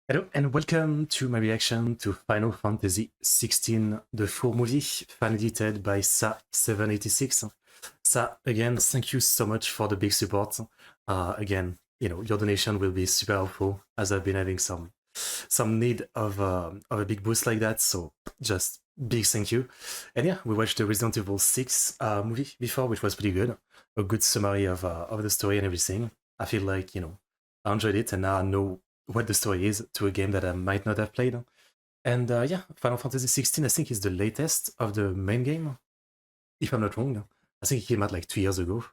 Hello and welcome to my reaction to Final Fantasy XVI, the full movie, fan edited by SA786. Sa, again, thank you so much for the big support. Again, your donation will be super helpful as I've been having some need of a big boost like that. So just big thank you. And yeah, we watched the Resident Evil 6 movie before, which was pretty good. A good summary of the story and everything. I feel like I enjoyed it, and now I know what the story is to a game that I might not have played. And yeah, Final Fantasy 16, I think, is the latest of the main game, if I'm not wrong. I think it came out like 2 years ago.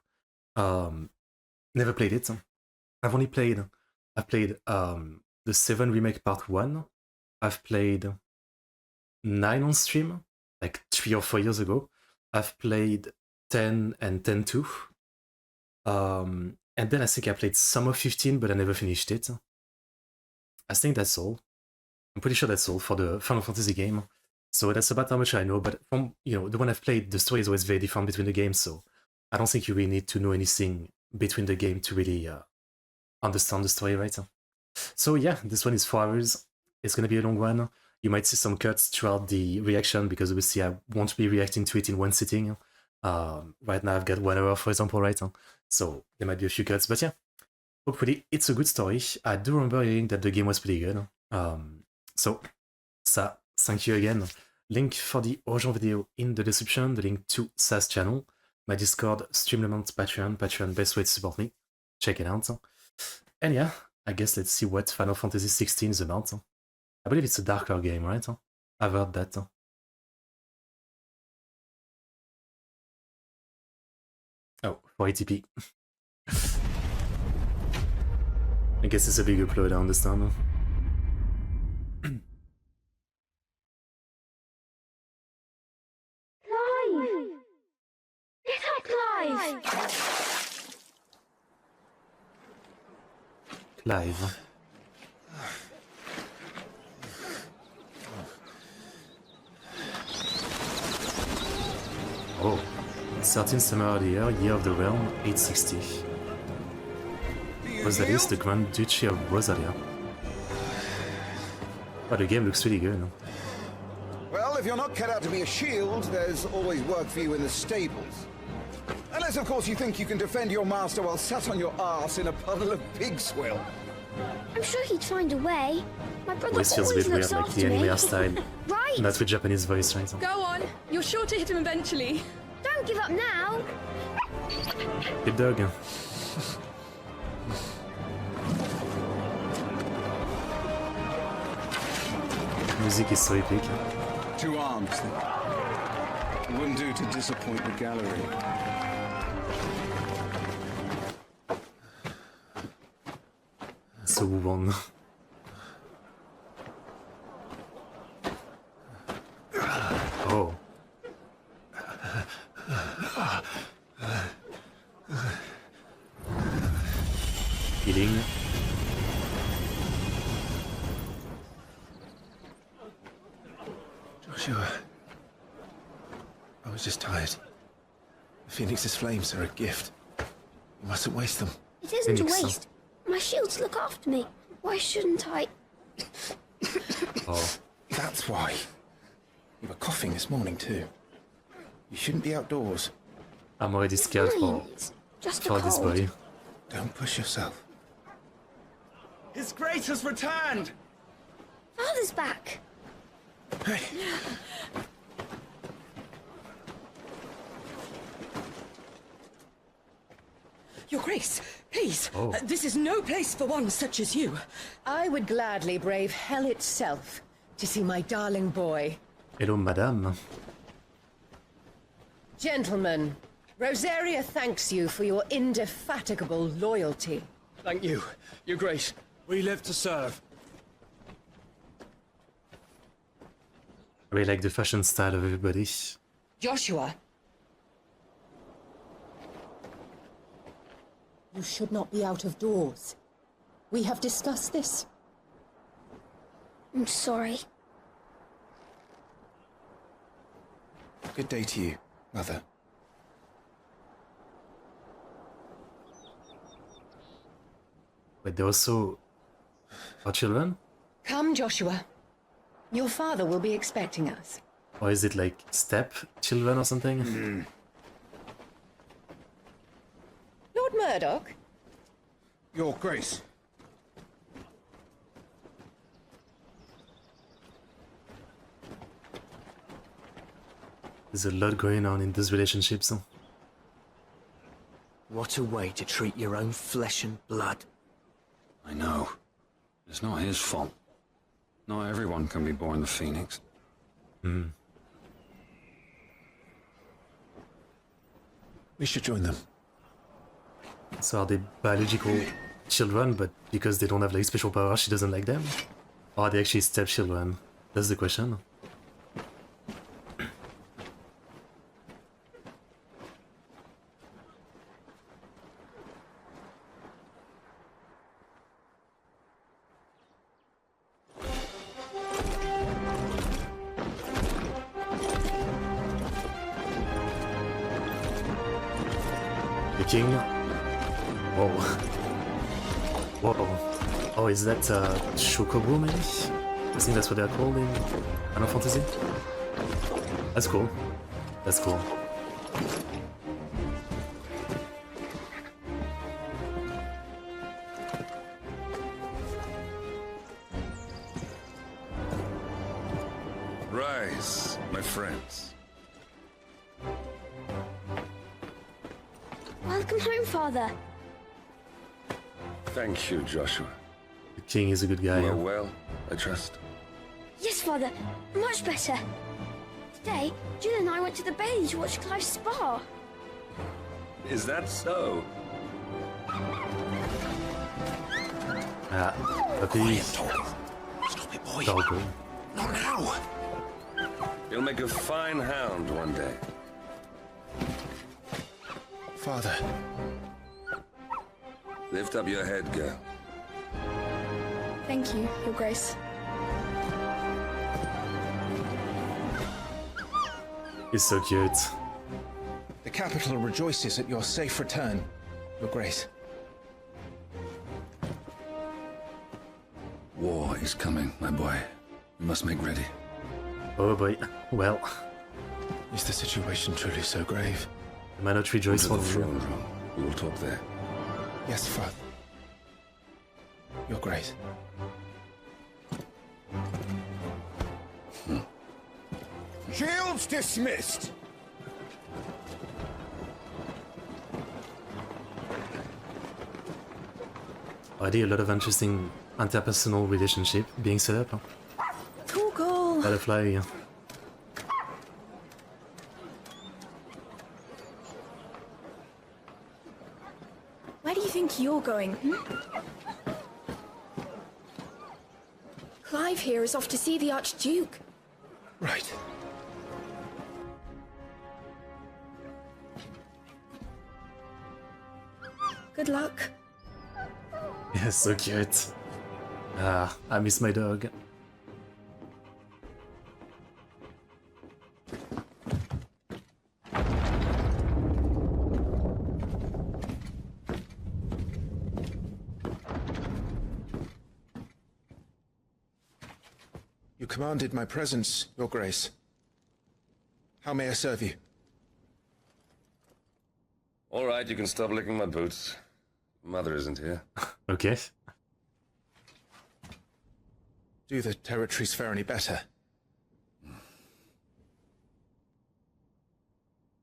Never played it. I've played the 7 remake part 1. I've played 9 on stream, like 3 or 4 years ago. I've played 10 and 10-2. And then I think I played some of 15, but I never finished it. I think that's all. I'm pretty sure that's all for the Final Fantasy game. So that's about how much I know, but from the one I've played, the story is always very different between the games, so I don't think you really need to know anything between the game to really understand the story, right? So yeah, this one is 4 hours. It's gonna be a long one. You might see some cuts throughout the reaction because obviously I won't be reacting to it in one sitting. Right now I've got 1 hour, for example, right? So there might be a few cuts, but yeah, hopefully it's a good story. I do remember hearing that the game was pretty good. So, thank you again. Link for the original video in the description, the link to Sa's channel, my Discord, Streamlament, Patreon, best way to support me. Check it out. And yeah, I guess let's see what Final Fantasy 16 is about. I believe it's a darker game, right? I've heard that. Oh, for ATP. I guess it's a big upload, I understand. Clive. Oh, 13th summer of the year of the realm, 860. Rosalis, the Grand Duchy of Rosalia. But the game looks really good. Well, if you're not cut out to be a shield, there's always work for you in the stables. Unless, of course, you think you can defend your master while sat on your ass in a puddle of pig swill. I'm sure he'd find a way. My brother Always feels a bit weird, like the anime style. Right. Not with Japanese voice, right? Go on. You're sure to hit him eventually. Don't give up now. Good dog. Music is so epic. 2 arms, then. It wouldn't do to disappoint the gallery. So one. Oh. Healing. Joshua, I was just tired. Phoenix's flames are a gift. You mustn't waste them. It isn't a Phoenix. waste. My shields look after me. Why shouldn't I? Oh. That's why. You were coughing this morning too. You shouldn't be outdoors. I'm already scared for It's just a this cold. boy. Don't push yourself. His Grace has returned! Father's back. Hey, Your Grace, please. Oh. This is no place for one such as you. I would gladly brave hell itself to see my darling boy. Hello, madame. Gentlemen, Rosaria thanks you for your indefatigable loyalty. Thank you, Your Grace. We live to serve. I really like the fashion style of everybody. Joshua. You should not be out of doors. We have discussed this. I'm sorry. good day to you, Mother. But they also are children? Come, Joshua. Your father will be expecting us. Or is it like step children or something? Lord Murdoch? Your Grace. There's a lot going on in these relationships. Huh? What a way to treat your own flesh and blood. I know. It's not his fault. Not everyone can be born the Phoenix. We should join them. So are they biological children, but because they don't have like special powers, she doesn't like them? Or are they actually stepchildren? That's the question. The king. Whoa. Whoa. Oh, is that Chocobo maybe? I think that's what they're called in Final Fantasy. That's cool. That's cool. Rise, my friends. Welcome home, Father. Thank you, Joshua. The king is a good guy. You are Huh? well, I trust. Yes, Father. Much better. Today, Jill and I went to the Bailey to watch Clive's spa. Is that so? Ah, puppy. Stop it, boy. Doggo. Not now. You'll make a fine hound one day. Father. Lift up your head, girl. Thank you, Your Grace. He's so cute. The capital rejoices at your safe return, Your Grace. War is coming, my boy. We must make ready. Oh boy. Well, Is the situation truly so grave? I might not rejoice To for the you. throne room. We will talk there. Yes, Father. Your Grace. Shields dismissed. Already a lot of interesting interpersonal relationship being set up. Huh? Cool. Butterfly. Yeah. Where do you think you're going? Clive here is off to see the Archduke. Right. Good luck. Yeah, so cute. Ah, I miss my dog. You commanded my presence, Your Grace. How may I serve you? All right, you can stop licking my boots. Mother isn't here. Okay. Do the territories fare any better?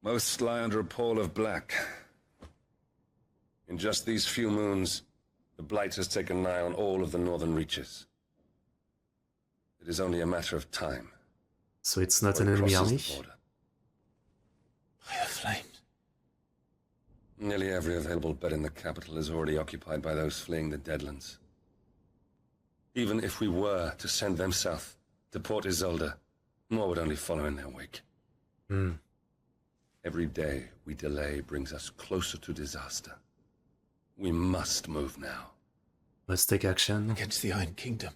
Most lie under a pall of black. In just these few moons, the Blight has taken nigh on all of the northern reaches. It is only a matter of time. So it's not an before it enemy crosses army? the border. By the flames. Nearly every available bed in the capital is already occupied by those fleeing the Deadlands. Even if we were to send them south, to Port Isolde, more would only follow in their wake. Every day we delay brings us closer to disaster. We must move now. Let's take action. Against the Iron Kingdom.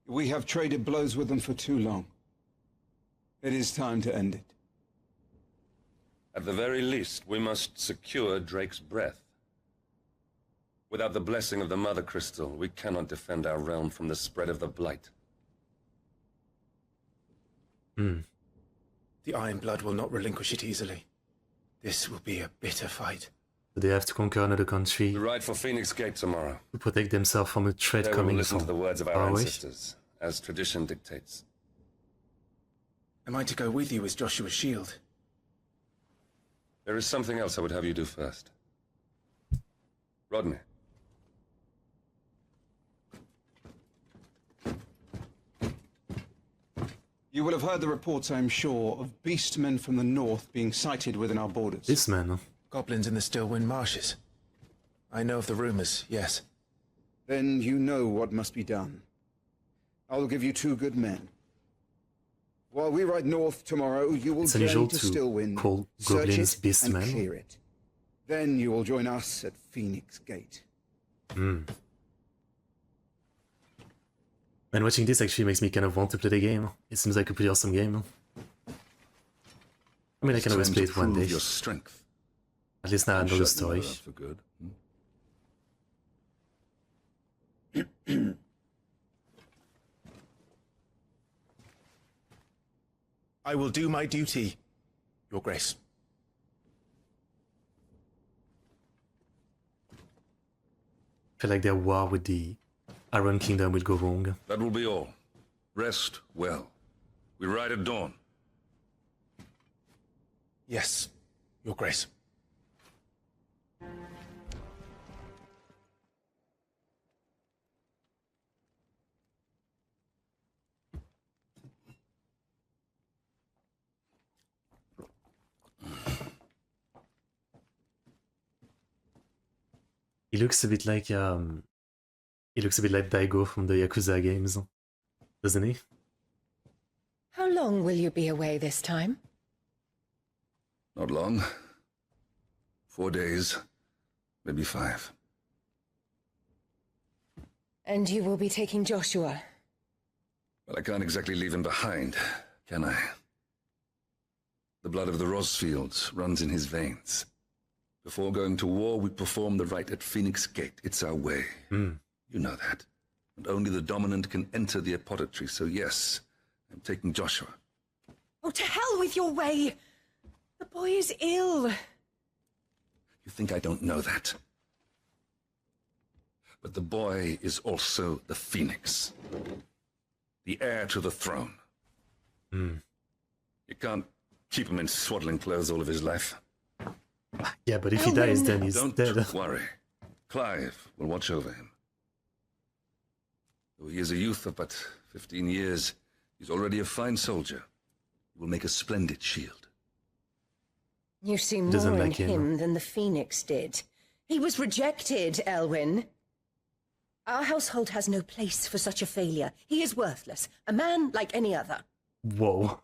We have traded blows with them for too long. It is time to end it. At the very least, we must secure Drake's breath. Without the blessing of the Mother Crystal, we cannot defend our realm from the spread of the Blight. The Iron Blood will not relinquish it easily. This will be a bitter fight. They have to conquer another country We ride for Phoenix Gate tomorrow. to protect themselves from a threat There we will coming listen to from the words of our far away. ancestors, as tradition dictates. Am I to go with you as Joshua's shield? There is something else I would have you do first. Rodney. You will have heard the reports, I'm sure, of beastmen from the north being sighted within our borders. This man, Goblins in the Stillwind Marshes. I know of the rumors, yes. Then you know what must be done. I will give you 2 good men. While we ride north tomorrow, you will it's journey unusual to to Stillwind, call search goblins it, and beastmen. clear it. Then you will join us at Phoenix Gate. And watching this actually makes me kind of want to play the game. It seems like a pretty awesome game. I mean, I can always play it one day. Your strength. At least now I know the story. For good. I will do my duty, Your Grace. I feel like their war with the Iron Kingdom will go wrong. That will be all. Rest well. We ride at dawn. Yes, Your Grace. He looks a bit like Daigo from the Yakuza games, doesn't he? How long will you be away this time? Not long. 4 days, maybe 5. And you will be taking Joshua? Well, I can't exactly leave him behind, can I? The blood of the Rosfields runs in his veins. Before going to war, we perform the rite at Phoenix Gate. It's our way. You know that. And only the dominant can enter the apothecary, so yes, I'm taking Joshua. Oh, to hell with your way! The boy is ill. You think I don't know that? But the boy is also the Phoenix. The heir to the throne. You can't keep him in swaddling clothes all of his life. Yeah, but if he dies, then he's Don't dead. worry. Clive will watch over him. Though he is a youth of but 15 years, he's already a fine soldier. He will make a splendid shield. You see more Doesn't in like him. him than the Phoenix did. He was rejected, Elwyn. Our household has no place for such a failure. He is worthless, a man like any other. Whoa.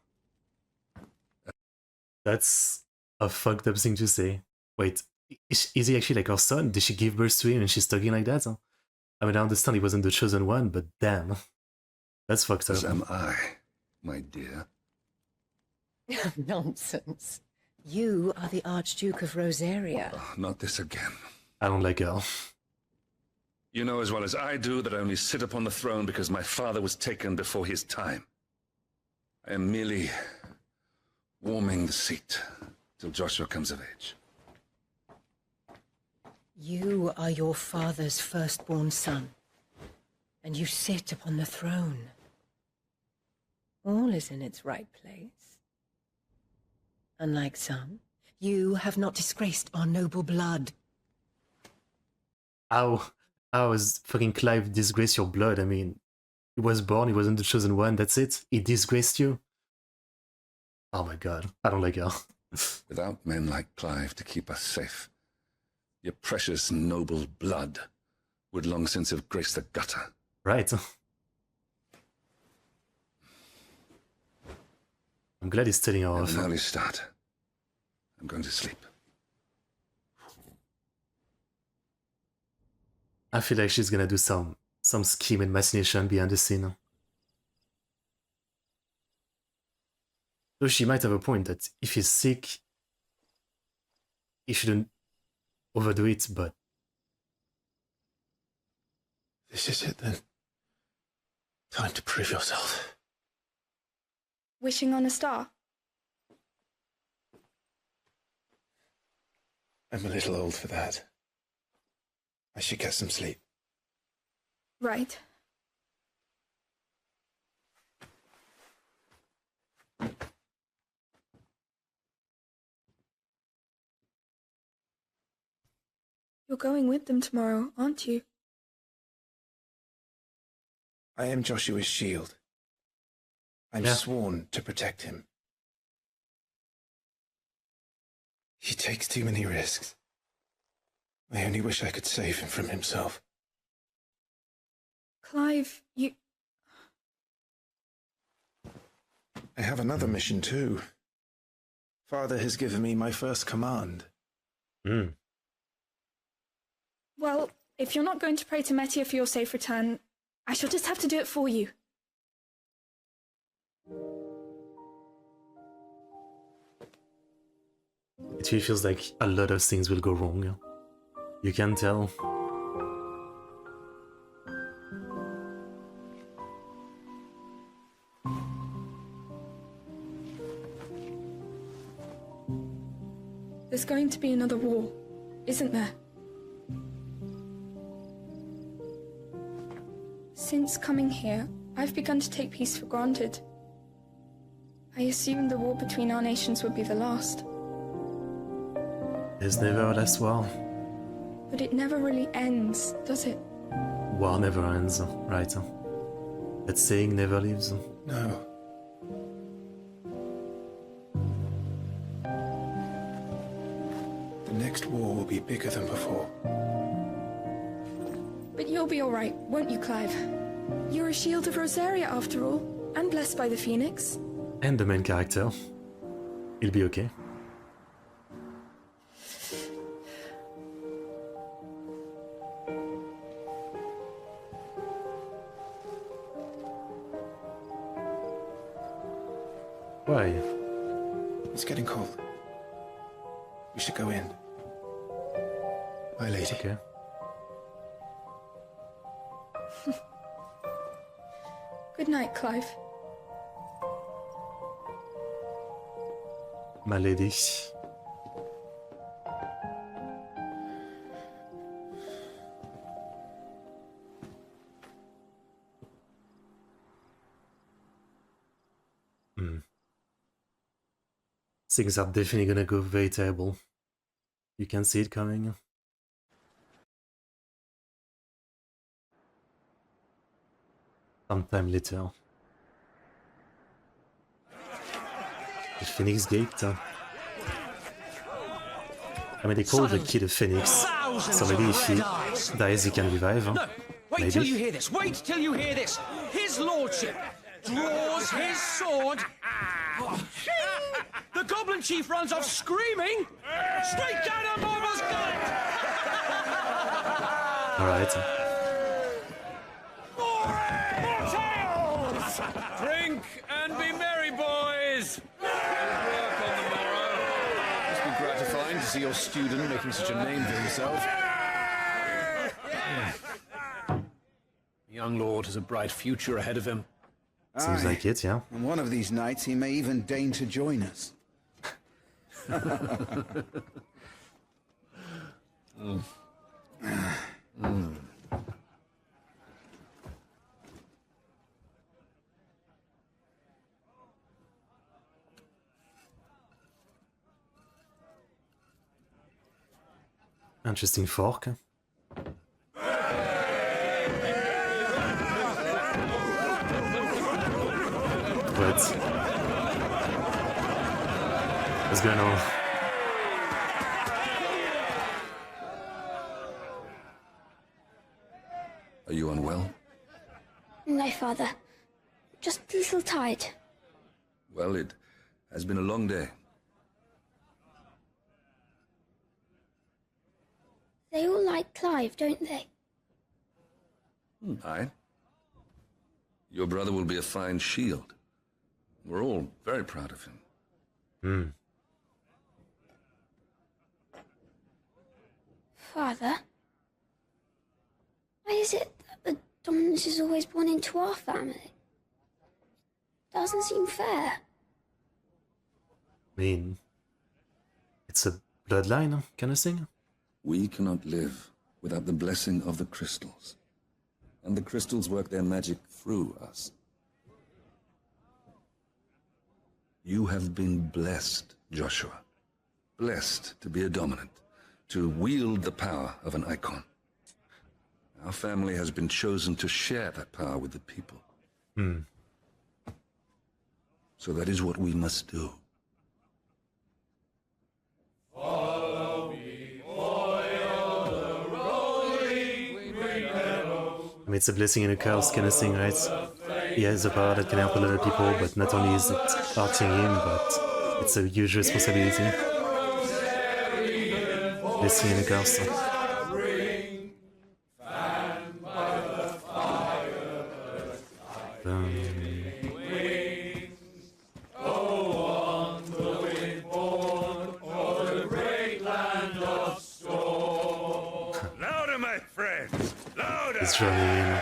That's a fucked up thing to say. Wait, is he actually like her son? Did she give birth to him and she's talking like that? I mean, I understand he wasn't the chosen one, but damn. That's fucked up. As am I, my dear. Nonsense. You are the Archduke of Rosaria. Oh, not this again. I don't like her. You know as well as I do that I only sit upon the throne because my father was taken before his time. I am merely warming the seat till Joshua comes of age. You are your father's firstborn son, and you sit upon the throne. All is in its right place. Unlike some, you have not disgraced our noble blood. How has fucking Clive disgraced your blood? I mean, he was born, he wasn't the chosen one, that's it? He disgraced you? Oh my god, I don't like her. Without men like Clive to keep us safe, your precious noble blood would long since have graced the gutter. Right. I'm glad he's telling her I have off. an early start. I'm going to sleep. I feel like she's gonna do some scheme and machination behind the scene. Though she might have a point that if he's sick, he shouldn't overdo it, but This is it then. Time to prove yourself. Wishing on a star? I'm a little old for that. I should get some sleep. Right. You're going with them tomorrow, aren't you? I am Joshua's shield. I'm sworn to protect him. He takes too many risks. I only wish I could save him from himself. Clive, you... I have another mission too. Father has given me my first command. Well, if you're not going to pray to Metia for your safe return, I shall just have to do it for you. It really feels like a lot of things will go wrong. You can tell. There's going to be another war, isn't there? Since coming here, I've begun to take peace for granted. I assumed the war between our nations would be the last. There's never a last war. But it never really ends, does it? War never ends, right? That saying never leaves. No. The next war will be bigger than before. But you'll be all right, won't you, Clive? You're a shield of Rosaria, after all, and blessed by the Phoenix. And the main character. He'll be okay. Why? It's getting cold. We should go in. My lady. Okay. Good night, Clive. My lady. Things are definitely gonna go very terrible. You can see it coming. Sometime later. The Phoenix Gate. I mean, they call the kid a Phoenix, so maybe if he dies, he can revive. No, wait maybe. till you hear this. Wait till you hear this. His lordship draws his sword. The goblin chief runs off screaming straight down a marvel's gullet. All right. Drink and be merry, boys. Work on the morrow. Must be gratifying to see your student making such a name for himself. The young lord has a bright future ahead of him. Seems like it, yeah. And one of these nights he may even deign to join us. Interesting fork. What's going on? Are you unwell? No, Father. Just a little tired. Well, it has been a long day. They all like Clive, don't they? Aye. Your brother will be a fine shield. We're all very proud of him. Father? Why is it that the dominance is always born into our family. Doesn't seem fair. I mean, it's a bloodline kind of thing. We cannot live without the blessing of the crystals. And the crystals work their magic through us. You have been blessed, Joshua. Blessed to be a dominant, to wield the power of an icon. Our family has been chosen to share that power with the people. So that is what we must do. I mean, it's a blessing and a curse kind of thing, right? He has a power that can help a lot of people, but not only is it hurting him, but it's a huge responsibility. Blessing and a curse. Louder, my friends! Louder! He's running in.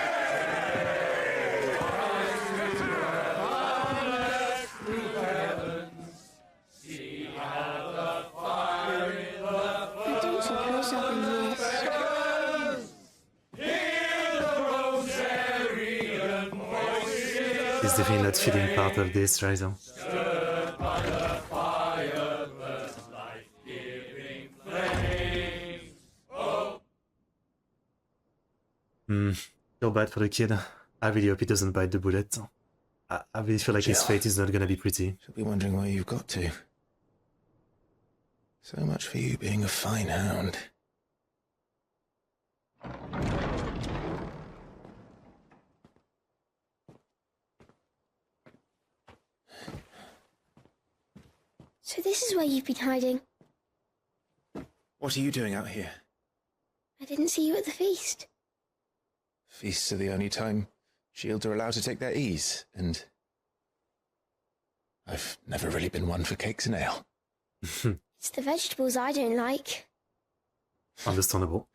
I don't suppose I've been missed. He's definitely not feeling part of this right now. Feel bad for the kid. I really hope he doesn't bite the bullet. I really feel like his fate is not gonna be pretty. She'll be wondering where you've got to. So much for you being a fine hound. So this is where you've been hiding. What are you doing out here? I didn't see you at the feast. Feasts are the only time shields are allowed to take their ease, and I've never really been one for cakes and ale. It's the vegetables I don't like. Understandable.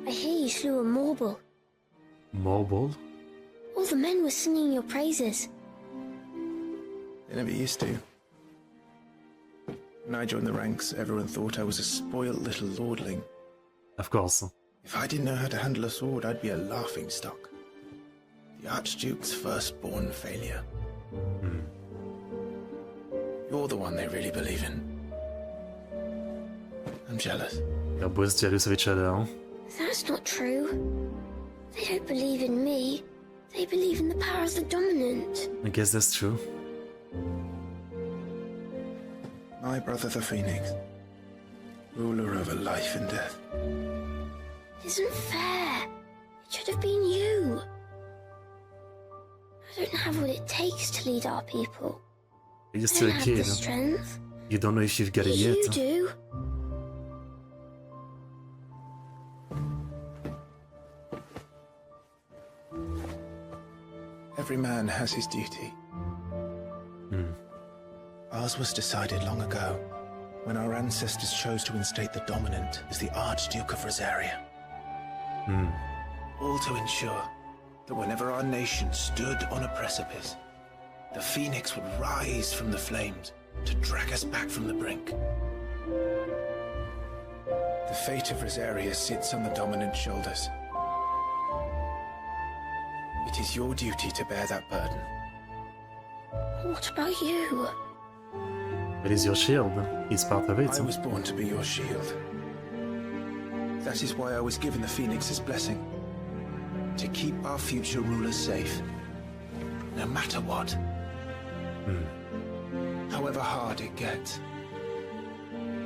I hear you slew a marble. Marble? All the men were singing your praises. They never used to. When I joined the ranks, everyone thought I was a spoiled little lordling. Of course. If I didn't know how to handle a sword, I'd be a laughingstock. The Archduke's firstborn failure. You're the one they really believe in. I'm jealous. They're both jealous of each other, huh? That's not true. They don't believe in me. They believe in the power of the dominant. I guess that's true. My brother the Phoenix. Ruler over life and death. It isn't fair. It should have been you. I don't have what it takes to lead our people. You're still I a don't kid. have the strength. You don't know if you've got it yet. You do. Every man has his duty. Ours was decided long ago, when our ancestors chose to instate the dominant as the Archduke of Rosaria. All to ensure that whenever our nation stood on a precipice, the Phoenix would rise from the flames to drag us back from the brink. The fate of Rosaria sits on the dominant's shoulders. It is your duty to bear that burden. What about you? It is your shield. He's part of it. I was born to be your shield. That is why I was given the Phoenix's blessing. To keep our future rulers safe. No matter what. However hard it gets.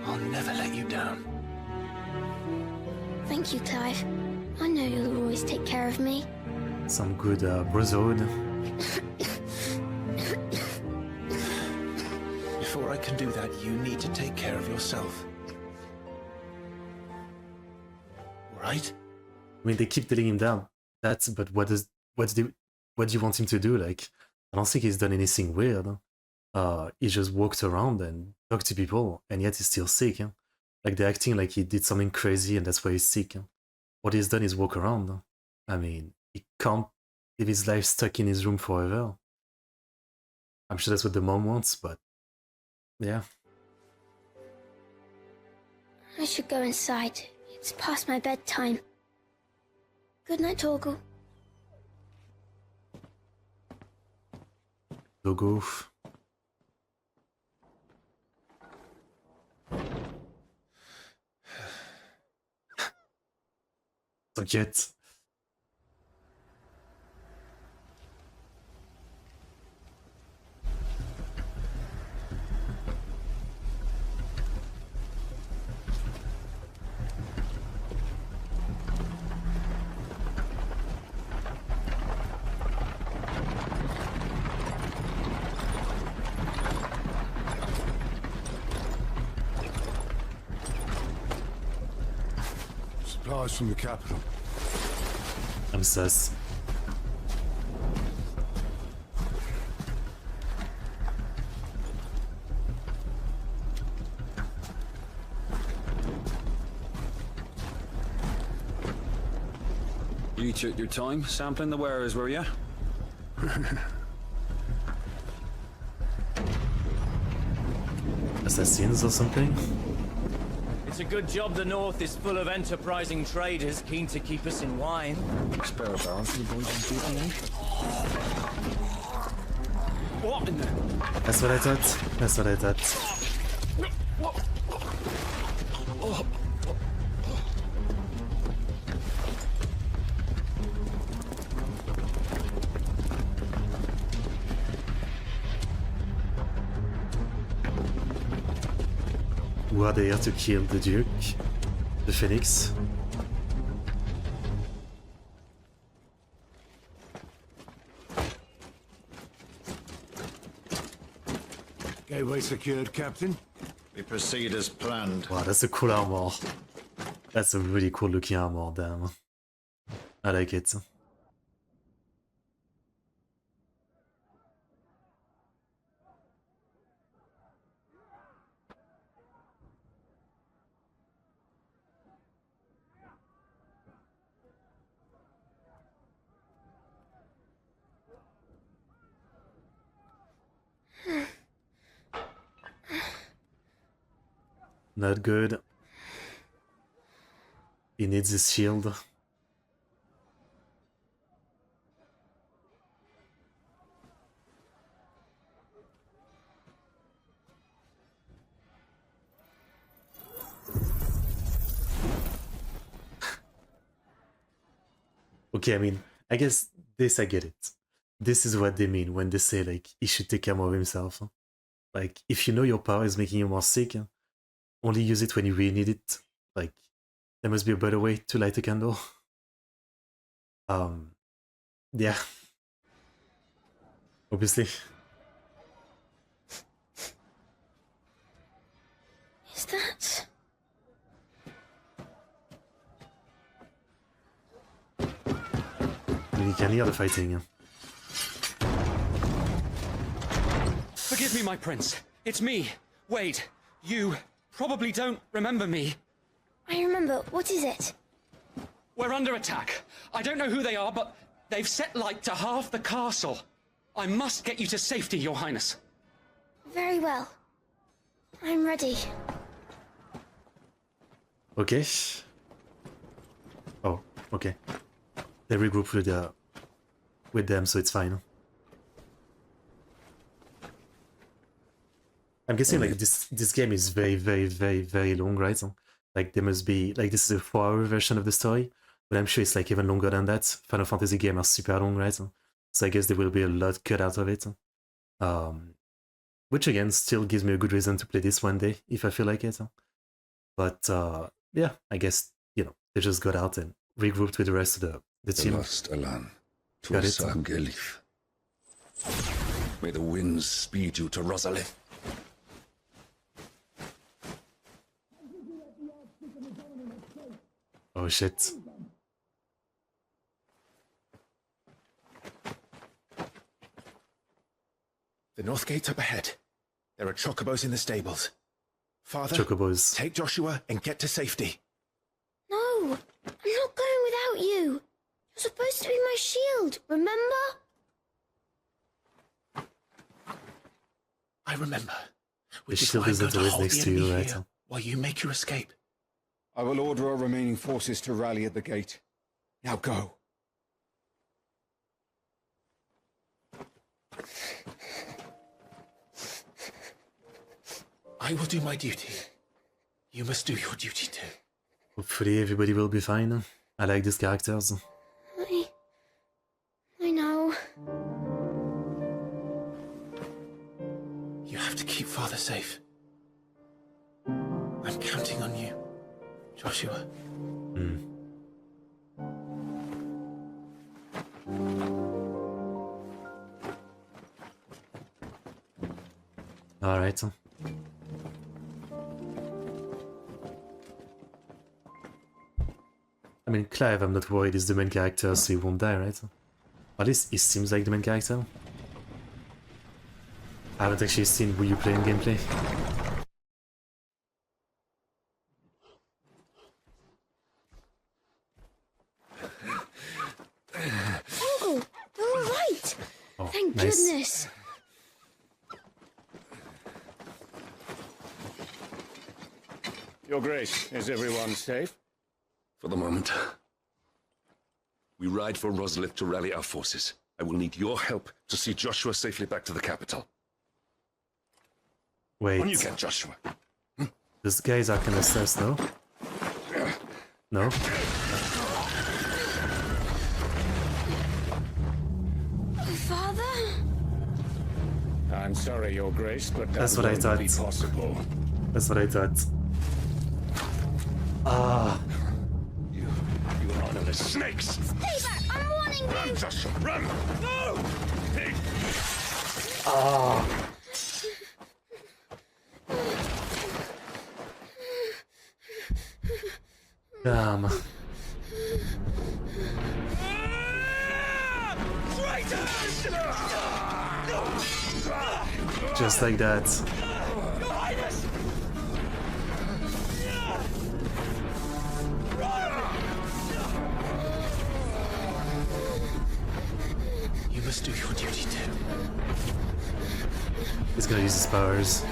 I'll never let you down. Thank you, Clive. I know you'll always take care of me. Some good brotherhood. Before I can do that, you need to take care of yourself. Right? I mean, they keep telling him that. that, but what do you want him to do? Like, I don't think he's done anything weird. He just walked around and talked to people, and yet he's still sick. Like, they're acting like he did something crazy and that's why he's sick. What he's done is walk around. I mean, he can't live his life stuck in his room forever. I'm sure that's what the mom wants, but yeah. I should go inside. It's past my bedtime. Good night, Torgal. Logo. T'inquiète. Supplies from the capital. I'm sus. You took your time sampling the wares, were you? Assassins or something? It's a good job the North is full of enterprising traders keen to keep us in wine. Spare a barrel for the boys and people, eh? What in the... That's what I thought. That's what I thought. Who are there to kill the Duke? The Phoenix? Gateway secured, Captain. We proceed as planned. Wow, that's a cool armor. That's a really cool looking armor, damn. I like it. Not good. He needs his shield. Okay, I mean, I guess this I get it. This is what they mean when they say like he should take care of himself. Like if you know your power is making you more sick, only use it when you really need it. Like there must be a better way to light a candle. Yeah. Obviously. Is that... You can hear the fighting. Forgive me, my prince. It's me, Wade. You probably don't remember me. I remember. What is it? We're under attack. I don't know who they are, but they've set light to half the castle. I must get you to safety, Your Highness. Very well. I'm ready. Okay. Oh, okay. They regroup with them, so it's fine. I'm guessing like this game is very long, right? Like there must be like this is a 4-hour version of the story, but I'm sure it's like even longer than that. Final Fantasy games are super long, right? So I guess there will be a lot cut out of it. Which again still gives me a good reason to play this one day if I feel like it. But yeah, I guess you know they just got out and regrouped with the rest of the team. Lost Alan. Got it. Gelif. May the winds speed you to Rosalith. Oh shit. The north gate's up ahead. There are chocobos in the stables. Father, Chocobos. take Joshua and get to safety. No, I'm not going without you. You're supposed to be my shield, remember? I remember. The shield isn't always next to you, right? While you make your escape. I will order our remaining forces to rally at the gate. Now go. I will do my duty. You must do your duty too. Hopefully everybody will be fine. I like these characters. I know. You have to keep Father safe. I'm counting on you, Joshua. Alright. I mean, Clive, I'm not worried, he's the main character, so he won't die, right? At least he seems like the main character. I haven't actually seen you play in gameplay. Uncle, you're all right. Oh, Thank nice. goodness. Your Grace, is everyone safe? For the moment. We ride for Roslith to rally our forces. I will need your help to see Joshua safely back to the capital. Wait. On you get, Joshua. This guy's Arcanist, no? No? Father? I'm sorry, Your Grace, but That's what I won't thought. be possible. That's what I thought. Ah. You honorless snakes! Stay back! I'm warning you! Run, Joshua, run! No! Hey. Ah. Damn. Just like that. You must do your duty too. He's gonna use his powers. You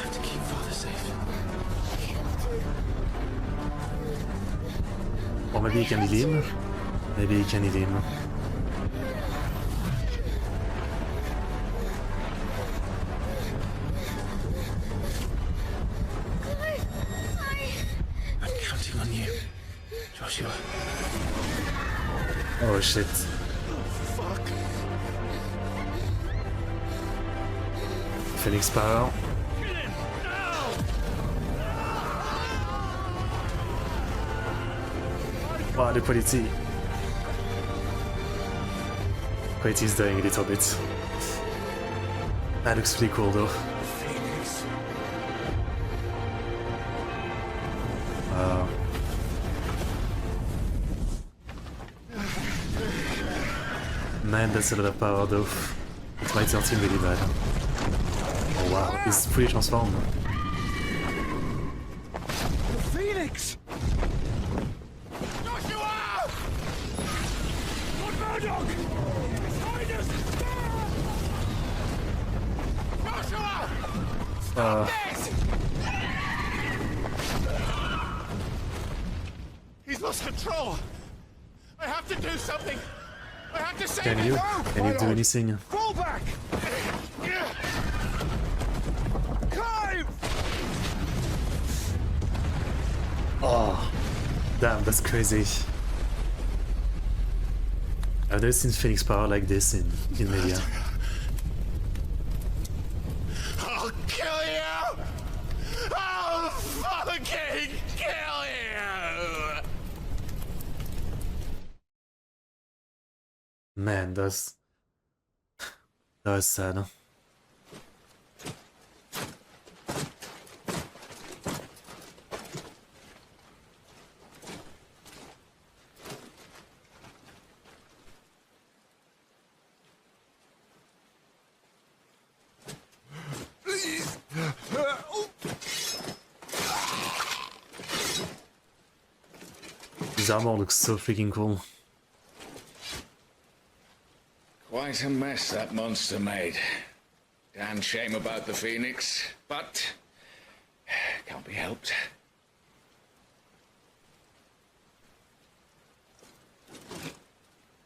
have to keep Father safe. Or maybe he can heal him? Maybe he can heal him. I'm counting on you, Joshua. Oh shit. Fuck. Phoenix power. Wow, the quality. Quality is dying a little bit. That looks pretty cool though. Man, that's a lot of power though. It might hurt him really bad. Oh wow, he's fully transformed. The Phoenix! Joshua! Lord Murdoch! Behind us! Joshua! Stop this! He's lost control! I have to do something! I have to save Can him! you? No! Can you do anything? Fall back! Climb! Oh, damn, that's crazy. I've never seen Phoenix power like this in media. I'll kill you! I'll fucking kill you! Man, that's sad. His armor looks so freaking cool. Quite a mess that monster made. Damn shame about the Phoenix, but can't be helped.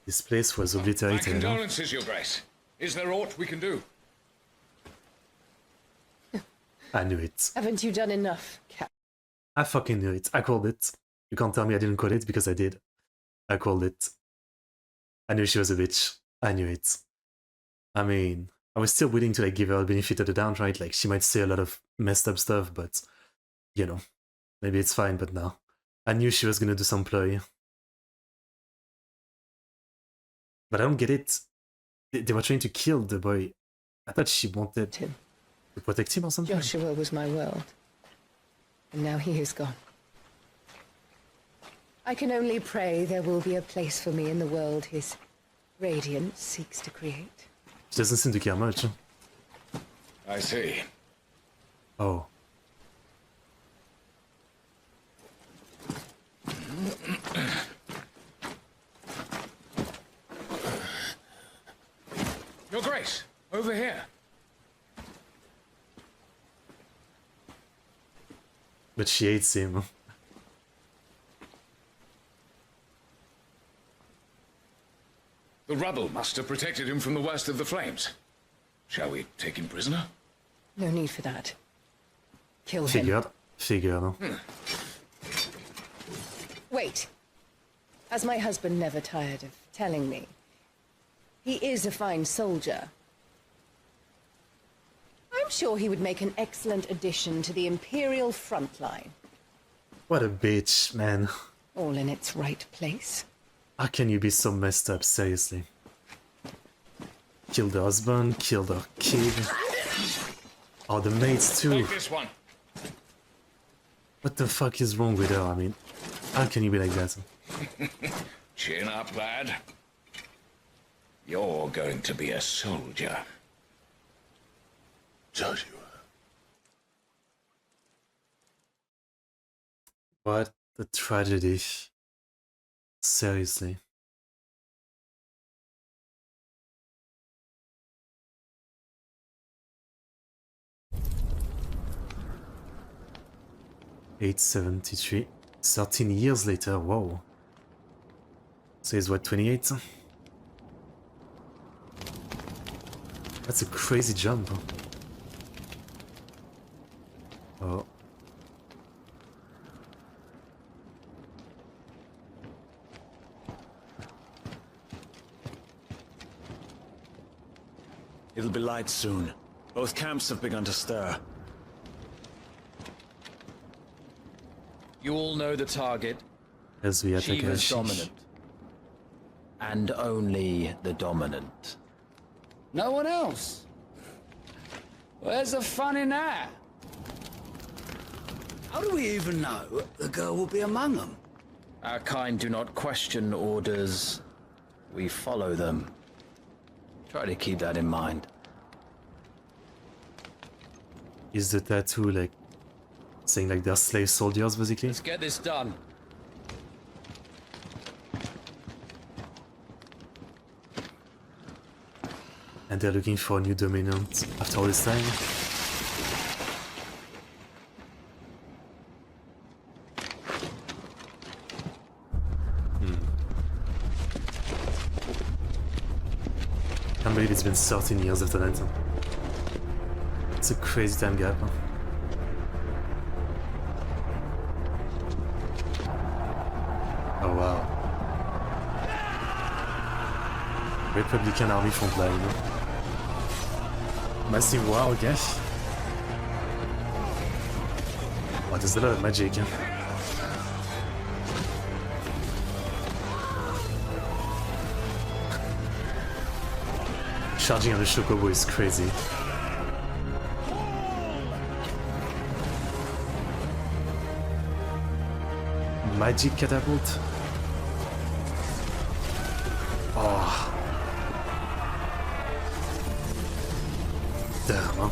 This place was obliterated. My condolences, Your Grace. Is there aught we can do? I knew it. Haven't you done enough, Cap? I fucking knew it. I called it. You can't tell me I didn't call it because I did. I called it. I knew she was a bitch. I knew it. I mean, I was still willing to like give her the benefit of the doubt, right? Like she might say a lot of messed up stuff, but you know, maybe it's fine. But no, I knew she was gonna do some ploy. But I don't get it. They were trying to kill the boy. I thought she wanted him to protect him or something. Joshua was my world, and now he is gone. I can only pray there will be a place for me in the world his radiance seeks to create. She doesn't seem to care much. I see. Oh. Your Grace, over here. But she hates him. The rubble must have protected him from the worst of the flames. Shall we take him prisoner? No need for that. Kill him. Figured. Wait. As my husband never tired of telling me, he is a fine soldier. I'm sure he would make an excellent addition to the Imperial front line. What a bitch, man. All in its right place. How can you be so messed up, seriously? Killed her husband, killed her kid. Oh, the mates too. Take this one. What the fuck is wrong with her? I mean, how can you be like that? Chin up, lad. You're going to be a soldier. Joshua. What a tragedy. Seriously. $873. 13 years later, whoa. So he's what, 28? That's a crazy jump. Oh. It'll be light soon. Both camps have begun to stir. You all know the target. As we attack Shiva's Ashish. dominant. And only the dominant. No one else? Where's the fun in that? How do we even know the girl will be among them? Our kind do not question orders. We follow them. Try to keep that in mind. Is the tattoo like saying like they're slave soldiers basically? Let's get this done. And they're looking for a new dominant after all this time? Can't believe it's been 13 years after that. It's a crazy time gap. Oh wow. Republican Army frontline. Massive war, okay. Oh, there's a lot of magic. Charging on the Chocobo is crazy. Magic catapult? Oh. Damn, huh?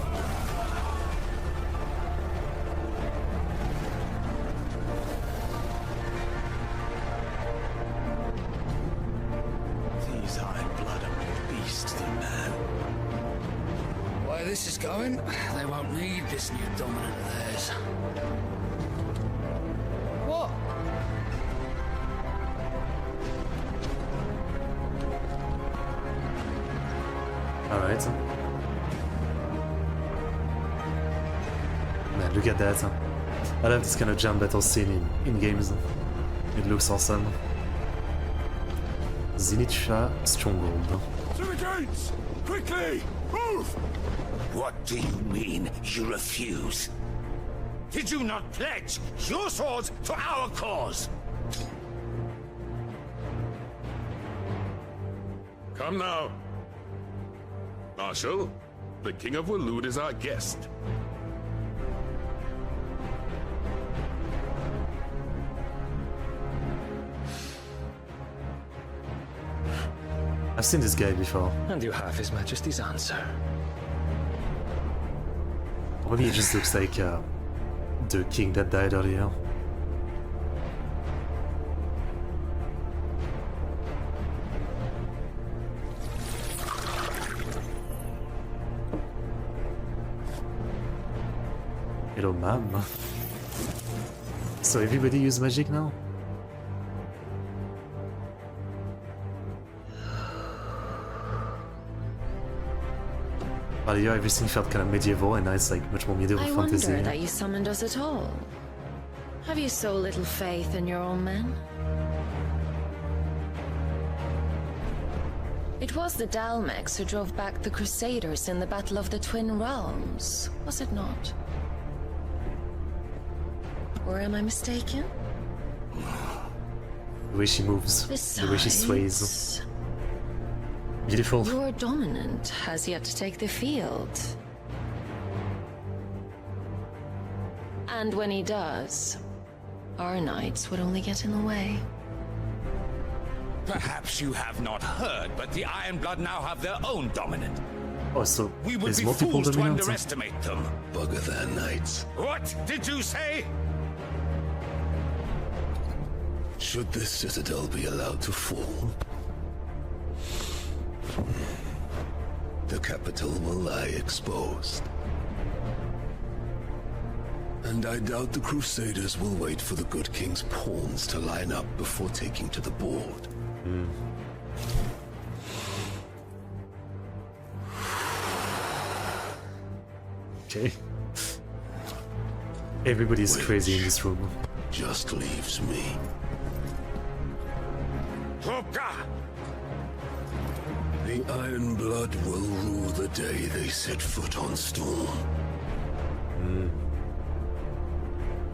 going, they won't need this new dominant of theirs. What? Alright. Man, look at that. I love this kind of jump battle scene in games. It looks awesome. Zenithia Stronghold. To the gates! Quickly! Move! What do you mean, you refuse? Did you not pledge your swords to our cause? Come now. Marshal, the King of Waloed is our guest. I've seen this guy before. And you have His Majesty's answer. Or maybe he just looks like the king that died earlier. Hello, ma'am. So everybody use magic now? Earlier everything felt kind of medieval, and now it's like much more medieval fantasy. I wonder that you summoned us at all. Have you so little faith in your own men? It was the Dalmex who drove back the Crusaders in the Battle of the Twin Realms, was it not? Or am I mistaken? The way she moves, the way she sways. Beautiful. Your dominant has yet to take the field. And when he does, our knights would only get in the way. Perhaps you have not heard, but the Ironblood now have their own dominant. Oh, so We would there's be multiple fools to dominants? underestimate them. Bugger their knights. What did you say? Should this citadel be allowed to fall, the capital will lie exposed. And I doubt the Crusaders will wait for the good king's pawns to line up before taking to the board. Okay. Everybody's crazy in this room. Just leaves me. The Ironblood will rule the day they set foot on Storm.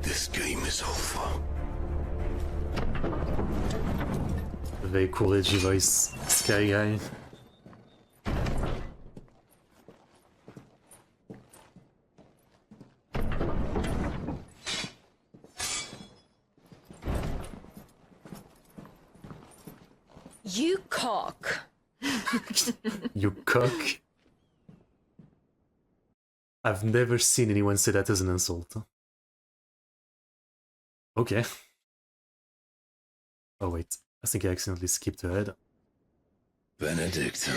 This game is over. A very cool edgy voice, Sky Guy. You cock. You cock. I've never seen anyone say that as an insult. Okay. Oh wait, I think I accidentally skipped ahead. Benedicta.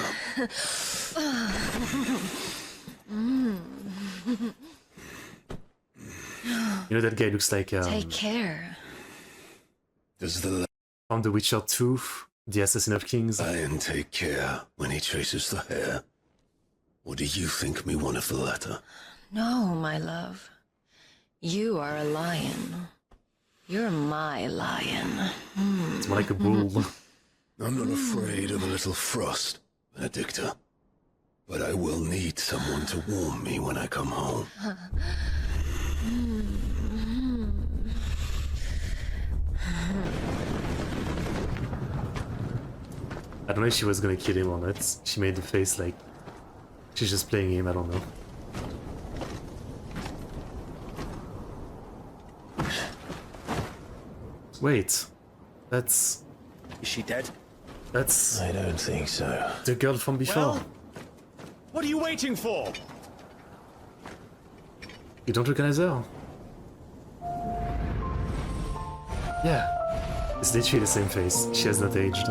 You know that guy looks like Take care. Does the from The Witcher 2, the Assassin of Kings. lion take care when he chases the hare? Or do you think me one of the latter? No, my love. You are a lion. You're my lion. It's more like a bull. I'm not afraid of a little frost, Benedicta. But I will need someone to warm me when I come home. I don't know if she was gonna kill him or not. She made the face like she's just playing him, I don't know. Wait, that's... Is she dead? That's... I don't think so. The girl from before. Well, what are you waiting for? You don't recognize her? Yeah. It's literally the same face. She has not aged.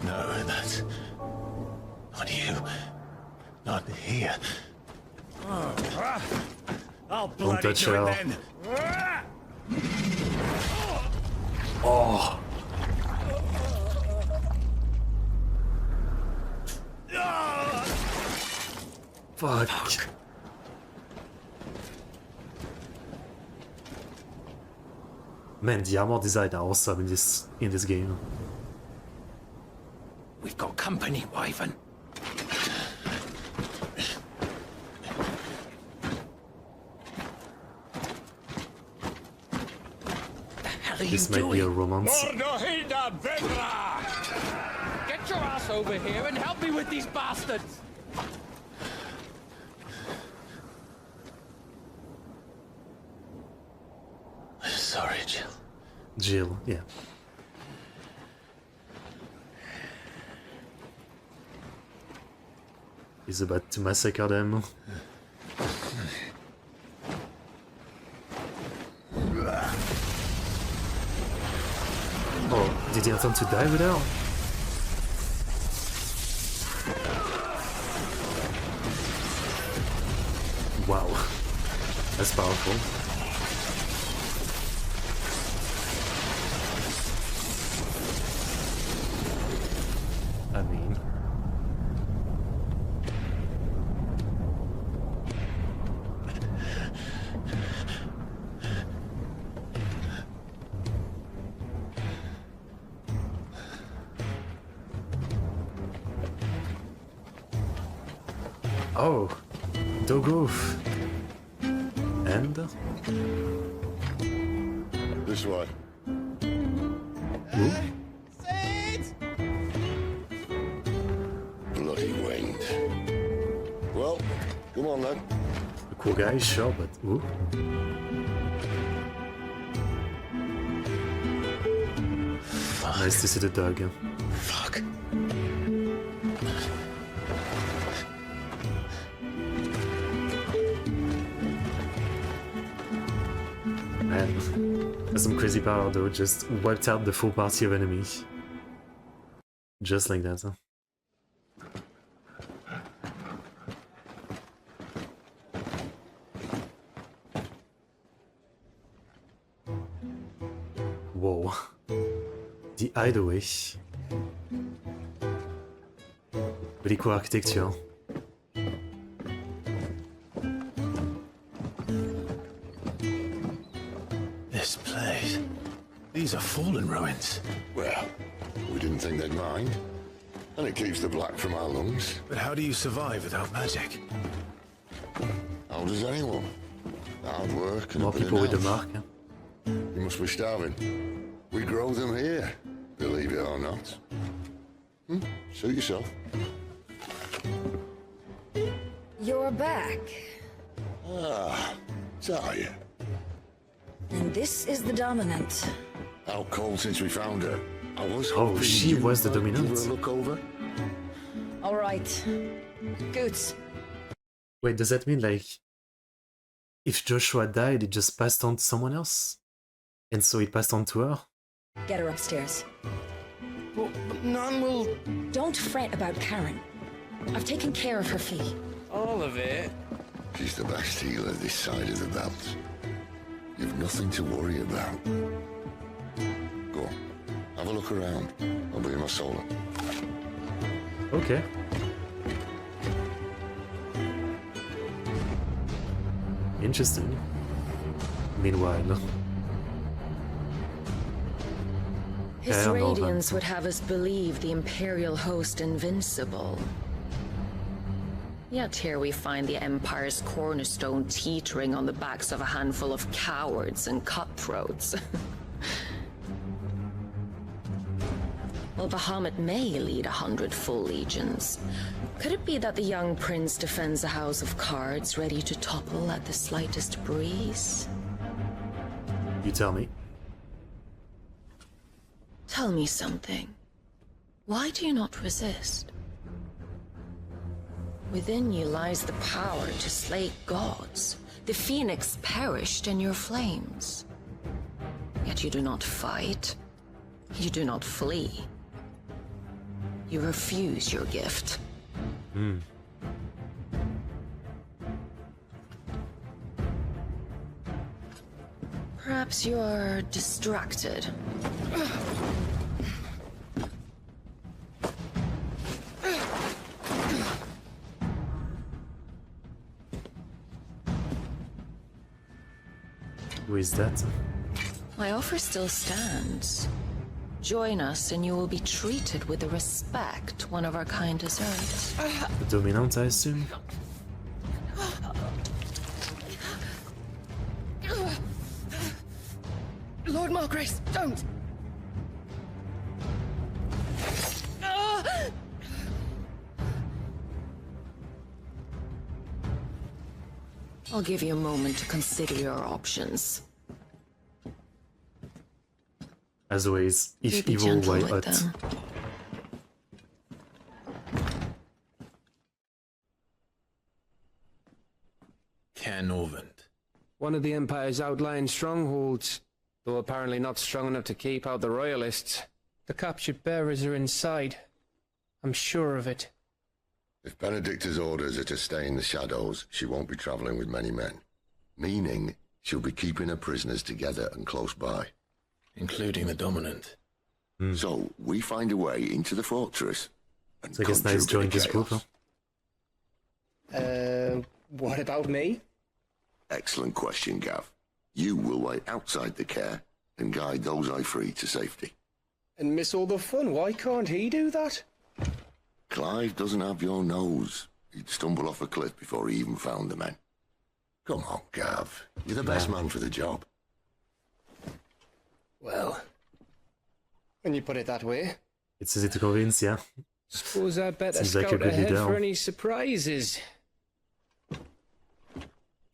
No, that's Not here. I'll Don't bloody touch do it her. then. Oh. Fuck. Man, the armor design are awesome in this game. We've got company, Wyvern. This might be a romance. Get your ass over here and help me with these bastards! Sorry, Jill. Jill, yeah. He's about to massacre them. Oh, did he attempt to die with her? Wow. That's powerful. I mean... Oh, Dogoof. And? This way. Who? Bloody wind. Well, come on then. A cool guy, sure, but who? Nice to see the dog. Fuck. Man, that's some crazy power though, just wiped out the full party of enemies. Just like that, huh? Whoa. The hideaway. Pretty cool architecture. This place. These are fallen ruins. Well, we didn't think they'd mind. And it keeps the black from our lungs. But how do you survive without magic? How does anyone? Hard work and More a bit people with the of mark. You must be starving. We grow them here, believe it or not. Suit yourself. You're back. Ah, Talia. And this is the dominant. Out cold since we found her. I was Oh, hoping she you was the might dominant. Give her a look over. All right. Goots. Wait, does that mean like if Joshua died, it just passed on to someone else? And so it passed on to her? Get her upstairs. But none will... Don't fret about Karen. I've taken care of her fee. All of it? She's the best healer this side of the belt. You've nothing to worry about. Go on, have a look around. I'll be in my solar. Okay. Interesting. Meanwhile... His Yeah, no, radiance would have us believe the Imperial host invincible. Yet here we find the Empire's cornerstone teetering on the backs of a handful of cowards and cutthroats. Well, Bahamut may lead 100 full legions. Could it be that the young prince defends a house of cards ready to topple at the slightest breeze? You tell me. Tell me something. Why do you not resist? Within you lies the power to slay gods. The phoenix perished in your flames. Yet you do not fight. You do not flee. You refuse your gift. Perhaps you're distracted. Who is that? My offer still stands. Join us and you will be treated with the respect one of our kind deserves. The Dominant, I assume? Lord Margrace, don't! I'll give you a moment to consider your options. As always, if Be evil, gentle why with not? them. Canovant. One of the Empire's outlying strongholds, though apparently not strong enough to keep out the Royalists. The captured bearers are inside. I'm sure of it. If Benedicta's orders are to stay in the shadows, she won't be traveling with many men. Meaning, she'll be keeping her prisoners together and close by. Including the Dominant. So, we find a way into the fortress and So I guess Nice joined this group, huh? What about me? Excellent question, Gav. You will wait outside the care and guide those I free to safety. And miss all the fun. Why can't he do that? Clive doesn't have your nose. He'd stumble off a cliff before he even found the men. Come on, Gav. You're the best man for the job. Well, when you put it that way. It's easy to convince, yeah. Suppose I better Seems like a scout good ahead leader. for any surprises.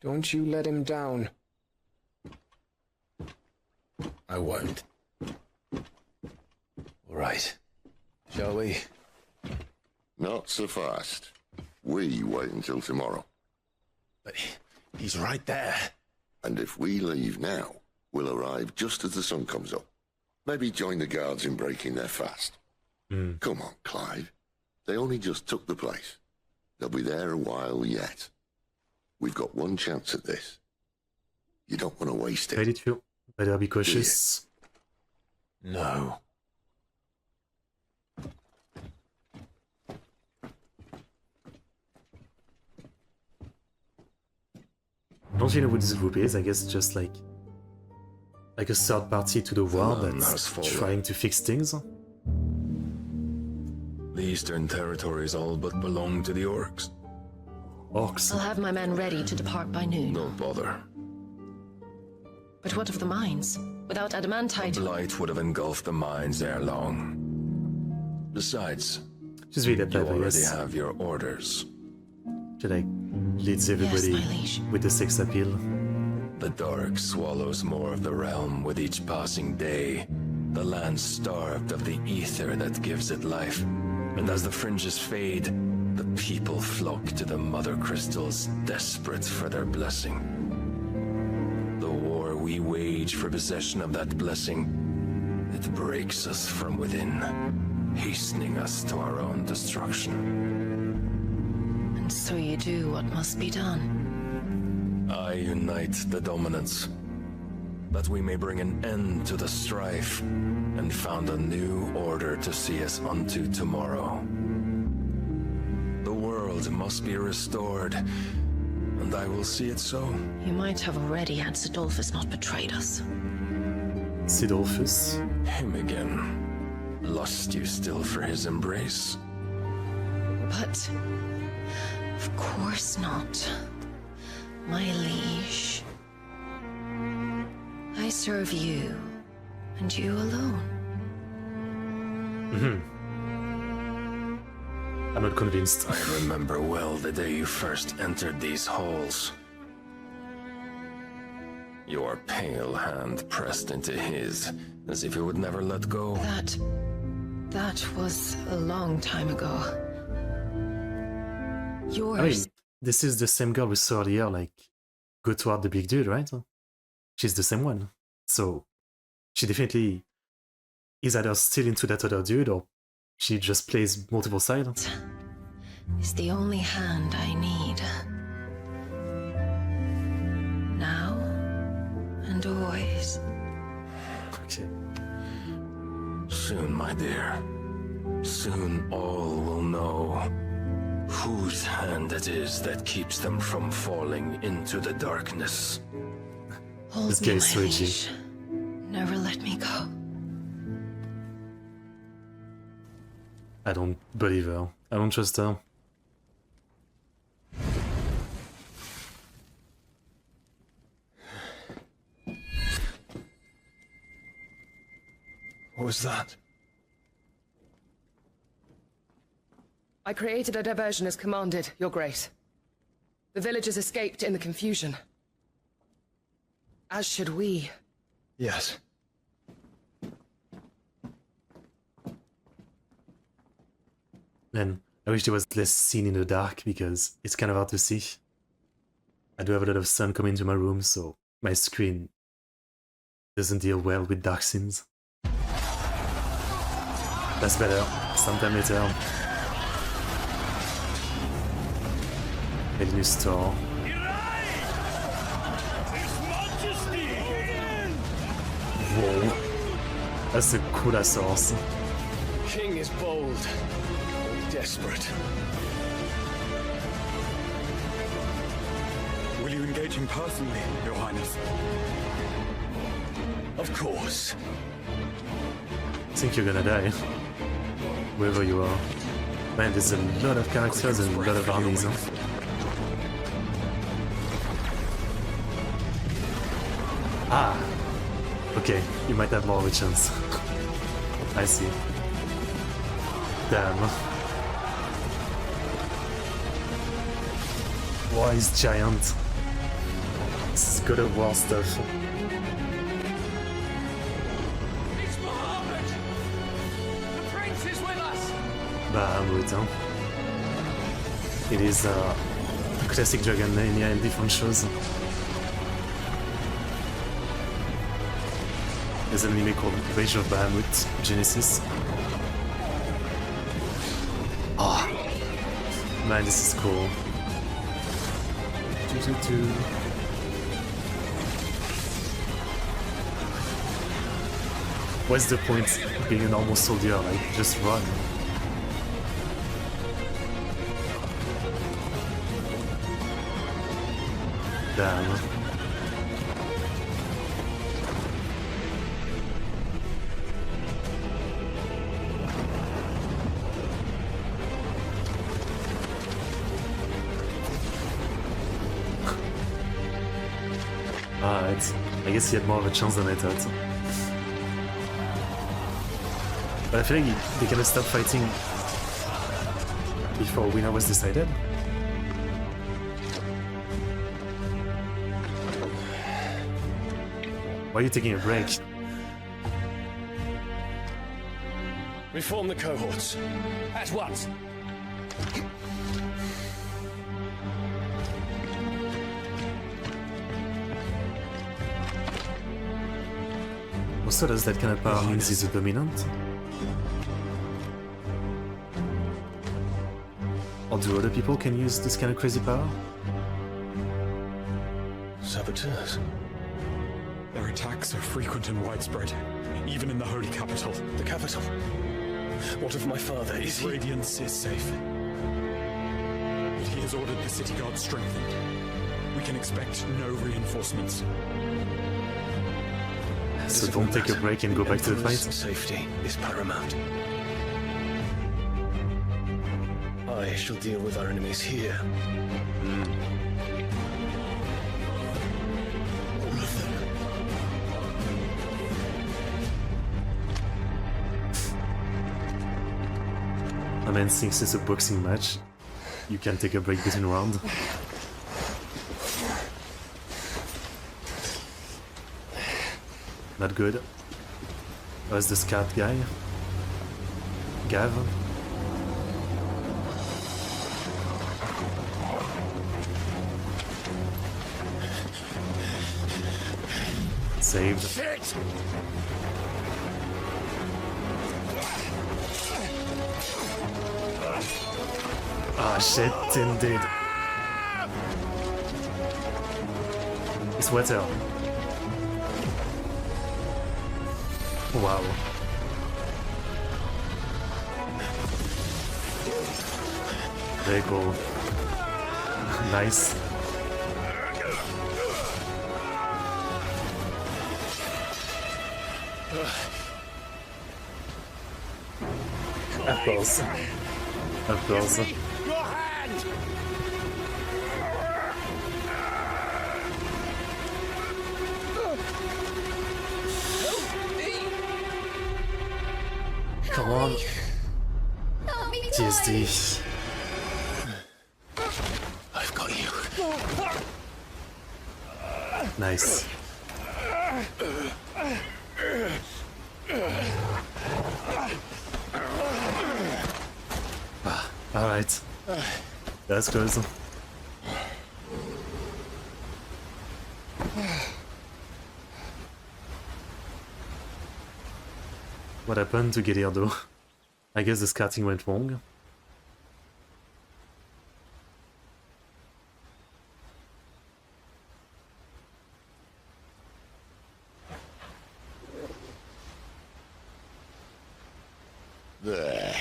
Don't you let him down. I won't. All right. Shall we? Not so fast. We wait until tomorrow. But he's right there. And if we leave now, we'll arrive just as the sun comes up. Maybe join the guards in breaking their fast. Come on, Clive. They only just took the place. They'll be there a while yet. We've got one chance at this. You don't want to waste it. Ready to? Better be cautious. No. Don't you know what this group is? I guess just like a third party to the war that's trying to fix things. The Eastern Territories all but belong to the Orcs. Orcs? I'll have my men ready to depart by noon. Don't bother. But what of the mines? Without adamantite... The blight would have engulfed the mines ere long. Besides, Just read that, you I already guess. have your orders. Should I leads everybody Yes, my liege. with the sex appeal? The dark swallows more of the realm with each passing day. The land starved of the ether that gives it life. And as the fringes fade, the people flock to the mother crystals, desperate for their blessing. The war we wage for possession of that blessing, it breaks us from within, hastening us to our own destruction. And so you do what must be done. I unite the dominants, that we may bring an end to the strife, and found a new order to see us unto tomorrow. The world must be restored, and I will see it so. You might have already had Sidolphus not betrayed us. Sidolphus? Him again. Lust you still for his embrace? But... of course not. My liege. I serve you, and you alone. I'm not convinced. I remember well the day you first entered these halls. Your pale hand pressed into his, as if you would never let go. That was a long time ago. Yours... I mean, this is the same girl we saw earlier, like, go toward the big dude, right? She's the same one. So, she definitely is either still into that other dude, or she just plays multiple sides. Is the only hand I need. Now and and always. Okay. Soon, my dear. Soon all will know whose hand it is that keeps them from falling into the darkness. Hold This me, guy is my switchy. liege. Never let me go. I don't believe her. I don't trust her. What was that? I created a diversion as commanded, Your Grace. The villagers escaped in the confusion. As should we. Yes. Man, I wish there was less scene in the dark because it's kind of hard to see. I do have a lot of sun coming into my room, so my screen doesn't deal well with dark scenes. That's better. Sometime later. Maybe new store. Whoa. That's a cool ass horse. King is bold, desperate. Will you engage him personally, Your Highness? Of course. I think you're gonna die. Wherever you are. Man, there's a lot of characters and a lot of armies, huh? Ah! Okay, you might have more of a chance. I see. Damn. Wise giant. This is good at war stuff. It's Muhammad! The prince is with us! Bahamut, huh? It is a classic dragon name, yeah, in different shows. There's an anime called Rage of Bahamut Genesis. Ah, oh, man, this is cool. What's the point of being a normal soldier? Like, just run. Damn. Alright, I guess he had more of a chance than I thought. But I feel like they kind of stopped fighting before winner was decided. Why are you taking a break? Reform the cohorts. At once. Also, does that kind of power means he's a dominant? Or do other people can use this kind of crazy power? Saboteurs. Their attacks are frequent and widespread, even in the holy capital. The capital? What of my father? Is he? Radiance is safe. But he has ordered the city guard strengthened. We can expect no reinforcements. So don't take a break and go back to the fight. Safety is paramount. I shall deal with our enemies here. All of them. I mean, since it's a boxing match, you can take a break between rounds. Not good. Where's the scout guy? Gav? Saved. Shit! Ah, shit, indeed. It's wetter. Wow. Very cool. Nice. Of course. Of course. Give me your hand! Come on. TSD. I've got you. Nice. Alright. That's close. What happened to get here though? I guess the scouting went wrong. There.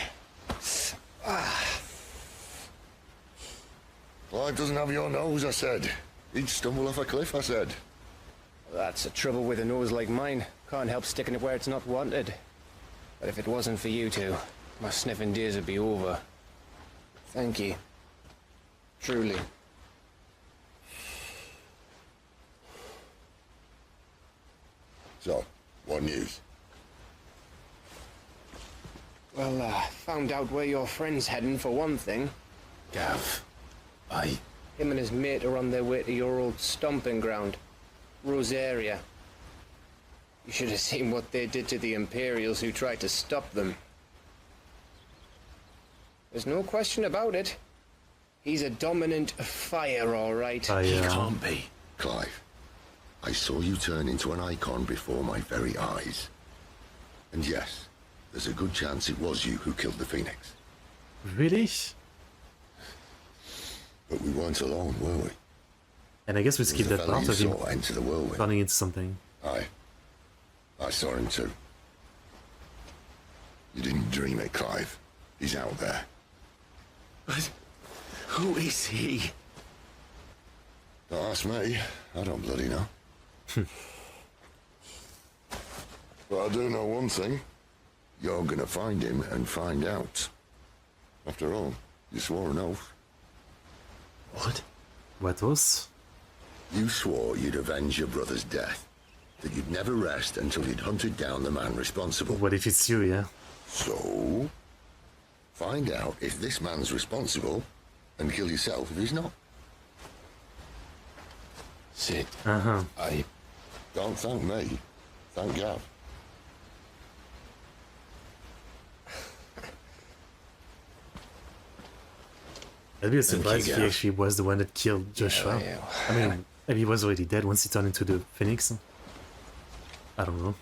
Clive doesn't have your nose, I said. He'd stumble off a cliff, I said. That's the trouble with a nose like mine. Can't help sticking it where it's not wanted. But if it wasn't for you two, my sniffing days would be over. Thank you. Truly. So, what news? Well, found out where your friend's heading for one thing. Gav, Him and his mate are on their way to your old stomping ground, Rosaria. You should have seen what they did to the Imperials who tried to stop them. There's no question about it. He's a dominant fire, all right. He can't be. Clive, I saw you turn into an icon before my very eyes. And yes, there's a good chance it was you who killed the Phoenix. Really? But we weren't alone, were we? And I guess we skipped that part of him enter the whirlwind. running into something. I saw him too. You didn't dream it, Clive. He's out there. But who is he? Don't ask me. I don't bloody know. But I do know one thing. You're gonna find him and find out. After all, you swore an oath. What? What was? You swore you'd avenge your brother's death. That you'd never rest until you'd hunted down the man responsible. What if it's you, yeah? So, find out if this man's responsible and kill yourself if he's not. Sid. I don't thank me. Thank Gav. I'd be surprised if he actually was the one that killed Joshua. I mean, maybe he was already dead once he turned into the Phoenix. I don't know.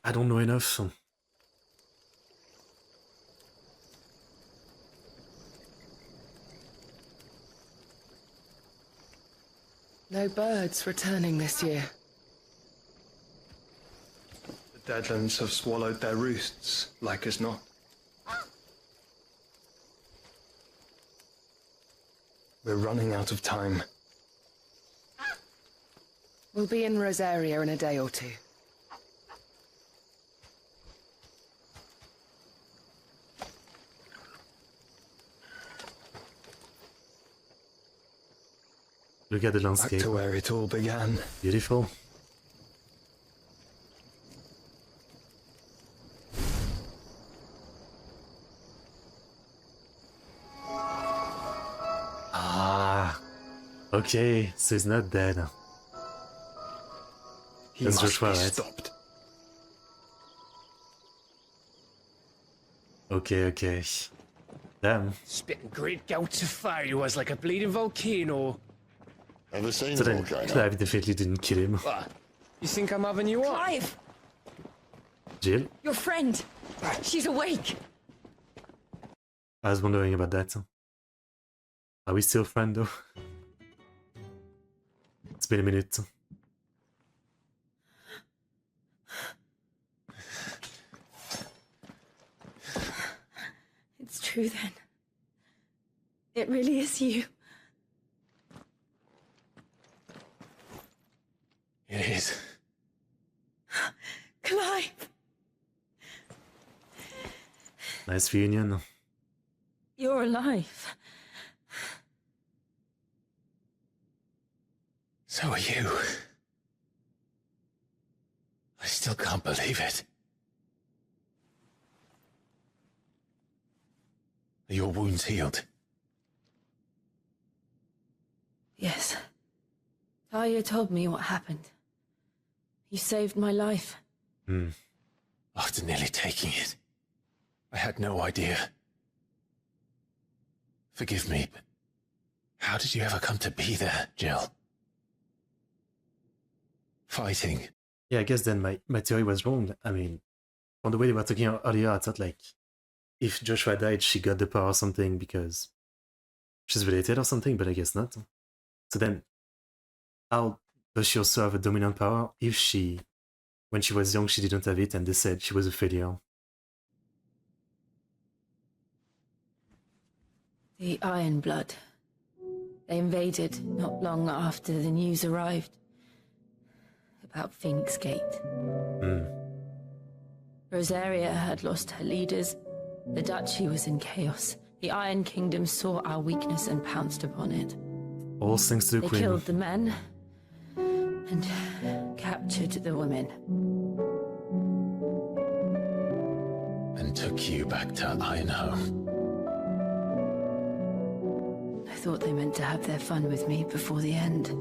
I don't know enough. No birds returning this year. The Deadlands have swallowed their roosts, like as not. We're running out of time. We'll be in Rosaria in a day or two. Look at the landscape. Back to where it all began. Beautiful. Okay, so he's not dead. That's Joshua, right? Stopped. Okay. Damn. Spitting great gouts of fire he was like a bleeding volcano. Ever seen So a then volcano? Clive definitely didn't kill him. What? You think I'm having you on? Clive! Jill? Your friend! She's awake! I was wondering about that. Are we still friends though? It's been a minute. true then. It really is you. It is. Clive! Nice reunion. You're alive. So are you. I still can't believe it. Are your wounds healed? Yes. Talia told me what happened. You saved my life. After nearly taking it, I had no idea. Forgive me, but how did you ever come to be there, Jill? Fighting. Yeah, I guess then my theory was wrong. I mean, from the way they were talking earlier, I thought like, if Joshua died, she got the power or something because she's related or something, but I guess not. So then, how does she also have a dominant power if she, when she was young, she didn't have it and they said she was a failure? The Iron Blood. They invaded not long after the news arrived about Phoenix Gate. Rosaria had lost her leaders. The Duchy was in chaos. The Iron Kingdom saw our weakness and pounced upon it. All thanks to the Queen. They killed the men and captured the women. And took you back to Ironhome. I thought they meant to have their fun with me before the end.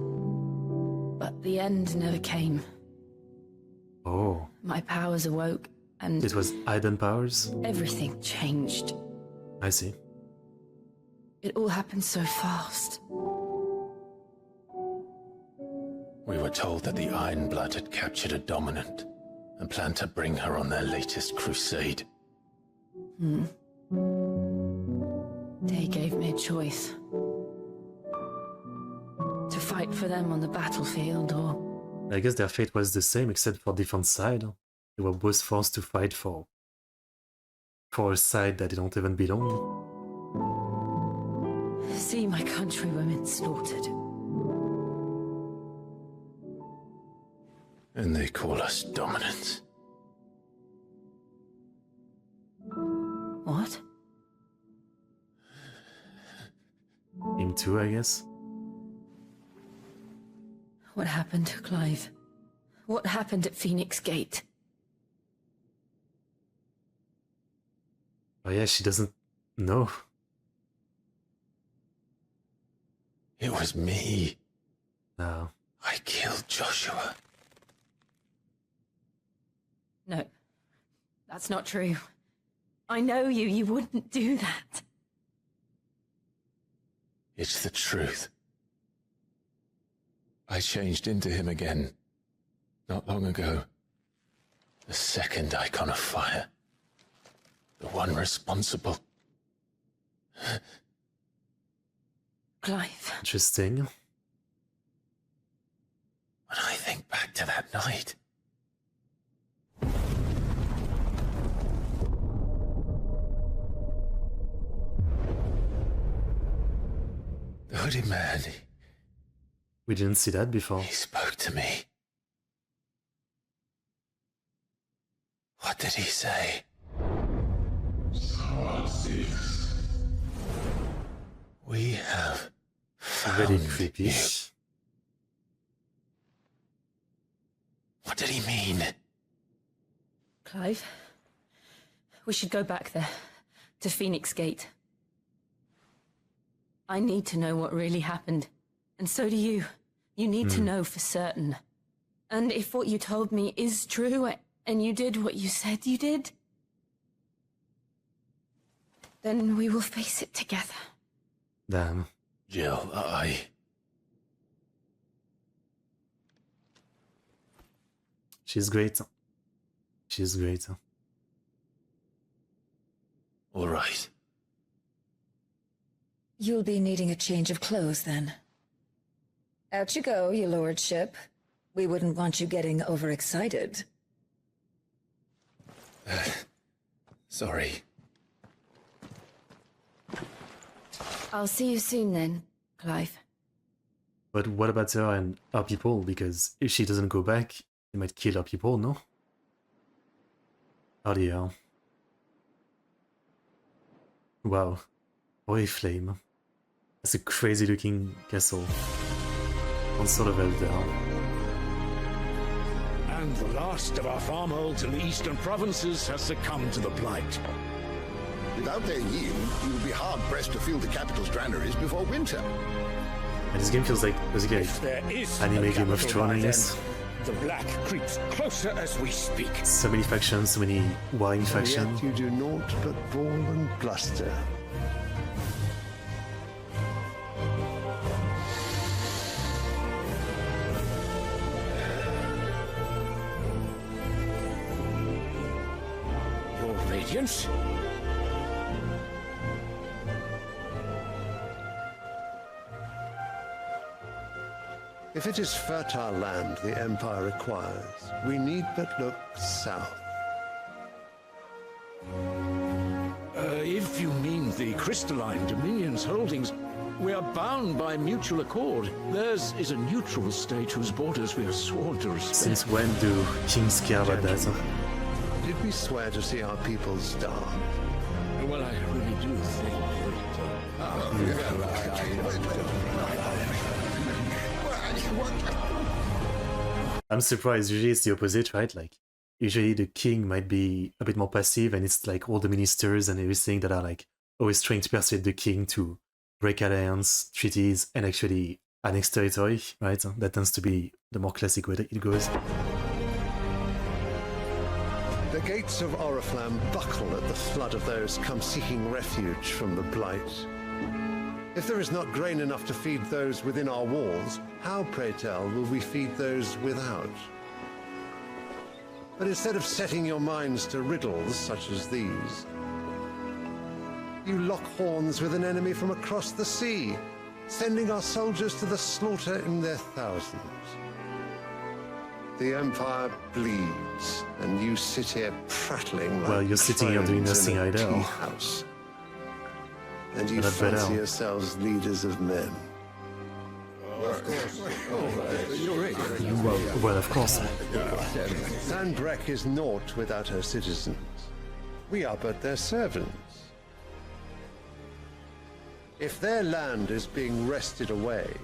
But the end never came. Oh. My powers awoke and... It was hidden powers? Everything changed. I see. It all happened so fast. We were told that the Iron Blood had captured a dominant and planned to bring her on their latest crusade. They gave me a choice. To fight for them on the battlefield or... I guess their fate was the same except for different side. They were both forced to fight for a side that they don't even belong. See my countrywomen slaughtered. And they call us dominants. What? Him too, I guess. What happened to Clive? What happened at Phoenix Gate? Oh yeah, she doesn't know. It was me. No. I killed Joshua. No, that's not true. I know you. You wouldn't do that. It's the truth. I changed into him again, not long ago. The second icon of fire. The one responsible. Clive. Interesting. When I think back to that night... The hooded man... We didn't see that before. He spoke to me. What did he say? We have very found creepy. you. What did he mean? Clive, we should go back there, to Phoenix Gate. I need to know what really happened, and so do you. You need to know for certain. And if what you told me is true, and you did what you said you did, then we will face it together. Damn. Jill, She's great. She's great. All right. You'll be needing a change of clothes, then. Out you go, your lordship. We wouldn't want you getting overexcited. Sorry. I'll see you soon then, Clive. But what about her and our people? Because if she doesn't go back, they might kill our people, no? Oh dear. Wow. Oriflame. That's a crazy looking castle. On sort of Elder. And the last of our farmholds in the eastern provinces has succumbed to the blight. Without their yield, you would be hard-pressed to fill the capital's granaries before winter. And this game feels like basically anime Game of Thrones, I guess. The black creeps closer as we speak. So many factions, so many wine factions. Yet you do naught but bawl and bluster. Your Radiance? If it is fertile land the Empire requires, we need but look south. If you mean the crystalline Dominion's holdings, we are bound by mutual accord. Theirs is a neutral state whose borders we are sworn to respect. Since when do kings care about that? Did we swear to see our people starve? Well, I really do think I'm surprised. Usually it's the opposite, right? Like, usually the king might be a bit more passive, and it's like all the ministers and everything that are like always trying to persuade the king to break alliance, treaties, and actually annex territory, right? That tends to be the more classic way that it goes. The gates of Oriflamme buckle at the flood of those come seeking refuge from the blight. If there is not grain enough to feed those within our walls, how, pray tell, will we feed those without? But instead of setting your minds to riddles such as these, you lock horns with an enemy from across the sea, sending our soldiers to the slaughter in their thousands. The Empire bleeds, and you sit here prattling like well, you're sitting here doing nothing either. House. And you fancy yourselves leaders of men. Well, of course. Sanbreque is naught without her citizens. We are but their servants. If their land is being wrested away,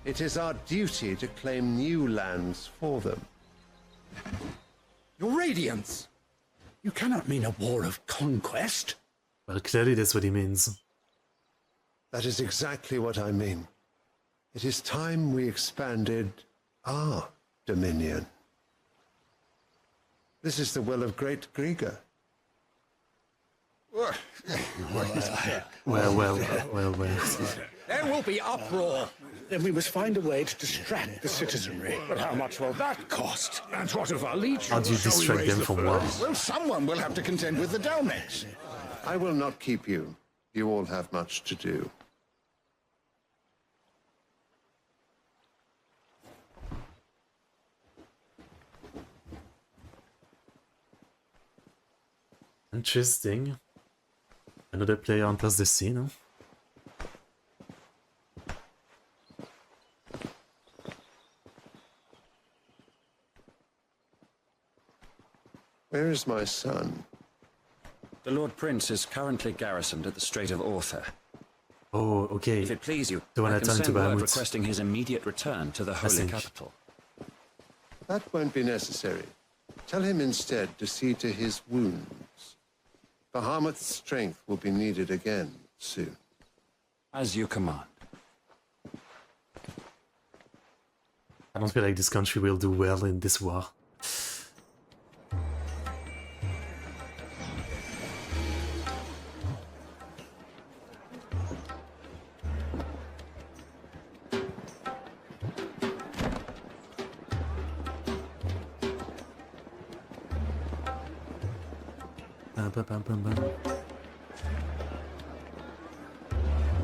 it is our duty to claim new lands for them. Your Radiance! You cannot mean a war of conquest. Well, clearly that's what he means. That is exactly what I mean. It is time we expanded our dominion. This is the will of great Grieger. Well. There will be uproar. Then we must find a way to distract the citizenry. But how much will that cost? And what of our legions? How do you distract them from what? Well, someone will have to contend with the Dalmex. I will not keep you. You all have much to do. Interesting. Another player enters the scene. Huh? Where is my son? The Lord Prince is currently garrisoned at the Strait of Orther. Oh, okay. If it please you, The one I I can turned to send word Bahamut. requesting his immediate return to the Holy think. Capital. That won't be necessary. Tell him instead to see to his wounds. Bahamut's strength will be needed again soon. As you command. I don't feel like this country will do well in this war.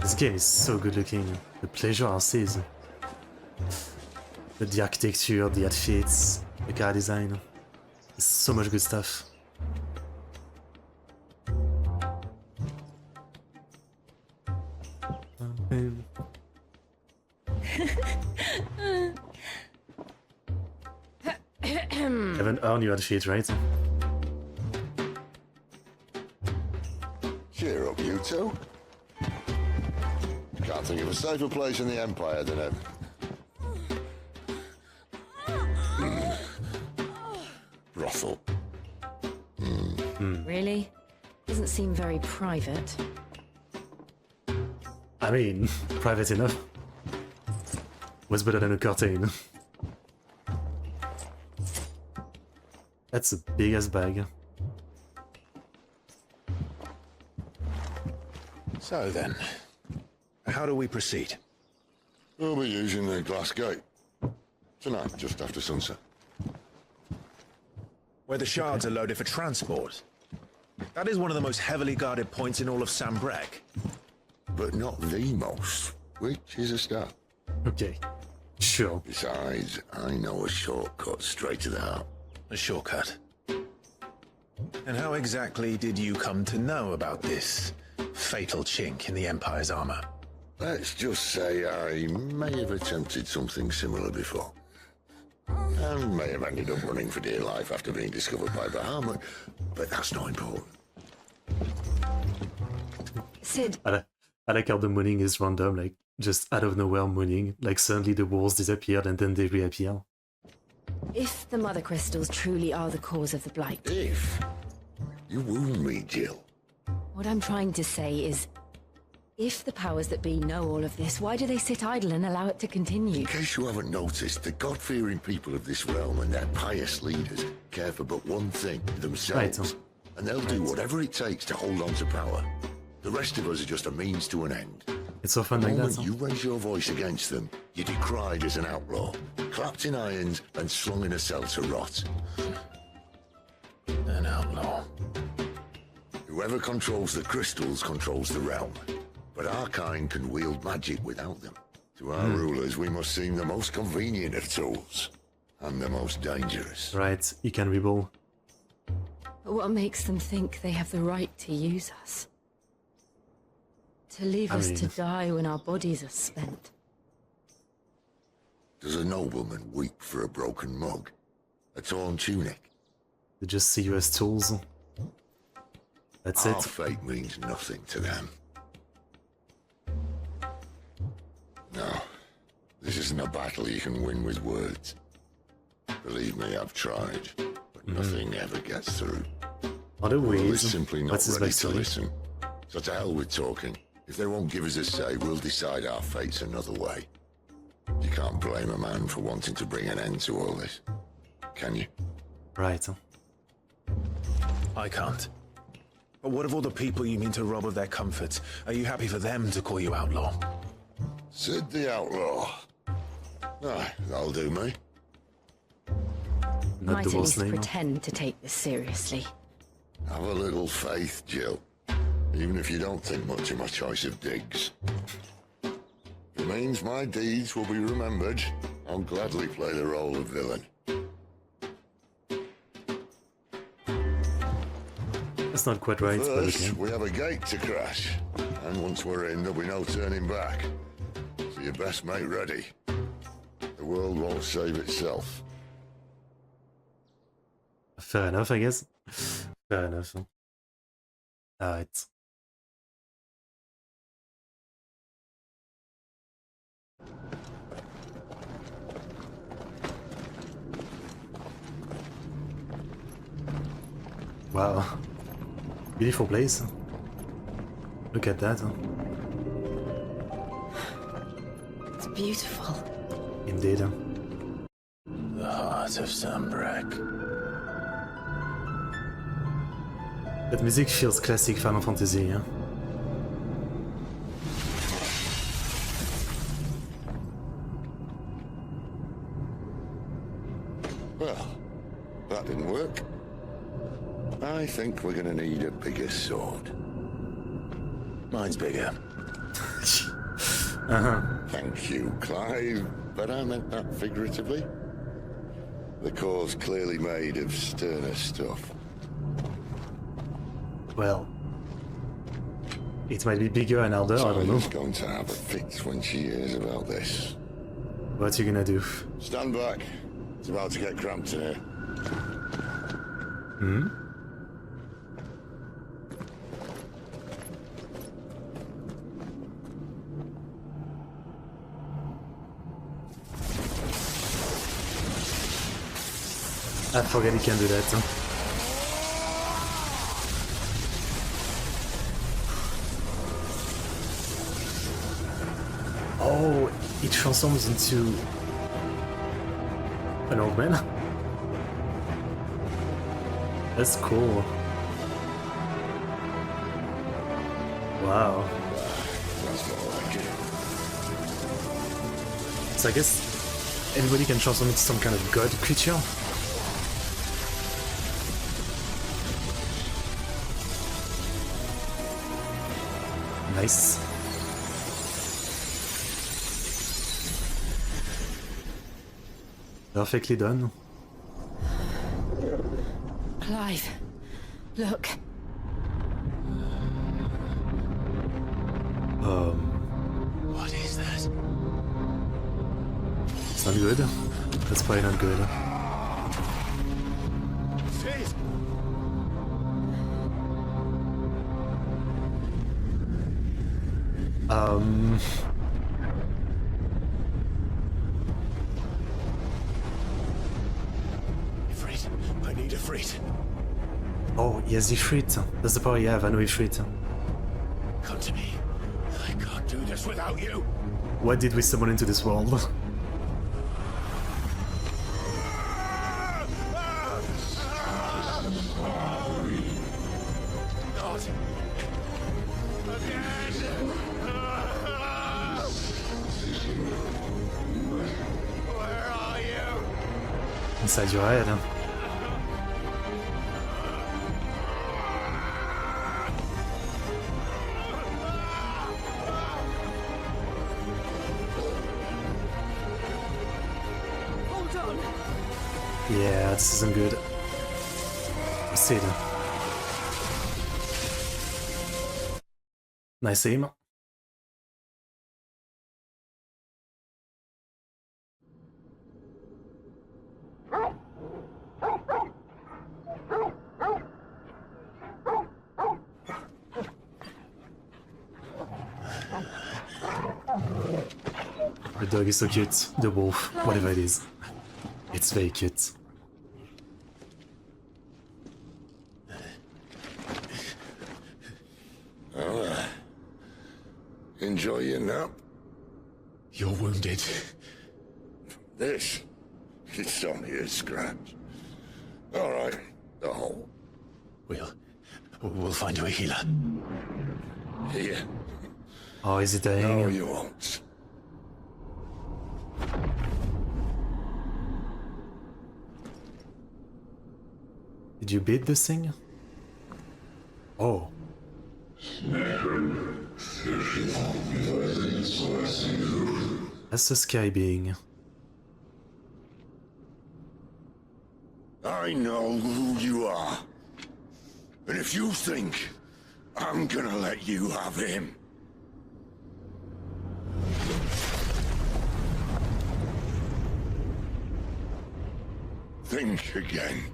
This game is so good looking. The pleasure I see is the architecture, the outfits, the car design. There's so much good stuff. Haven't earned you had shit, right? Cheer up, you two. Can't think of a safer place in the Empire than it. Brothel. Really? Doesn't seem very private. I mean, private enough. Was better than a curtain. That's a big ass bag. So then, how do we proceed? We'll be using the glass gate. Tonight, just after sunset. Where the shards are loaded for transport. That is one of the most heavily guarded points in all of Sambrek. But not the most, which is a start. Okay, sure. Besides, I know a shortcut straight to the heart. A shortcut? And how exactly did you come to know about this fatal chink in the Empire's armor? Let's just say I may have attempted something similar before. And may have ended up running for dear life after being discovered by Bahamut, but that's not important. Sid. I like how the mooning is random, like just out of nowhere mooning, like suddenly the walls disappeared and then they reappear. If the mother crystals truly are the cause of the blight... If? You wound me, Jill. What I'm trying to say is, if the powers that be know all of this, why do they sit idle and allow it to continue? In case you haven't noticed, the God-fearing people of this realm and their pious leaders care for but one thing, themselves. Right. And they'll do whatever it takes to hold on to power. The rest of us are just a means to an end. It's so fun like that. The moment you raise your voice against them, you're decried as an outlaw, clapped in irons and slung in a cell to rot. An outlaw. Whoever controls the crystals controls the realm. But our kind can wield magic without them. To our rulers, we must seem the most convenient of tools. And the most dangerous. Right, you can rebel. But what makes them think they have the right to use us? To leave us to die when our bodies are spent. Does a nobleman weep for a broken mug? A torn tunic? They just see you as tools. That's Our it. fate means nothing to them. No, this isn't a battle you can win with words. Believe me, I've tried, but nothing ever gets through. Other The world ways. is simply not What's his ready to backstory? listen. So to hell with talking. If they won't give us a say, we'll decide our fates another way. You can't blame a man for wanting to bring an end to all this, can you? Right. I can't. But what of all the people you mean to rob of their comforts? Are you happy for them to call you outlaw? Sid the Outlaw. Ah, that'll do me. Not Might the at boss least name. pretend to take this seriously. Have a little faith, Jill. Even if you don't think much of my choice of digs. If it means my deeds will be remembered, I'll gladly play the role of villain. That's not quite right, but First, okay. we have a gate to crash. And once we're in, there'll be no turning back. So you best make ready. The world won't save itself. Fair enough, I guess. Fair enough. Alright. Wow. Beautiful place. Look at that. It's beautiful. Indeed. The heart of Sambrek. That music feels classic Final Fantasy, yeah? Well, that didn't work. I think we're gonna need a bigger sword. Mine's bigger. Thank you, Clive, but I meant that figuratively. The core's clearly made of sterner stuff. Well, It might be bigger and older, I don't know. Charlie's going to have a fit when she hears about this. What you gonna do? Stand back. It's about to get cramped in here. Hmm? I forget he can do that. Huh? Oh, it transforms into an old man. That's cool. Wow. So I guess anybody can transform into some kind of god creature. Nice. Perfectly done. Clive, look. What is that? It's not good. That's probably not good. Sid! Ifrit, I need Ifrit. Oh, he has Ifrit. That's the power you have, I know Ifrit. Come to me. I can't do this without you. What did we summon into this world? Not again. Where are you? Inside your head. Hold on. Yeah, this isn't good. See it. Nice aim. The dog is so cute. The wolf, whatever it is. It's very cute. Oh, enjoy your nap. You're wounded. This? It's only a scratch. All right, the hole. We'll find you a healer. Here. Oh, is it dying? No, you won't. Did you beat this thing? Oh. That's a scary being. I know who you are. And if you think I'm gonna let you have him... think again.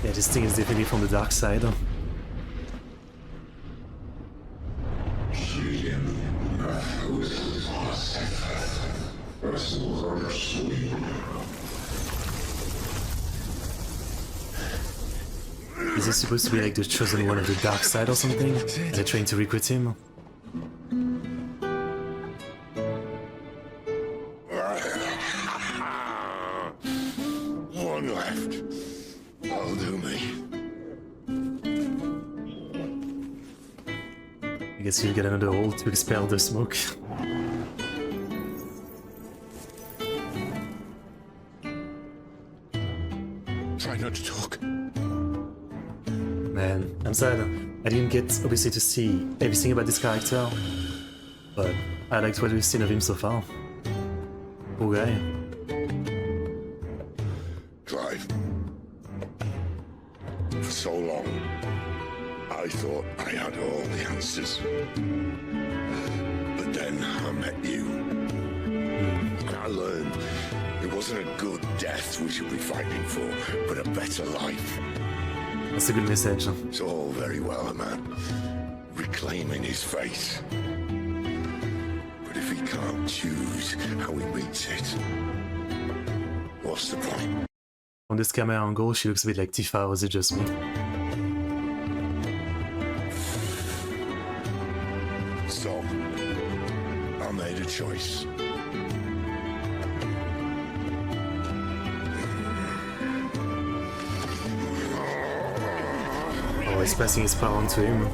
Yeah, this thing is definitely from the dark side. Is he supposed to be like the chosen one of the dark side or something? And they're trying to recruit him? One left. That'll do me. I guess you'll get another hole to expel the smoke. Try not to talk. Man, I'm sad. I didn't get, obviously, to see everything about this character, but I liked what we've seen of him so far. Poor guy. so long, I thought I had all the answers. But then I met you. And I learned it wasn't a good death we should be fighting for, but a better life. That's a good message. It's all very well, a man reclaiming his face. But if he can't choose how he meets it, what's the point? On this camera angle, she looks a bit like Tifa, or is it just me? So, I made a choice. Oh, he's passing his power on to him.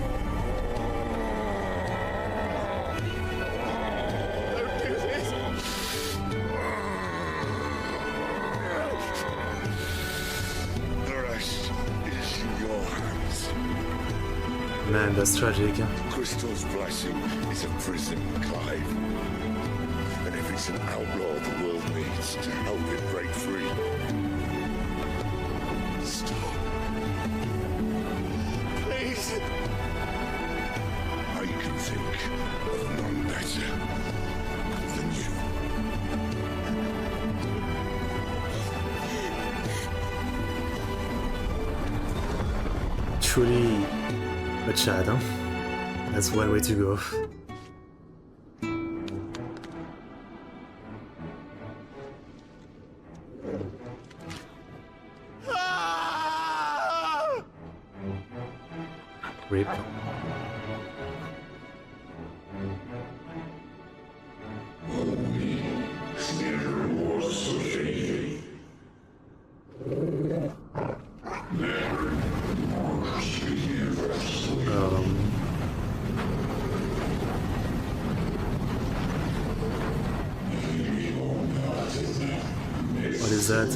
Man, that's tragic. Crystal's blessing is a prison, Clive. And if it's an outlaw the world needs to help it break free. Stop. Please. I can think of none better than you. Truly a Chad, huh? That's one way to go. Rip. What is that?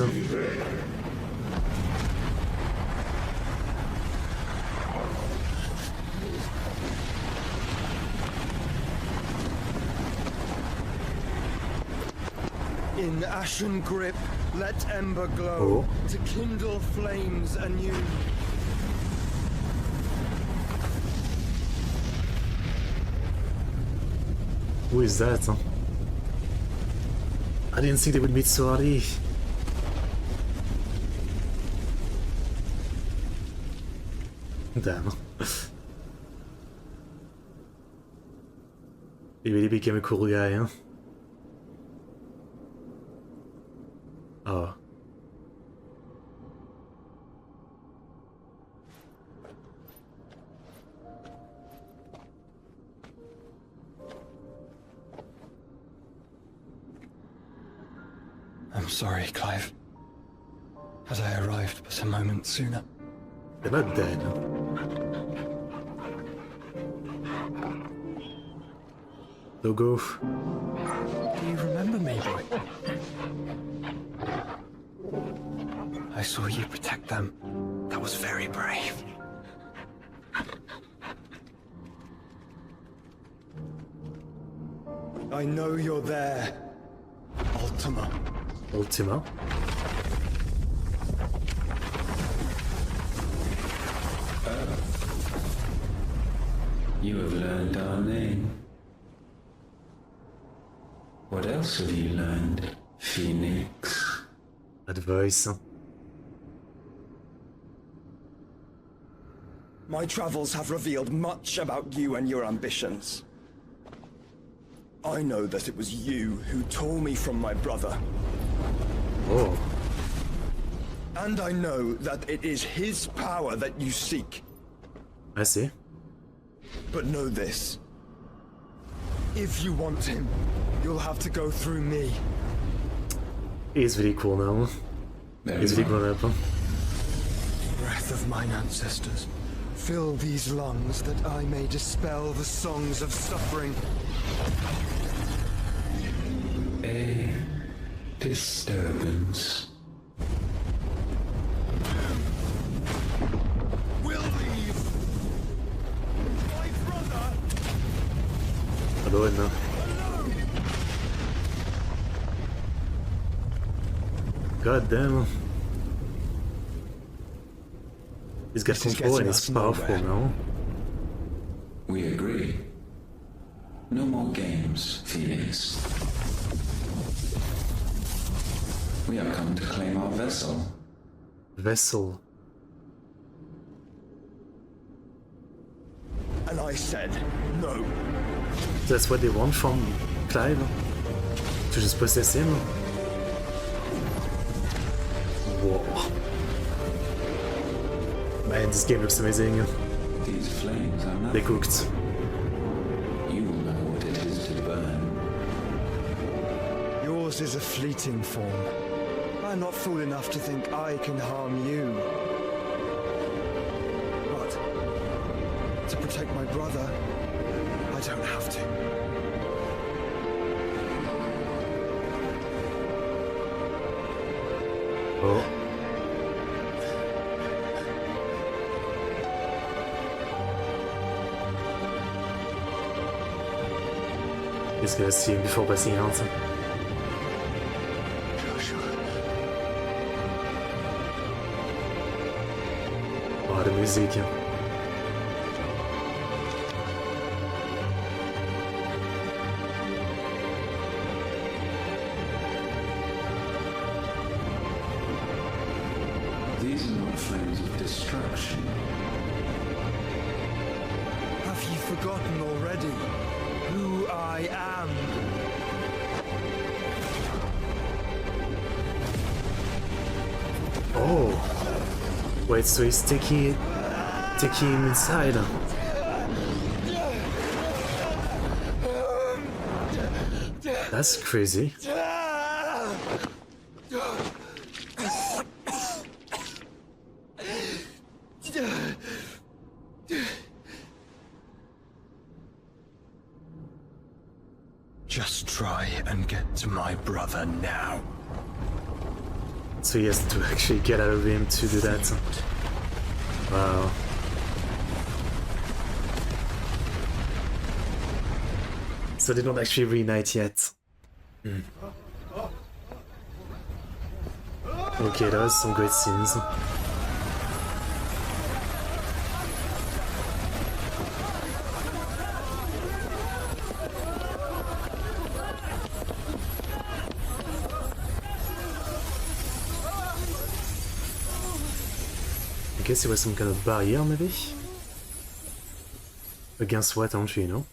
In ashen grip, let ember glow to kindle flames anew. Who is that? I didn't think they would meet so early. Damn. He really became a cool guy, huh? Oh. I'm sorry, Clive. Had I arrived but a moment sooner. They're not dead. Logo. Do you remember me, boy? I saw you protect them. That was very brave. I know you're there, Ultima. Ultima? You have learned our name. What else have you learned, Phoenix? Advice. My travels have revealed much about you and your ambitions. I know that it was you who tore me from my brother. Oh. And I know that it is his power that you seek. I see. But know this. If you want him, you'll have to go through me. He's really cool now. He's really grown up. Breath of mine ancestors, fill these lungs that I may dispel the songs of suffering. A disturbance. We'll leave. My brother. Alone now. God damn. He's got control and he's powerful now. We agree. No more games, Phoenix. We have come to claim our vessel. Vessel. And I said no. That's what they want from Clive? To just possess him? Whoa. Man, this game looks amazing. These flames are nothing. They cooked. You will know what it is to burn. Yours is a fleeting form. I'm not fool enough to think I can harm you. But to protect my brother, I don't have to. Oh. He's gonna see him before passing out. Oh, the music. These are not flames of destruction. Have you forgotten already who I am? Oh. Wait, so he's taking him inside. That's crazy. Just try and get to my brother now. So he has to actually get out of him to do that. Wow. So they don't actually reunite yet. Okay, that was some great scenes. I guess it was some kind of barrier, maybe? Against what, don't you know?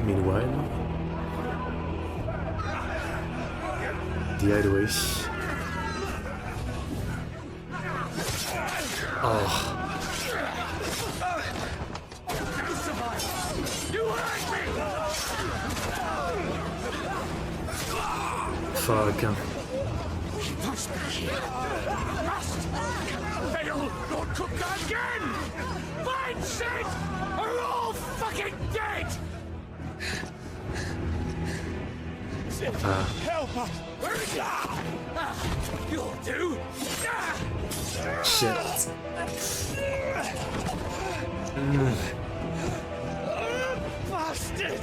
Meanwhile... the other way. Oh. Fuck. He must be here. Must fail Lord Cook again. Find shit, are all fucking dead. Help us. You'll do. Shit. Bastard.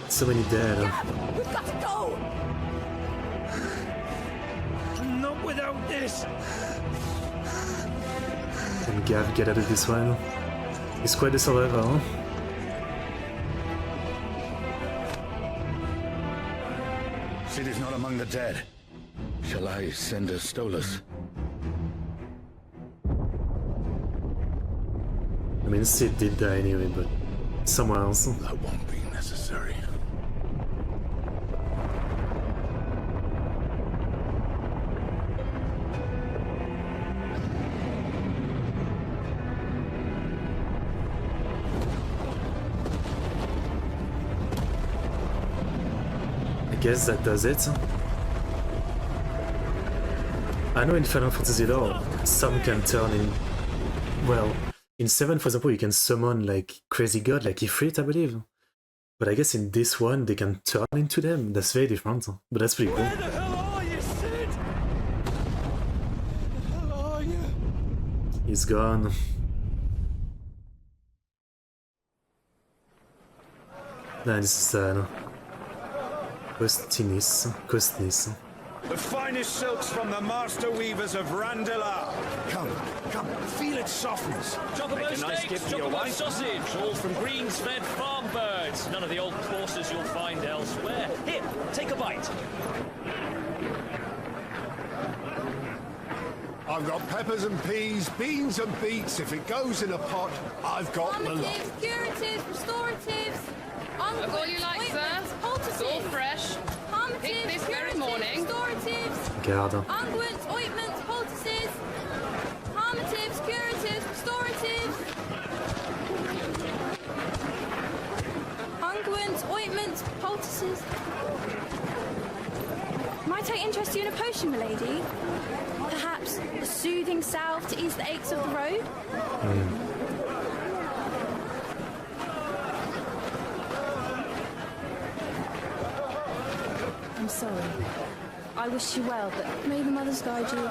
So many dead. We've got to go. Not without this. Can Gav get out of this one? He's quite a survivor, huh? City's not among the dead. Shall I send a Stolas? I mean, Sid did die anyway, but somewhere else. That won't be necessary. I guess that does it. I know in Final Fantasy lore, some can turn in... Well, in 7, for example, you can summon like crazy god, like Ifrit, I believe. But I guess in this one, they can turn into them. That's very different, but that's pretty cool. Where the hell are you, Sid? Where the hell are you? He's gone. Nej, det är Kostnis. The finest silks from the master weavers of Randelar. Come, feel its softness. Chocobo steaks, chocobo sausage, all from greens-fed farm birds. None of the old courses you'll find elsewhere. Here, take a bite. I've got peppers and peas, beans and beets. If it goes in a pot, I've got the lot. Palliatives, curatives, restoratives. Look all you like, sir. It's all fresh. Pick this very morning. Restoratives. Garde. Unguents, ointments, poultices. Palliatives, curatives, restoratives. Unguents, ointments, poultices. Might I interest you in a potion, milady? Perhaps a soothing salve to ease the aches of the road? I'm sorry. I wish you well, but may the mothers guide you.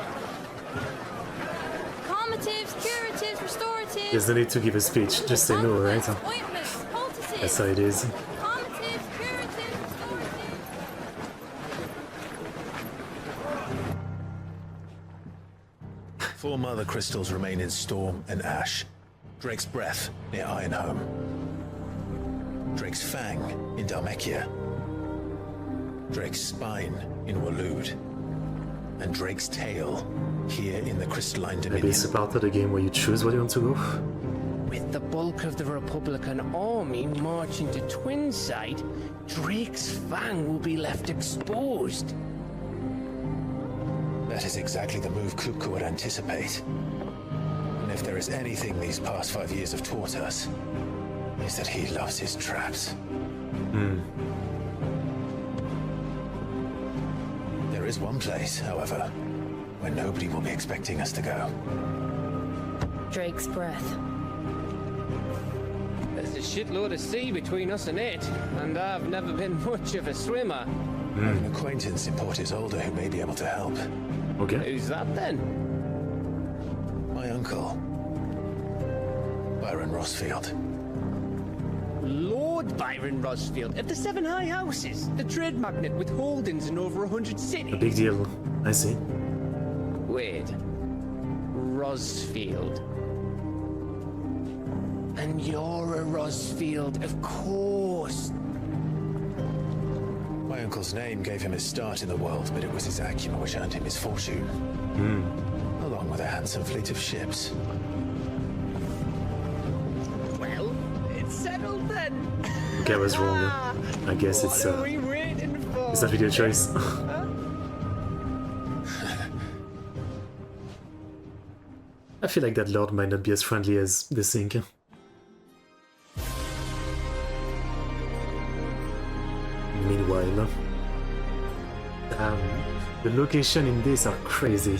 Calmatives, curatives, restoratives. There's no need to give a speech, just say no, right? Ointments, poultices. That's how it is. Calmatives, curatives, restoratives. Four mother crystals remain in Storm and Ash. Drake's Breath near Ironhome. Drake's Fang in Dhalmekia. Drake's Spine in Waloed. And Drake's Tail here in the Crystalline Dominion. Maybe it's a part of the game where you choose where you want to go. With the bulk of the Republican army marching to Twinside, Drake's Fang will be left exposed. That is exactly the move Kupka would anticipate. And if there is anything these past 5 years have taught us, is that he loves his traps. There is one place, however, where nobody will be expecting us to go. Drake's Breath. There's a shitload of sea between us and it, and I've never been much of a swimmer. I have an acquaintance in Port Isolde who may be able to help. Okay. Who's that then? My uncle, Byron Rossfield. Lord Byron Rossfield of the Seven High Houses, the trade magnate with holdings in over 100 cities. A big deal. I see. Wait. Rossfield. And you're a Rossfield, of course. My uncle's name gave him his start in the world, but it was his acumen which earned him his fortune. Along with a handsome fleet of ships. Well, it's settled then. Okay, I was wrong. I guess it's What are we waiting for? it's not video choice. I feel like that lord might not be as friendly as they think. Meanwhile, the location in this are crazy.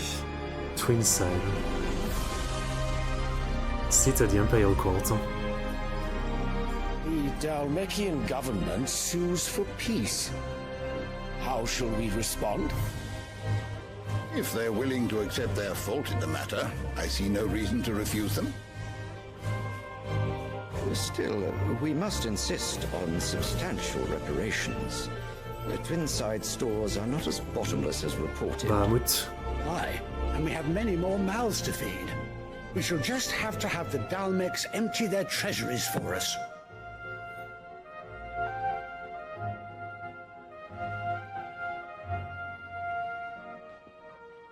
Twinside. Seat at the Imperial Court. The Dhalmekian government sues for peace. How shall we respond? If they're willing to accept their fault in the matter, I see no reason to refuse them. Still, we must insist on substantial reparations. The Twinside stores are not as bottomless as reported. Bahamut. Aye, and we have many more mouths to feed. We shall just have to have the Dhalmekians empty their treasuries for us.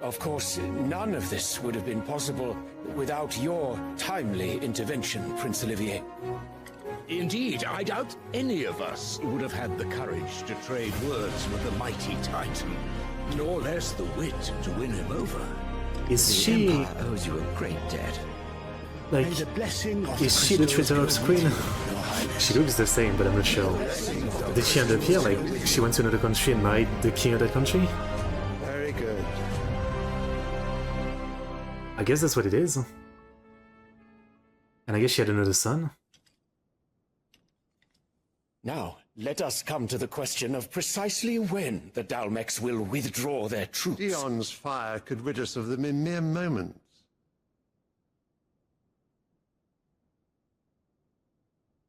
Of course, none of this would have been possible without your timely intervention, Prince Olivier. Indeed, I doubt any of us would have had the courage to trade words with the mighty Titan, nor less the wit to win him over. Is the she Empire owes you a great debt. like? May the blessing of Is she the Twitter Ops queen? She looks the same, but I'm not sure. Did she end up here? Like she went to another country and married the king of that country? Very good. I guess that's what it is. And I guess she had another son. Now, let us come to the question of precisely when the Dhalmekians will withdraw their troops. Dion's fire could rid us of them in mere moments.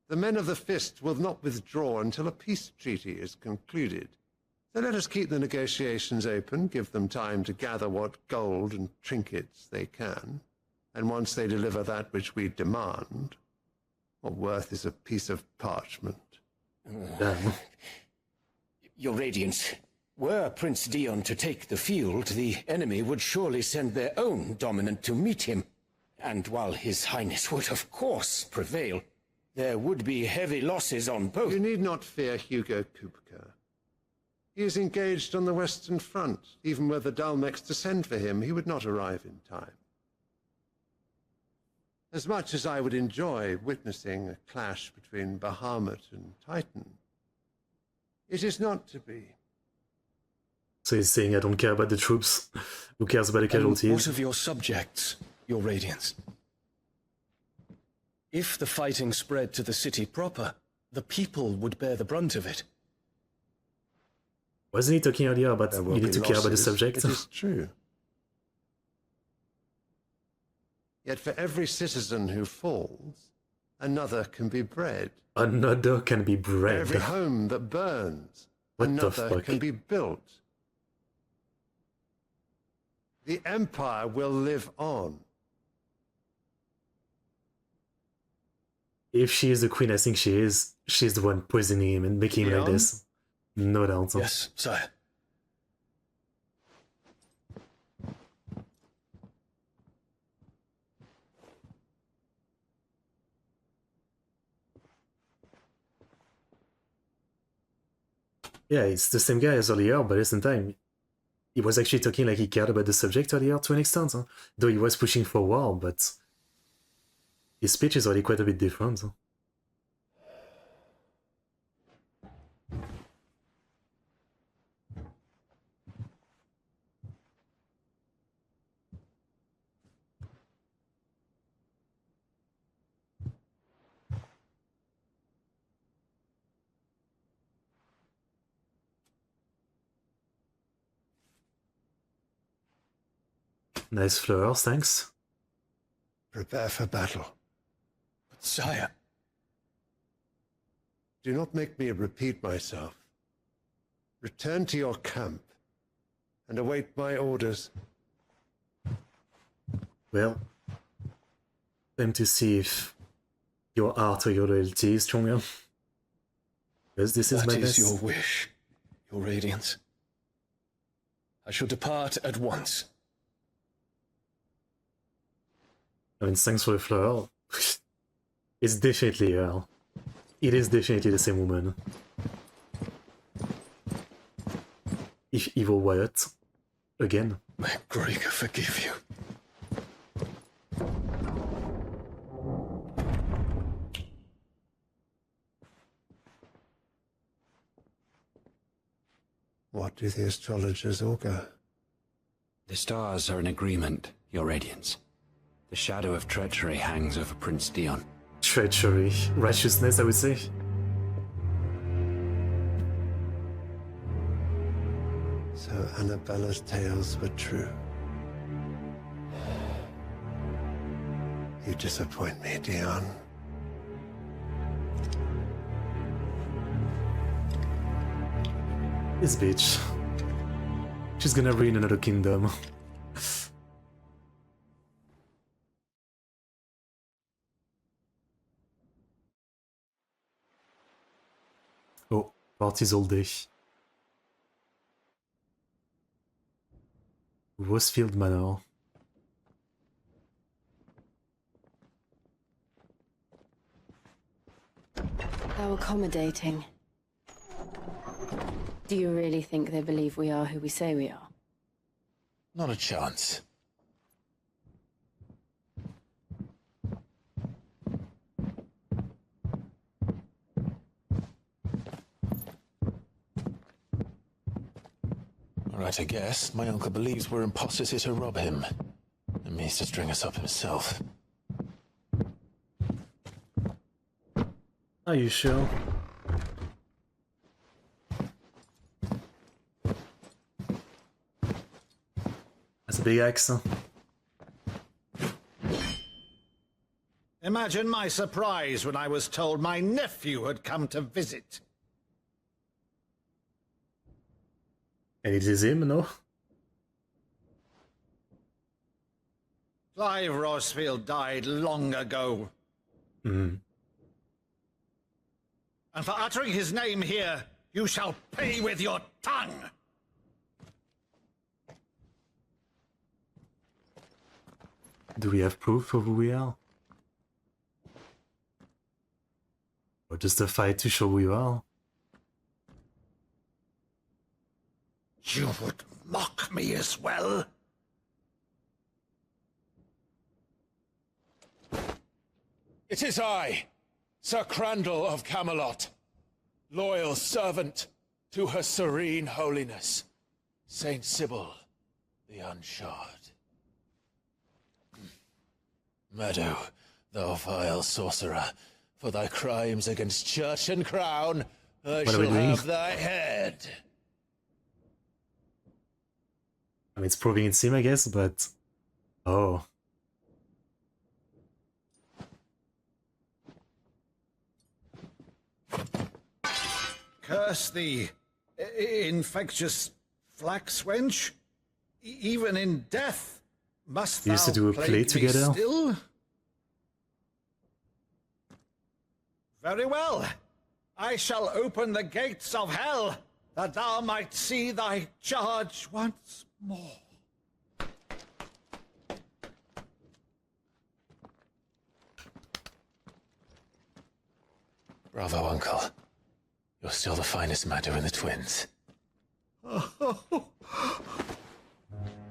The men of the Fist will not withdraw until a peace treaty is concluded. So let us keep the negotiations open, give them time to gather what gold and trinkets they can, and once they deliver that which we demand, what worth is a piece of parchment? Your Radiance, were Prince Dion to take the field, the enemy would surely send their own dominant to meet him. And while His Highness would of course prevail, there would be heavy losses on both. You need not fear Hugo Kupka. He is engaged on the Western Front. Even were the Dalmex to send for him, he would not arrive in time. As much as I would enjoy witnessing a clash between Bahamut and Titan, it is not to be. So he's saying, I don't care about the troops. Who cares about the casualties? What of your subjects, Your Radiance? If the fighting spread to the city proper, the people would bear the brunt of it. Wasn't he talking earlier about you need to care about the subject? It is true. Yet for every citizen who falls, another can be bred. Another can be bred. For every home that burns, What the another fuck? can be built. The Empire will live on. If she is the queen, I think she is. She's the one poisoning him and making him like Leon? this. No doubt. Yes, sire. Yeah, it's the same guy as earlier, but at the same time, he was actually talking like he cared about the subject earlier to an extent. Though he was pushing for war, but his speech is already quite a bit different. Nice flowers, thanks. Prepare for battle. But sire... Do not make me repeat myself. Return to your camp and await my orders. Well, time to see if your art or your loyalty is stronger. Because this is my That is best. your wish, Your Radiance. I shall depart at once. I mean, thanks for the flower. It's definitely her. It is definitely the same woman. If evil Wyatt. Again. May Gregor forgive you. What do the astrologers augur? The stars are in agreement, Your Radiance. The shadow of treachery hangs over Prince Dion. Treachery. Righteousness, I would say. So Annabella's tales were true. You disappoint me, Dion. This bitch. She's gonna ruin another kingdom. Oh, parties all day. Rosefield Manor. How accommodating. Do you really think they believe we are who we say we are? Not a chance. All right, I guess. My uncle believes we're imposters here to rob him. And means to string us up himself. Are you sure? That's a big axe. Am imagine my surprise when I was told my nephew had come to visit. And it is him, no? Clive Rosfield died long ago. Mm. And for uttering his name here, you shall pay with your tongue. Do we have proof of who we are? Or just a fight to show who you are? You would mock me as well? It is I, Sir Crandall of Camelot, loyal servant to Her Serene Holiness, Saint Sybil the Unshod. Meadow, thou vile sorcerer, for thy crimes against church and crown, I shall have thy head. I mean, it's proving it's him, I guess, but... Oh. Curse thee, infectious flax wench. Even in death, must thou used to do a play plague me together. still? Very well. I shall open the gates of hell, that thou might see thy charge once more. Bravo, Uncle. You're still the finest Meadow in the twins. Oh,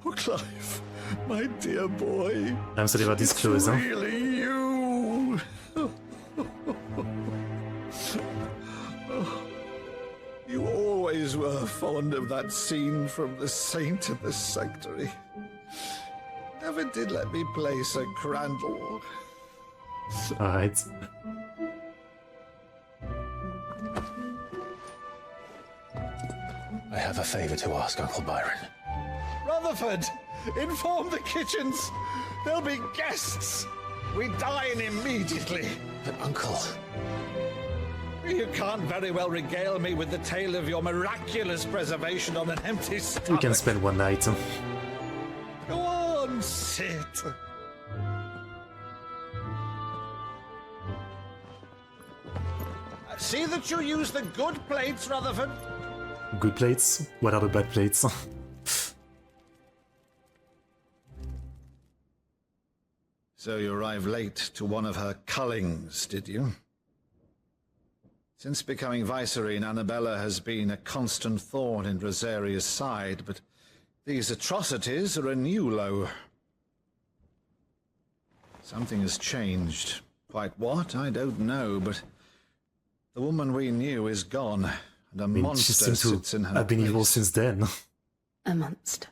Clive, my dear boy. I'm sorry about this It's close, huh? really you. You always were fond of that scene from The Saint of the Sanctuary. Never did let me play Sir Crandall. Alright. I have a favor to ask, Uncle Byron. Rutherford, inform the kitchens. There'll be guests. We dine immediately. But, Uncle... You can't very well regale me with the tale of your miraculous preservation on an empty stomach. We can spend one night. Huh? Go on, sit. See that you use the good plates, Rutherford. Good plates? What are the bad plates? So you arrived late to one of her cullings, did you? Since becoming Vicereine, Annabella has been a constant thorn in Rosaria's side, but these atrocities are a new low. Something has changed. Quite what, I don't know, but the woman we knew is gone, and a monster sits in her I've been evil since then. A monster.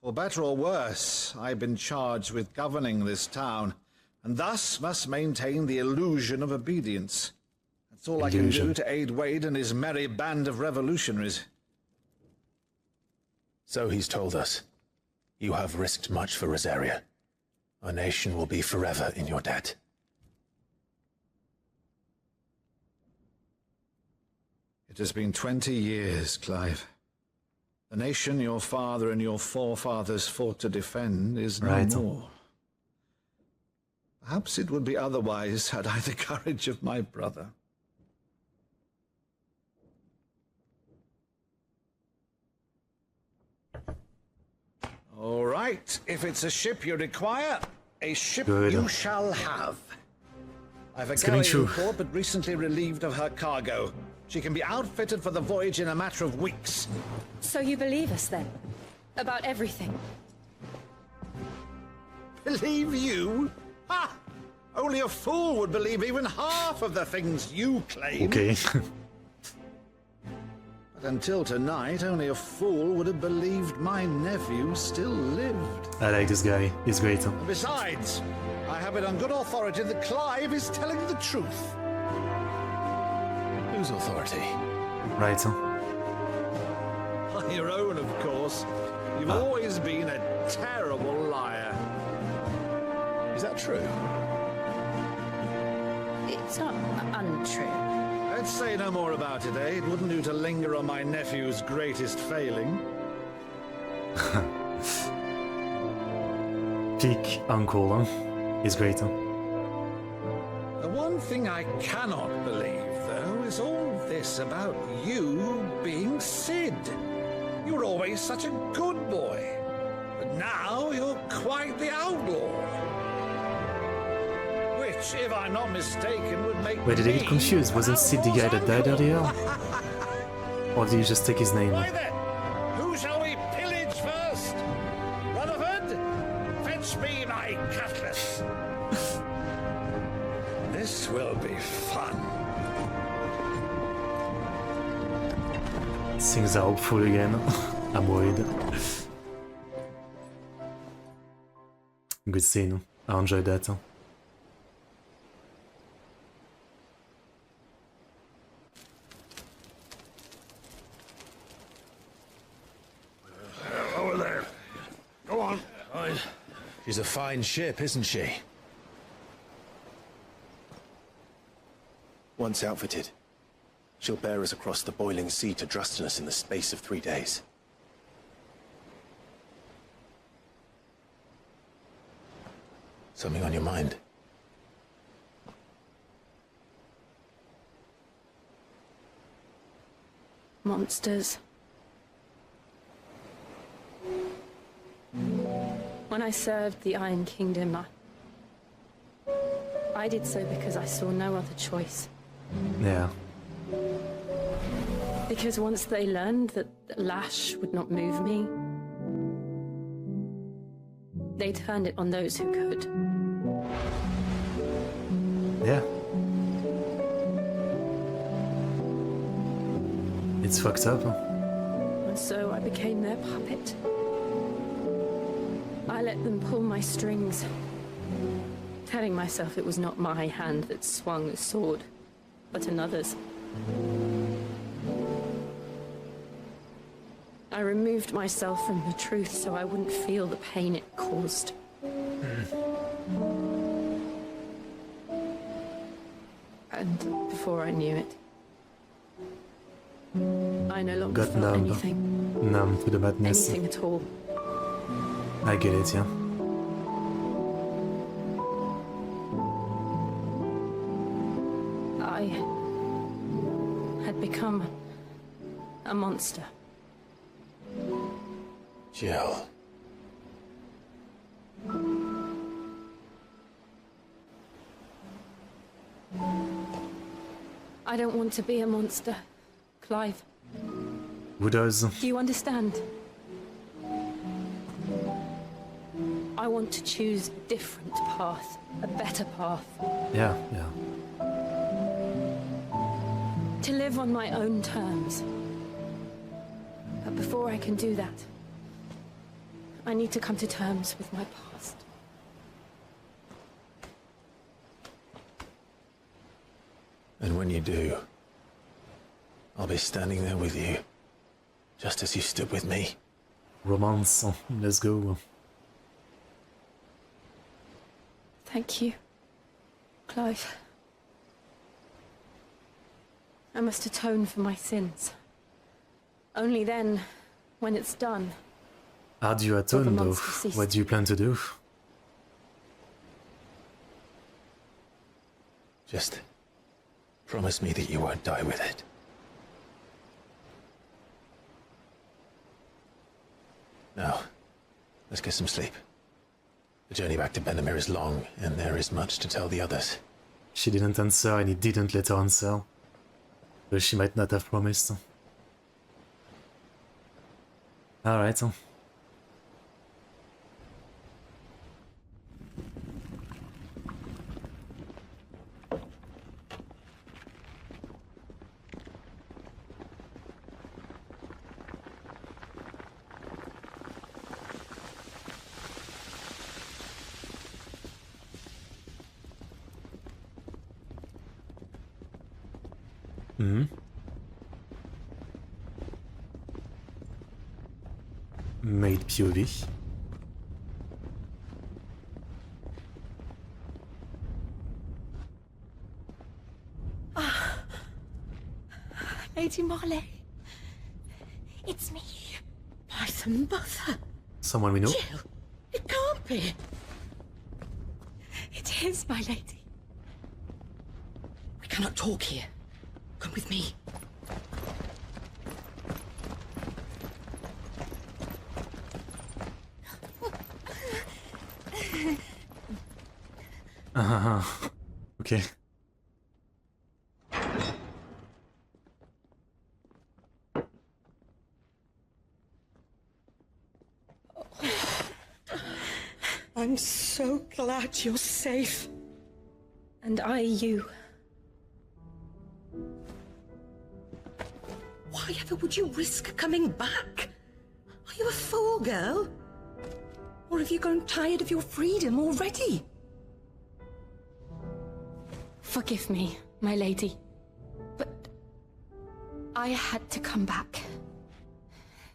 For better or worse, I've been charged with governing this town, and thus must maintain the illusion of obedience. That's all I can do to aid Wade and his merry band of revolutionaries. So he's told us. You have risked much for Rosaria. Our nation will be forever in your debt. It has been 20 years, Clive. The nation your father and your forefathers fought to defend is no more. Perhaps it would be otherwise had I the courage of my brother. All right, if it's a ship you require, a ship you shall have. I've a galley in port, but recently relieved of her cargo. She can be outfitted for the voyage in a matter of weeks. So you believe us then? About everything? Believe you? Ha! Only a fool would believe even half of the things you claim. Okay. But until tonight, only a fool would have believed my nephew still lived. I like this guy. He's great. Huh? Besides, I have it on good authority that Clive is telling the truth. Whose authority? Right. Huh? On your own, of course. You've always been a terrible liar. Is that true? It's not untrue. Let's say no more about it, eh? It wouldn't do to linger on my nephew's greatest failing. Peak uncle, huh? He's great, huh? The one thing I cannot believe, though, is all this about you being Sid. You were always such a good boy, but now you're quite the outlaw. Which, if I'm not mistaken, would make Wait, did I get confused? Wasn't Sid the guy that died earlier? Or did you just take his name? Why then, who shall we pillage first? Rutherford, fetch me my cutlass. This will be fun. Things are hopeful again. I'm worried. Good scene. I enjoyed that. Over there. Go on. She's a fine ship, isn't she? Once outfitted, she'll bear us across the boiling sea to Drustinus in the space of 3 days. Something on your mind? Monsters. When I served the Iron Kingdom, I did so because I saw no other choice. Yeah. Because once they learned that Lash would not move me, they turned it on those who could. Yeah. It's fucked up. Huh? And so I became their puppet. I let them pull my strings, telling myself it was not my hand that swung the sword, but another's. I removed myself from the truth so I wouldn't feel the pain it caused. And before I knew it, I no longer Got felt numb. anything. Numb to the madness. Anything at all. I get it, yeah. I had become a monster. Jill. I don't want to be a monster, Clive. Who does? Do you understand? I want to choose a different path, a better path. Yeah, yeah. To live on my own terms. But before I can do that, I need to come to terms with my past. And when you do, I'll be standing there with you, just as you stood with me. Romance, let's go. Thank you, Clive. I must atone for my sins. Only then, when it's done. How do you atone, though? What do you plan to do? Just promise me that you won't die with it. Now, let's get some sleep. The journey back to Benamir is long, and there is much to tell the others. She didn't answer, and he didn't let her answer. Though she might not have promised. Alright. Made POV. Lady Marley. It's me. By the mother. Someone we know? Jill, it can't be. It is, my lady. We cannot talk here. Come with me. Okay. I'm so glad you're safe. And you. Why ever would you risk coming back? Are you a fool, girl? Or have you grown tired of your freedom already? Forgive me, my lady, but I had to come back.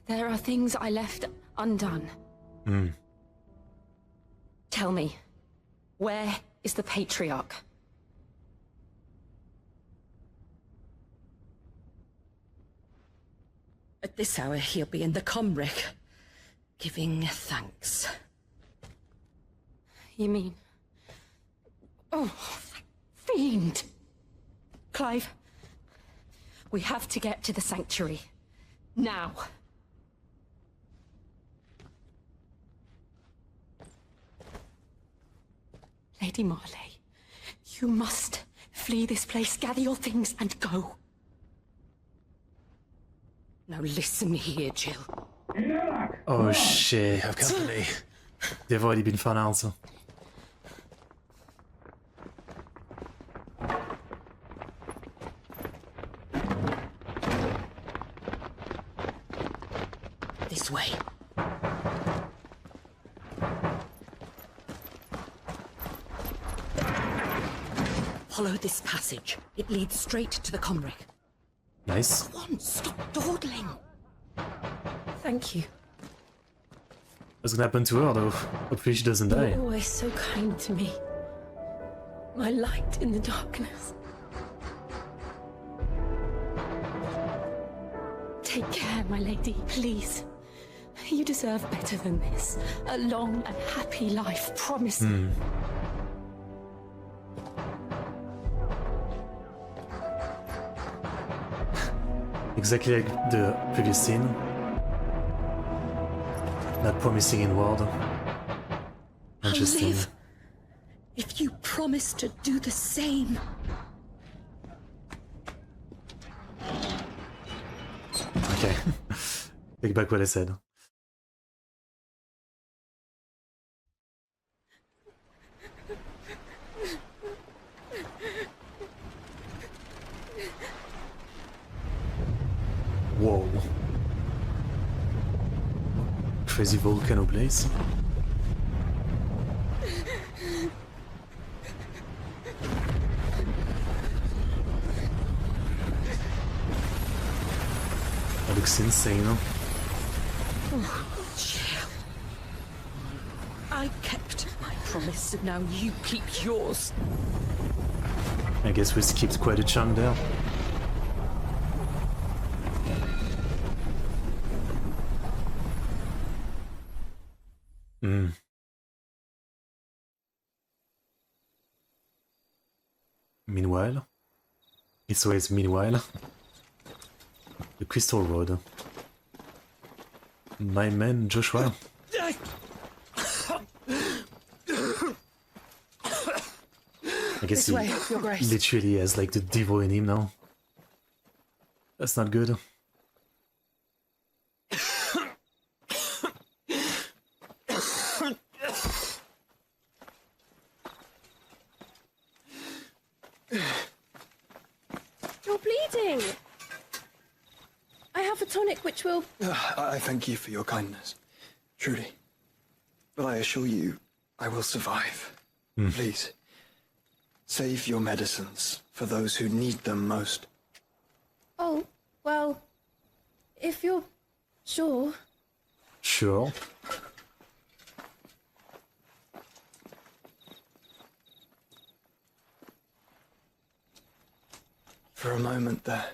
There are things I left undone. Tell me, where is the Patriarch? At this hour, he'll be in the Comric, giving thanks. You mean... Oh, fiend! Clive, we have to get to the sanctuary. Now. Lady Marley, you must flee this place, gather your things and go. Now listen here, Jill. Oh shit. Have company. They've already been found out. So. This way. Follow this passage. It leads straight to the Comric. Nice. Go on, stop dawdling. Thank you. What's gonna happen to her though? Hopefully she doesn't die. You're always so kind to me. My light in the darkness. Take care, my lady, please. You deserve better than this. A long and happy life, promise me. Exactly like the previous scene. Not promising inward. Interesting. I'll live if you promise to do the same. Okay. Take back what I said. Whoa. Crazy volcano place. That looks insane, huh? Oh, Jill. I kept my promise, and now you keep yours. I guess we skipped quite a chunk there. Meanwhile, it's always meanwhile. The Crystal Road. My man Joshua. I guess he literally has like the devil in him now. That's not good. You're bleeding. I have a tonic which will... I thank you for your kindness, truly. But I assure you, I will survive. Please, save your medicines for those who need them most. Oh, well, if you're sure. Sure. For a moment there,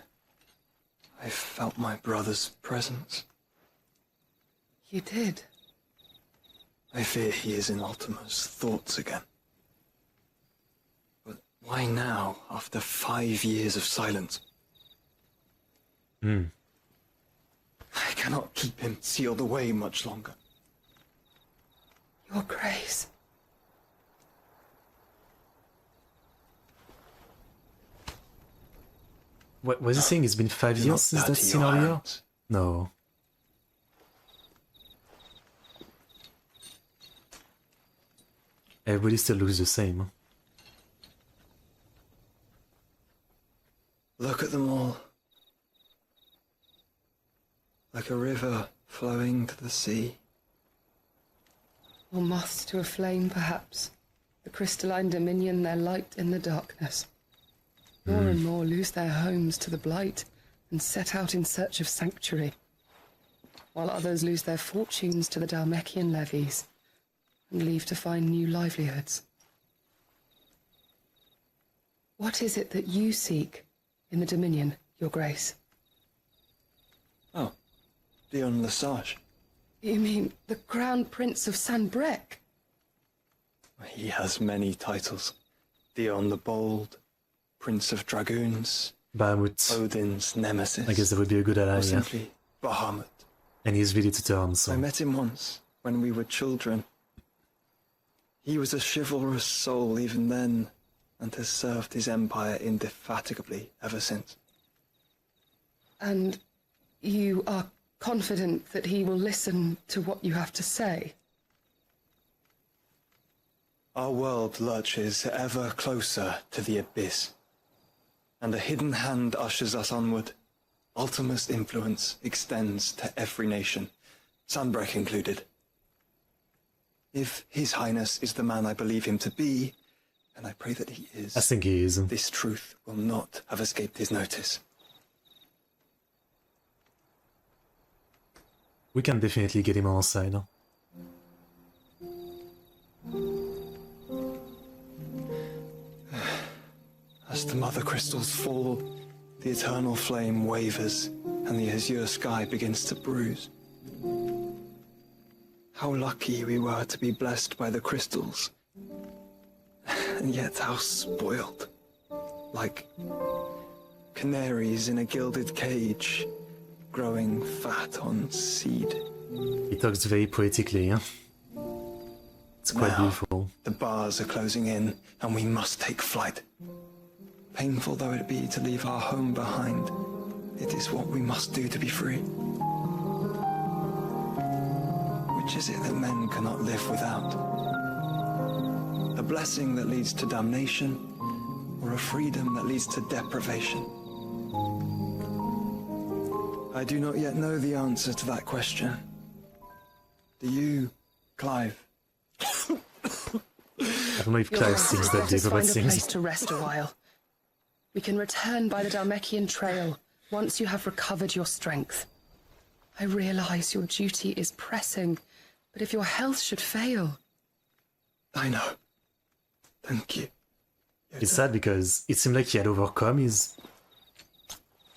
I felt my brother's presence. You did? I fear he is in Ultima's thoughts again. But why now, after 5 years of silence? I cannot keep him sealed away much longer. Your Grace. What was he saying? It's been 5 years since that scenario? No. Everybody still looks the same. Look at them all. Like a river flowing to the sea. Or moths to a flame, perhaps. The crystalline dominion their light in the darkness. More and more lose their homes to the blight and set out in search of sanctuary, while others lose their fortunes to the Dhalmekian levies and leave to find new livelihoods. What is it that you seek in the Dominion, Your Grace? Oh, Dion Lesage. You mean the Crown Prince of Sanbrec? He has many titles. Dion the Bold, Prince of Dragoons, Bahamut. Odin's nemesis. I guess that would be a good ally, or yeah. simply Bahamut. And he's ready to turn, so... I met him once, when we were children. He was a chivalrous soul even then, and has served his empire indefatigably ever since. And you are confident that he will listen to what you have to say? Our world lurches ever closer to the abyss, and a hidden hand ushers us onward. Ultima's influence extends to every nation, Sanbrec included. If His Highness is the man I believe him to be, and I pray that he is, I think he is. this truth will not have escaped his notice. We can definitely get him on our side. As the mother crystals fall, the eternal flame wavers, and the azure sky begins to bruise. How lucky we were to be blessed by the crystals, and yet how spoiled. Like canaries in a gilded cage, growing fat on seed. He talks very poetically, huh? It's quite beautiful. The bars are closing in, and we must take flight. Painful though it be to leave our home behind, it is what we must do to be free. Which is it that men cannot live without? A blessing that leads to damnation, or a freedom that leads to deprivation? I do not yet know the answer to that question. Do you, Clive? I don't know if Clive sings that deep, but find a sings. place to rest a while. We can return by the Dhalmekian trail once you have recovered your strength. I realize your duty is pressing, but if your health should fail... I know. Thank you. It's sad because it seemed like he had overcome his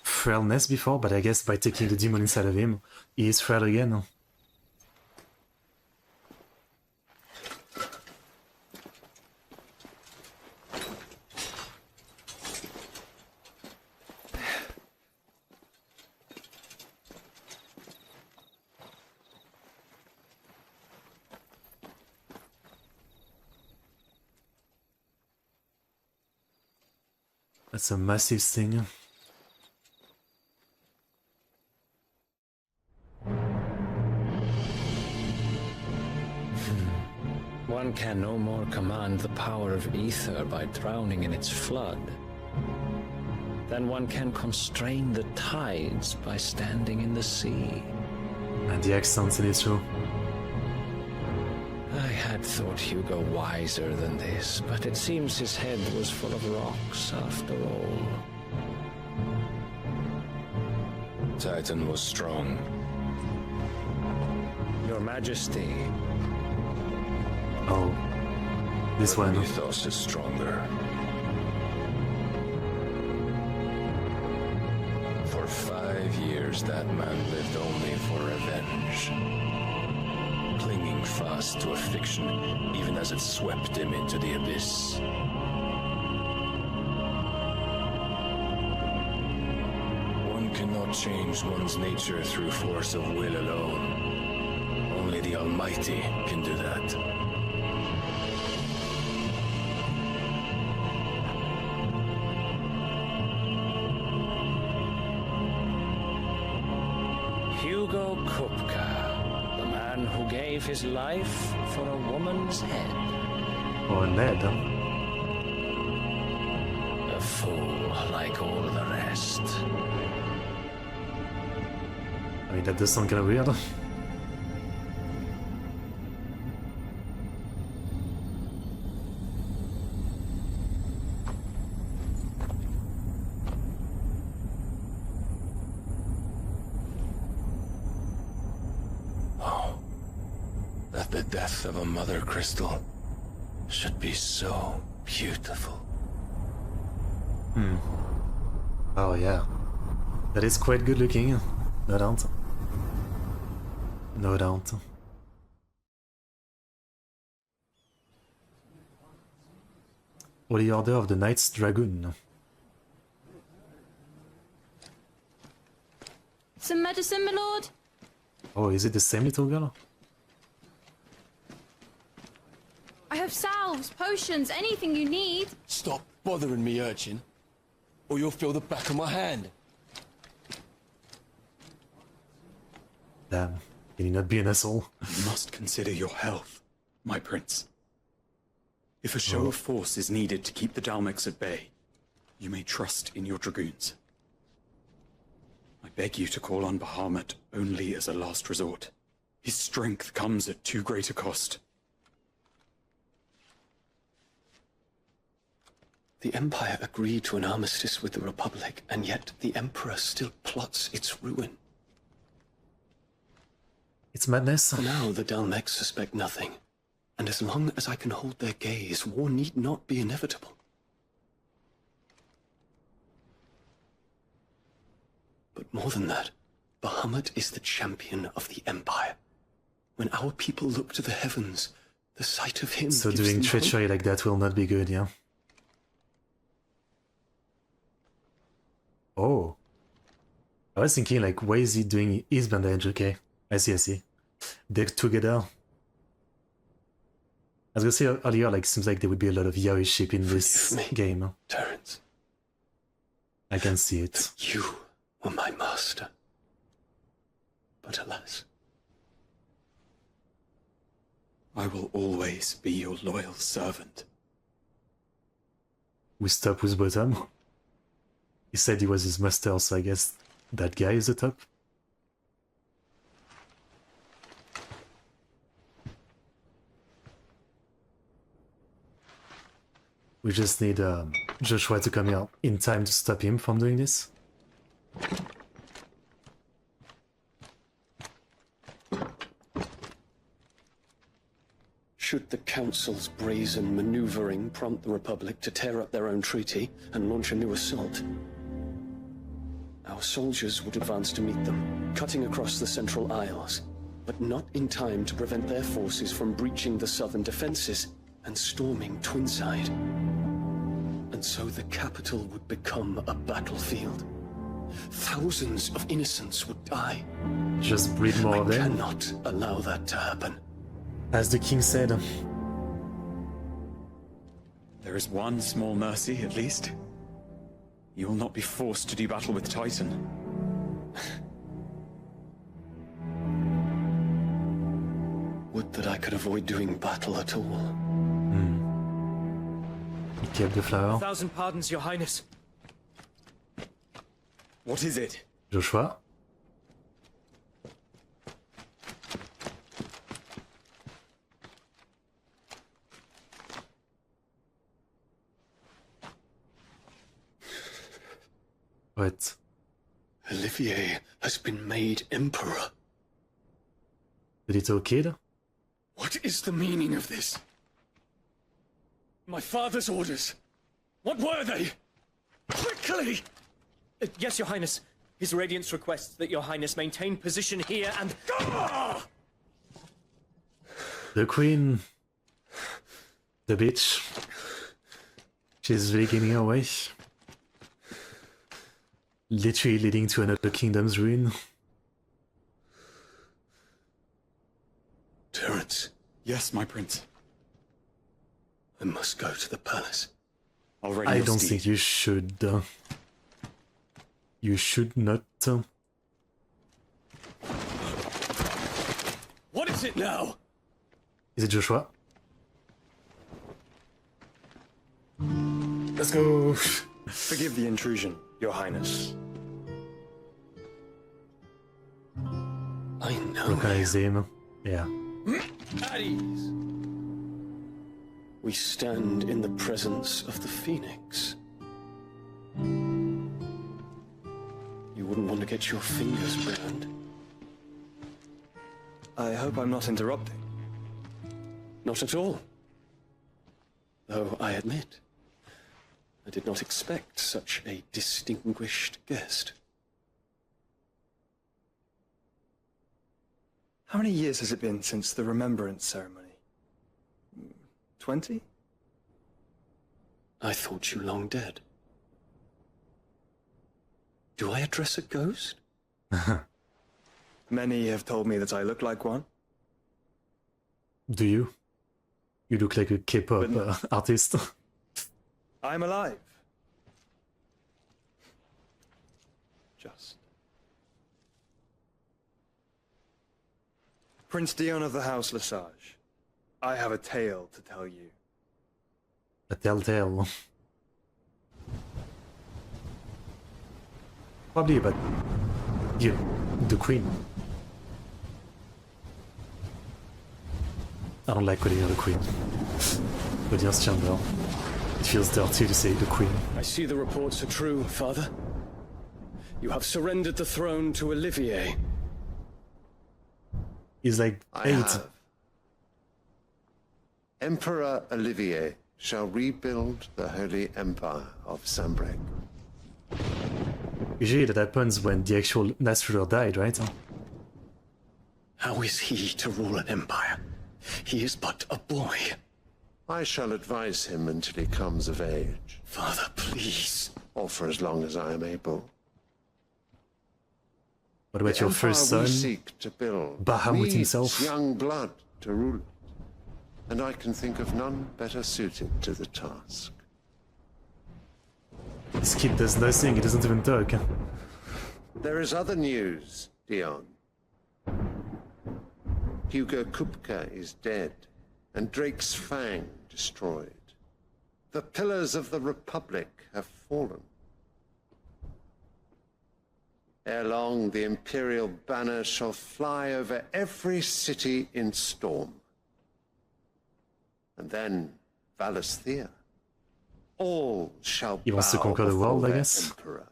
frailness before, but I guess by taking the demon inside of him, he is frail again. That's a massive thing. One can no more command the power of ether by drowning in its flood than one can constrain the tides by standing in the sea. And the accents in it too. I had thought Hugo wiser than this, but it seems his head was full of rocks after all. Titan was strong. Your Majesty. Oh, this one. Mythos is stronger. For 5 years that man lived only for revenge. Clinging fast to a fiction, even as it swept him into the abyss. One cannot change one's nature through force of will alone. Only the Almighty can do that. Hugo Kupka, the man who gave his life for a woman's head. Or Ned, huh? A fool like all the rest. I mean, that does sound kind of weird. That the death of a mother crystal should be so beautiful. Oh yeah. That is quite good looking. No doubt. No doubt. Holy Order of the Knight's Dragoon. Some medicine, my lord? Oh, is it the same little girl? I have salves, potions, anything you need. Stop bothering me, urchin, or you'll feel the back of my hand. Damn, can you not be an asshole? You must consider your health, my prince. If a show of force is needed to keep the Dalmex at bay, you may trust in your dragoons. I beg you to call on Bahamut only as a last resort. His strength comes at too great a cost. The Empire agreed to an armistice with the Republic, and yet the Emperor still plots its ruin. It's madness. For now, the Dalmex suspect nothing, and as long as I can hold their gaze, war need not be inevitable. But more than that, Bahamut is the champion of the Empire. When our people look to the heavens, the sight of him So gives doing them treachery hope. like that will not be good, yeah? Oh. I was thinking, like, why is he doing his bandage? Okay. I see. They're together. I was gonna say earlier, like, seems like there would be a lot of yaoi ship in this game. Terence. I can see it. You were my master. But alas. I will always be your loyal servant. We stop with bottom. He said he was his master, so I guess that guy is the top. We just need Joshua to come here in time to stop him from doing this. Should the Council's brazen maneuvering prompt the Republic to tear up their own treaty and launch a new assault, our soldiers would advance to meet them, cutting across the Central Isles, but not in time to prevent their forces from breaching the southern defenses and storming Twinside. And so the capital would become a battlefield. Thousands of innocents would die. Just breed more of them. I cannot allow that to happen. As the king said. There is one small mercy, at least. You will not be forced to do battle with Titan. Would that I could avoid doing battle at all. He kept the flower. 1,000 pardons, Your Highness. What is it? Joshua? What? Olivier has been made emperor. The little kid? What is the meaning of this? My father's orders. What were they? Quickly! Yes, Your Highness. His Radiance requests that your Highness maintain position here and... The Queen... The bitch... She's really giving away. Literally leading to another kingdom's ruin. Terence. Yes, my prince. I must go to the palace. Already I don't think you should. You should not. What is it now? Is it Joshua? Let's go. Forgive the intrusion, Your Highness. I know. Recognize him. Yeah. At ease. We stand in the presence of the Phoenix. You wouldn't want to get your fingers burned. I hope I'm not interrupting. Not at all. Though I admit, I did not expect such a distinguished guest. How many years has it been since the Remembrance ceremony? 20? I thought you long dead. Do I address a ghost? Many have told me that I look like one. Do you? You look like a K-pop artist. I'm alive. Just. Prince Dion of the House Lesage, I have a tale to tell you. A telltale. Probably about you, the Queen. I don't like calling her the Queen. Audience chamber. It feels dirty to say the Queen. I see the reports are true, Father. You have surrendered the throne to Olivier. He's like 8. Emperor Olivier shall rebuild the Holy Empire of Sanbreque. Usually that happens when the actual last ruler died, right? How is he to rule an empire? He is but a boy. I shall advise him until he comes of age. Father, please. Or for as long as I am able. What about your first son? We seek to build Bahamut himself? Young blood to rule it. And I can think of none better suited to the task. This kid does nothing, he doesn't even talk. There is other news, Dion. Hugo Kupka is dead, and Drake's Fang destroyed. The pillars of the Republic have fallen. Ere long, the Imperial banner shall fly over every city in Storm. And then, Valisthea. All shall He wants to conquer the world, I guess. Emperor.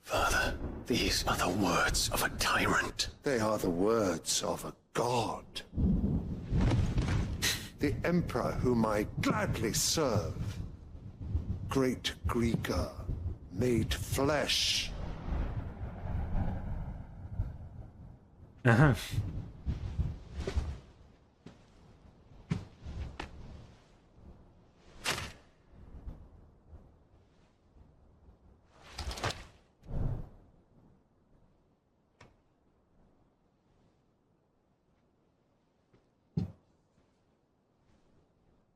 Father, these are the words of a tyrant. They are the words of a god. The Emperor whom I gladly serve. Great Greeker, made flesh. Uh-huh.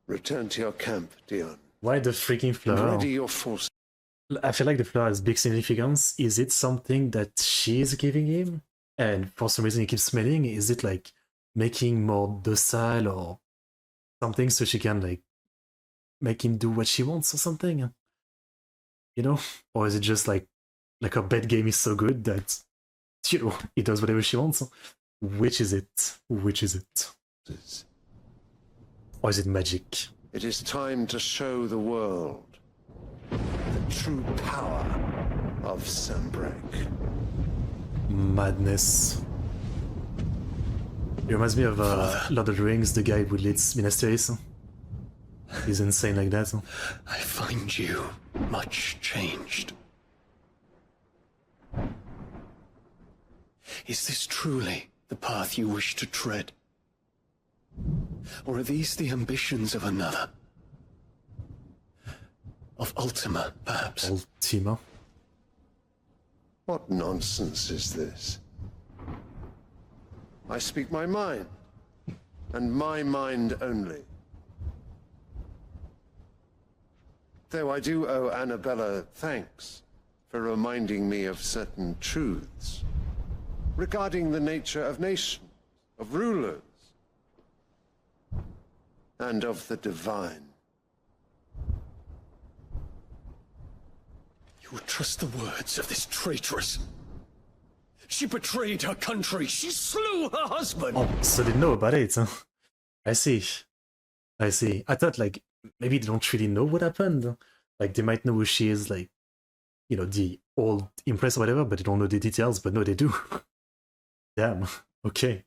Return to your camp, Dion. Why the freaking flower? Ready your force. I feel like the flower has big significance. Is it something that she's giving him? And for some reason he keeps smelling? Is it like making more docile or something so she can like make him do what she wants or something? You know? Or is it just like her bed game is so good that, you know, he does whatever she wants? Which is it? Which is it? Or is it magic? It is time to show the world the true power of Sanbreque. Madness. It reminds me of Lord of the Rings, the guy who leads Minas Tirith. He's insane like that. I find you much changed. Is this truly the path you wish to tread? Or are these the ambitions of another? Of Ultima, perhaps? Ultima? What nonsense is this? I speak my mind, and my mind only. Though I do owe Annabella thanks for reminding me of certain truths regarding the nature of nations, of rulers, and of the divine. You would trust the words of this traitress? She betrayed her country. She slew her husband. Oh, so they know about it. Huh? I see. I see. I thought, like, maybe they don't really know what happened. Like, they might know who she is, like, you know, the old Empress or whatever, but they don't know the details. But no, they do. Damn. Okay.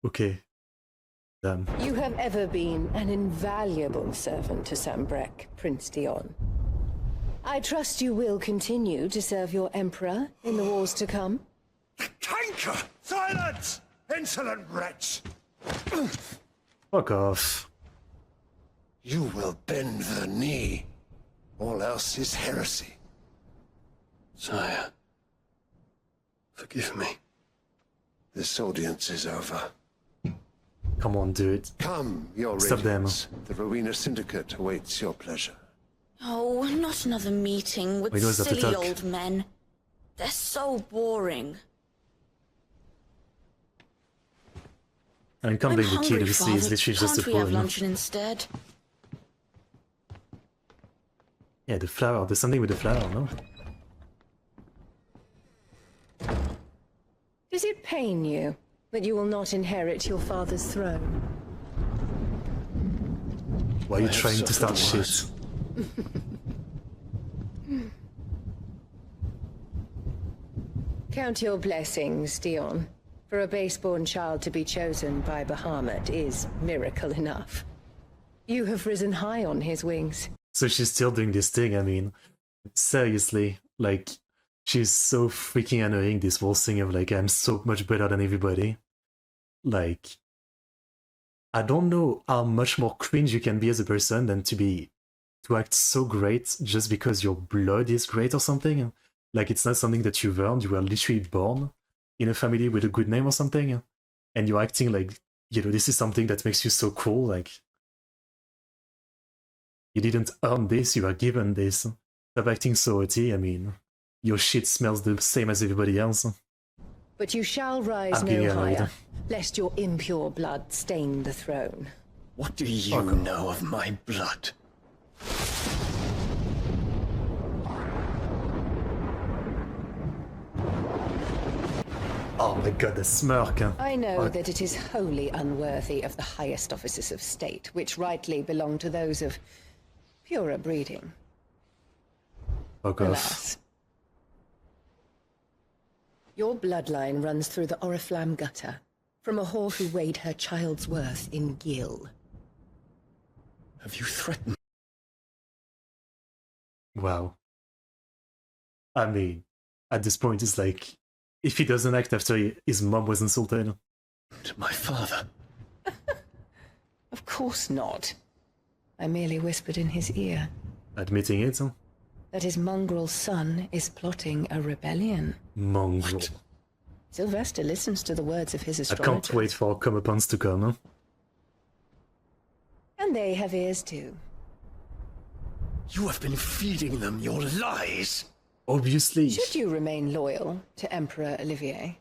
Okay. Damn. You have ever been an invaluable servant to Sambrek, Prince Dion. I trust you will continue to serve your Emperor in the wars to come. Canker! Silence! Insolent wretch! Fuck off. You will bend the knee. All else is heresy. Sire, forgive me. This audience is over. Come on, do it. Come, your Stop them. radiance. The Rowena Syndicate awaits your pleasure. Oh, not another meeting with Wait, who is that to silly talk? old men. They're so boring. I can't blame the kid who sees literally just a Can't we have poem. luncheon instead? Yeah, the flower. There's something with the flower, no? Does it pain you that you will not inherit your father's throne? Why are you I have trying to start suffered shit? worse. Count your blessings, Dion. For a base-born child to be chosen by Bahamut is miracle enough. You have risen high on his wings. So she's still doing this thing, I mean, seriously, like, she's so freaking annoying, this whole thing of, like, I'm so much better than everybody. Like, I don't know how much more cringe you can be as a person than to act so great just because your blood is great or something. Like, it's not something that you've earned, you were literally born in a family with a good name or something, and you're acting like, you know, this is something that makes you so cool, like, you didn't earn this, you are given this. Stop acting so OT, I mean, your shit smells the same as everybody else. But you shall rise I'm getting no annoyed. higher, lest your impure blood stain the throne. What do you know of my blood? Oh my god, the smirk. I know Fuck. that it is wholly unworthy of the highest offices of state, which rightly belong to those of purer breeding. Fuck off. Alas. Your bloodline runs through the Oriflamme gutter, from a whore who weighed her child's worth in gill. Have you threatened? Wow. I mean, at this point, it's like, if he doesn't act after his mom was insulted. My father? Of course not. I merely whispered in his ear Admitting it? that his mongrel son is plotting a rebellion. Mongrel. Sylvester listens to the words of his I astrologer. can't wait for comeuppance to come. Huh? And they have ears too. You have been feeding them your lies. Obviously. Should you remain loyal to Emperor Olivier,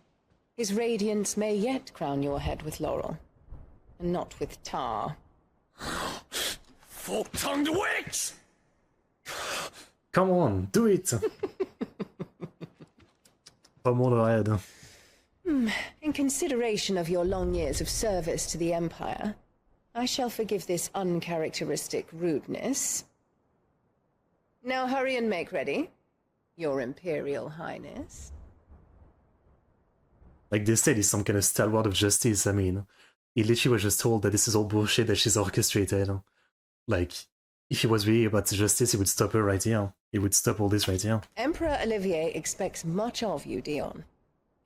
his radiance may yet crown your head with laurel, and not with tar. Fork-tongued witch! Come on, do it! Pommel the head. In consideration of your long years of service to the Empire, I shall forgive this uncharacteristic rudeness. Now hurry and make ready, Your Imperial Highness. Like they said, he's some kind of stalwart of justice. I mean, he literally was just told that this is all bullshit that she's orchestrated. Like, if he was really about justice, he would stop her right here. He would stop all this right here. Emperor Olivier expects much of you, Dion.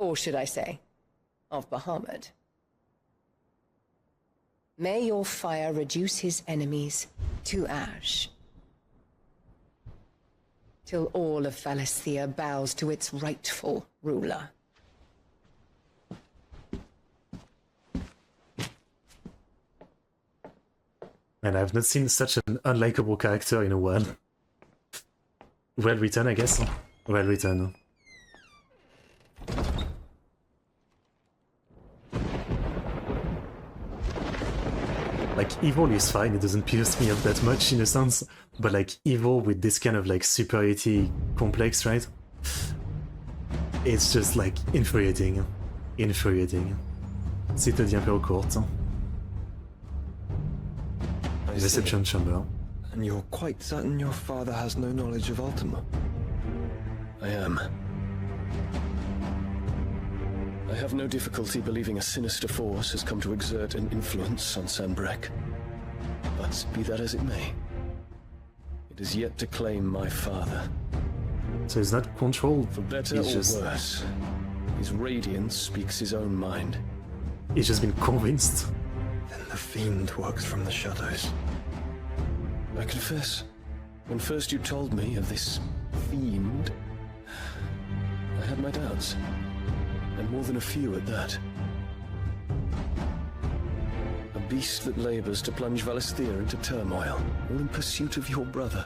Or should I say, of Bahamut. May your fire reduce his enemies to ash, till all of Valisthea bows to its rightful ruler. And I've not seen such an unlikable character in a while. Well written, I guess. Well written. Like, evil is fine, it doesn't pierce me up that much in a sense, but like, evil with this kind of like superiority complex, right? It's just like infuriating. Infuriating. C'est te dit un peu courte. Reception chamber. And you're quite certain your father has no knowledge of Ultima? I am. I have no difficulty believing a sinister force has come to exert an influence on Sanbreque. But be that as it may, it is yet to claim my father. So he's not controlled. For better or worse, his radiance speaks his own mind. He's just been convinced. Then the fiend works from the shadows. I confess, when first you told me of this fiend, I had my doubts. And more than a few at that. A beast that labors to plunge Valisthea into turmoil, all in pursuit of your brother.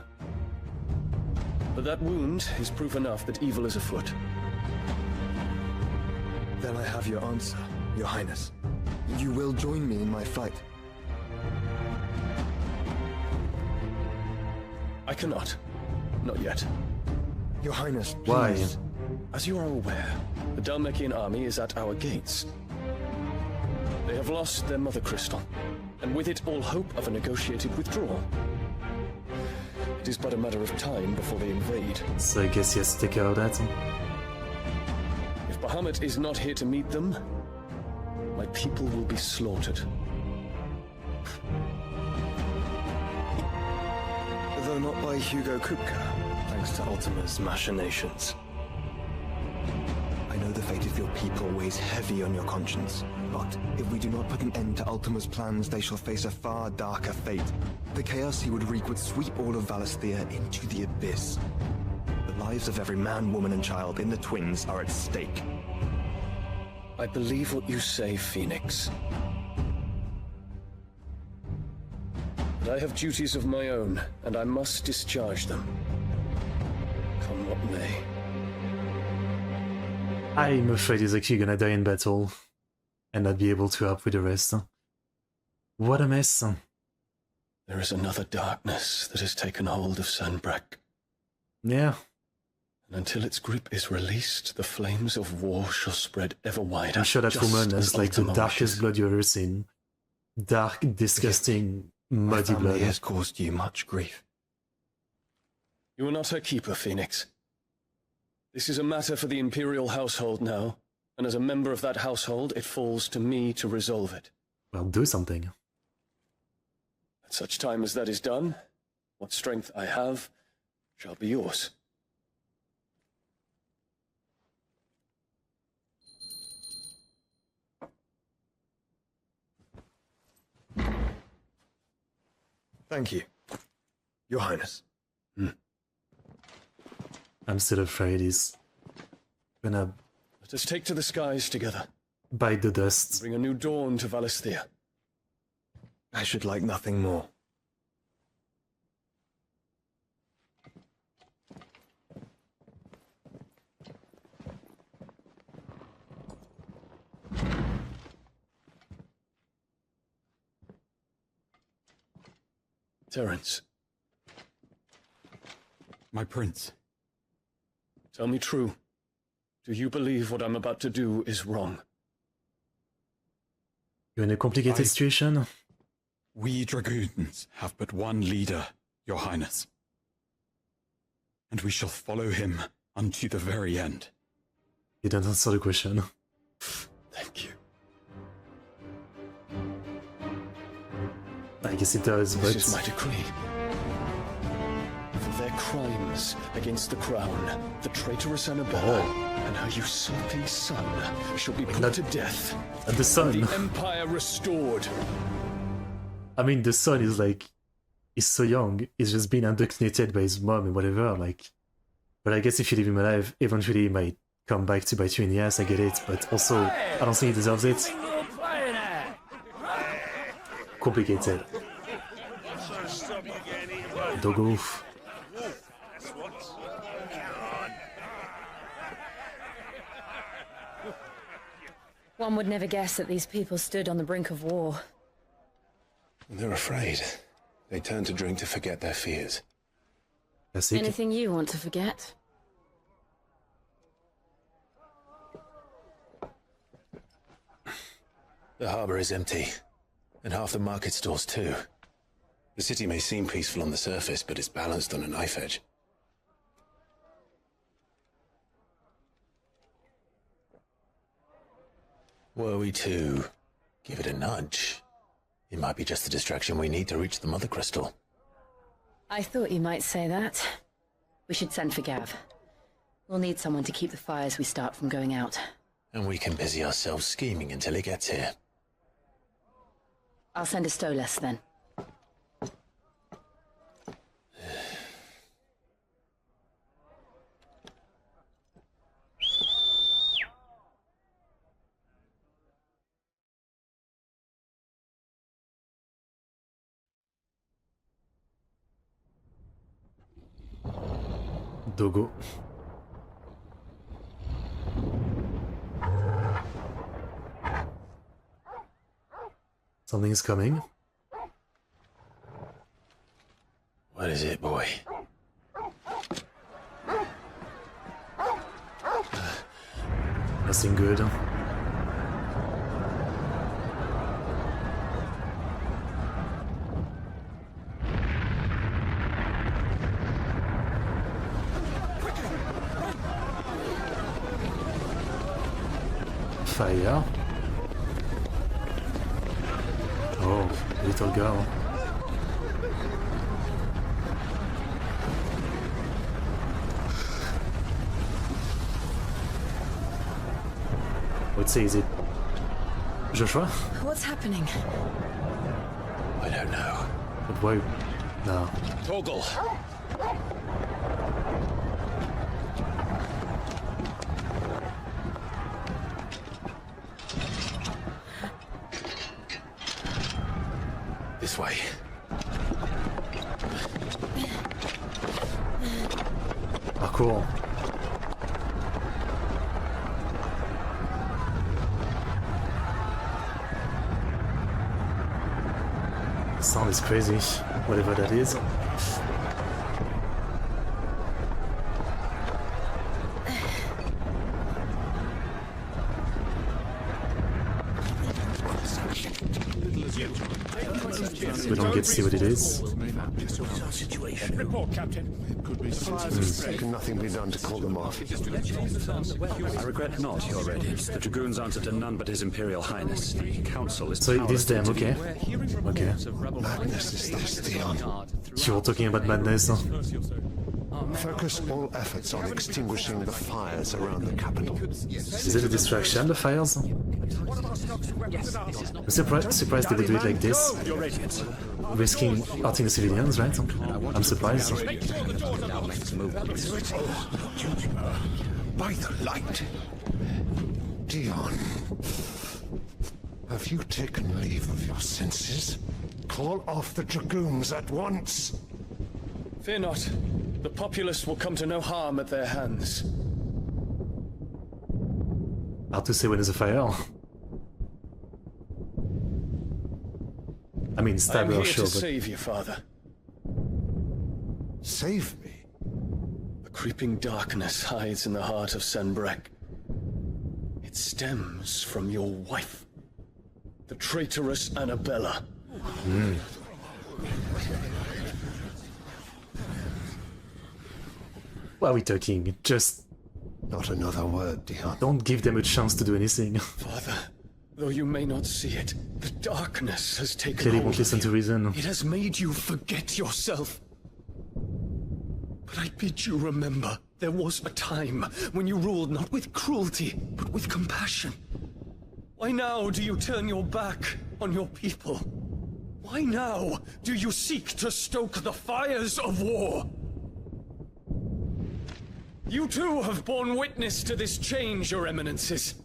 But that wound is proof enough that evil is afoot. Then I have your answer, Your Highness. You will join me in my fight. I cannot. Not yet. Your Highness, please. Why? As you are aware, the Dhalmekian army is at our gates. They have lost their mother crystal, and with it all hope of a negotiated withdrawal. It is but a matter of time before they invade. So I guess he has to take care of that. If Bahamut is not here to meet them, my people will be slaughtered. Though not by Hugo Kupka, thanks to Ultima's machinations. I know the fate of your people weighs heavy on your conscience, but if we do not put an end to Ultima's plans, they shall face a far darker fate. The chaos he would wreak would sweep all of Valisthea into the abyss. The lives of every man, woman, and child in the Twins are at stake. I believe what you say, Phoenix. But I have duties of my own, and I must discharge them. Come what may. I'm afraid he's actually gonna die in battle and not be able to help with the rest. What a mess. There is another darkness that has taken hold of Sanbreque. Yeah. And until its grip is released, the flames of war shall spread ever wider. I'm sure that woman has like the darkest wishes. blood you've ever seen. Dark, disgusting, muddy My family blood. has caused you much grief. You are not her keeper, Phoenix. This is a matter for the Imperial household now, and as a member of that household, it falls to me to resolve it. Well, do something. At such time as that is done, what strength I have shall be yours. Thank you, Your Highness. I'm still afraid he's gonna Let us take to the skies together. bite the dust. Bring a new dawn to Valisthea. I should like nothing more. Terence. My prince. Tell me true. Do you believe what I'm about to do is wrong? You're in a complicated situation. We Dragoons have but one leader, Your Highness. And we shall follow him unto the very end. You didn't answer the question. Thank you. I guess it does, but... This is my decree. For their crimes against the crown, the traitorous Annabella and her usurping son shall be put to death. And the son. The empire restored. I mean, the son is like, he's so young. He's just been indoctrinated by his mom and whatever. Like, but I guess if you leave him alive, eventually he might come back to bite you in the ass. I get it, but also I don't think he deserves it. Complicated. Doggo. One would never guess that these people stood on the brink of war. They're afraid. They turn to drink to forget their fears. Anything you want to forget? The harbor is empty, and half the market stalls too. The city may seem peaceful on the surface, but it's balanced on a knife edge. Were we to give it a nudge, it might be just the distraction we need to reach the Mother Crystal. I thought you might say that. We should send for Gav. We'll need someone to keep the fires we start from going out. And we can busy ourselves scheming until he gets here. I'll send a Stolas then. Doggo. Something's coming. What is it, boy? Nothing good. Fire. Oh, little girl. Let's see, is it Joshua? What's happening? I don't know. But why? No. Torgal! This way. Ah, cool. Sound is crazy, whatever that is. We don't get to see what it is. Report, Captain. Can nothing be done to call them off? I regret not, Your Radiance. The Dragoons answer to none but His Imperial Highness. The Council is So it is them, okay. Okay. Madness is this, Dion. You were talking about madness. Huh? Focus all efforts on extinguishing the fires around the capital. Is it a distraction, the fires? I'm surprised they would do it like this. Risking hurting the civilians, right? I'm surprised. By the light! Dion, have you taken leave of your senses? Call off the Dragoons at once! Fear not. The populace will come to no harm at their hands. Hard to say when there's a fire. I mean, stab her, sure, to but... save you, Father. Save me? The creeping darkness hides in the heart of Sanbreque. It stems from your wife, the traitorous Annabella. What are we talking? Just... Not another word, Dion. Don't give them a chance to do anything. Father, though you may not see it, the darkness has taken Clearly hold won't listen of to you. reason. It has made you forget yourself. But But I bid you remember, there was a time when you ruled not with cruelty, but with compassion. Why now do you turn your back on your people? Why now do you seek to stoke the fires of war? You too have borne witness to this change, your eminences.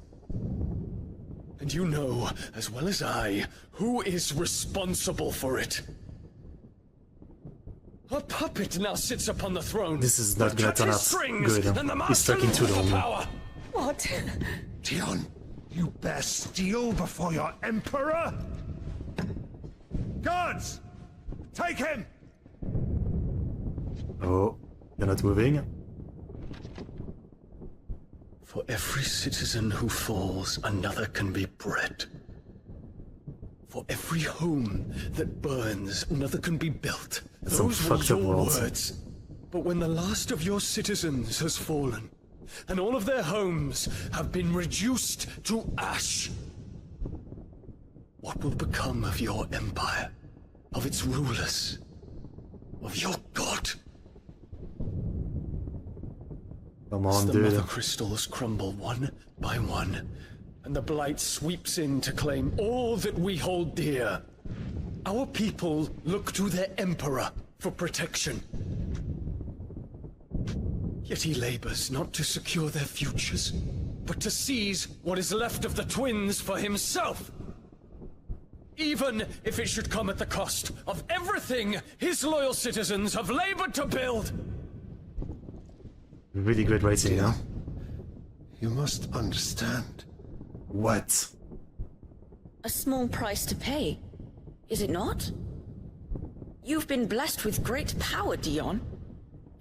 And you know, as well as I, who is responsible for it. A puppet now sits upon the throne. This is not gonna turn out good. He's talking too long. What? Dion, you bear steel before your emperor? Guards! Take him! Oh, they're not moving. For every citizen who falls, another can be bred. For every home that burns, another can be built. Those were your words. But when the last of your citizens has fallen, and all of their homes have been reduced to ash, what will become of your empire, of its rulers, of your god? Come on, as the dude. mother crystals crumble one by one, and the blight sweeps in to claim all that we hold dear, our people look to their emperor for protection. Yet he labors not to secure their futures, but to seize what is left of the twins for himself. Even if it should come at the cost of everything his loyal citizens have labored to build. Really great writing, you know? You must understand. What? A small price to pay, is it not? You've been blessed with great power, Dion.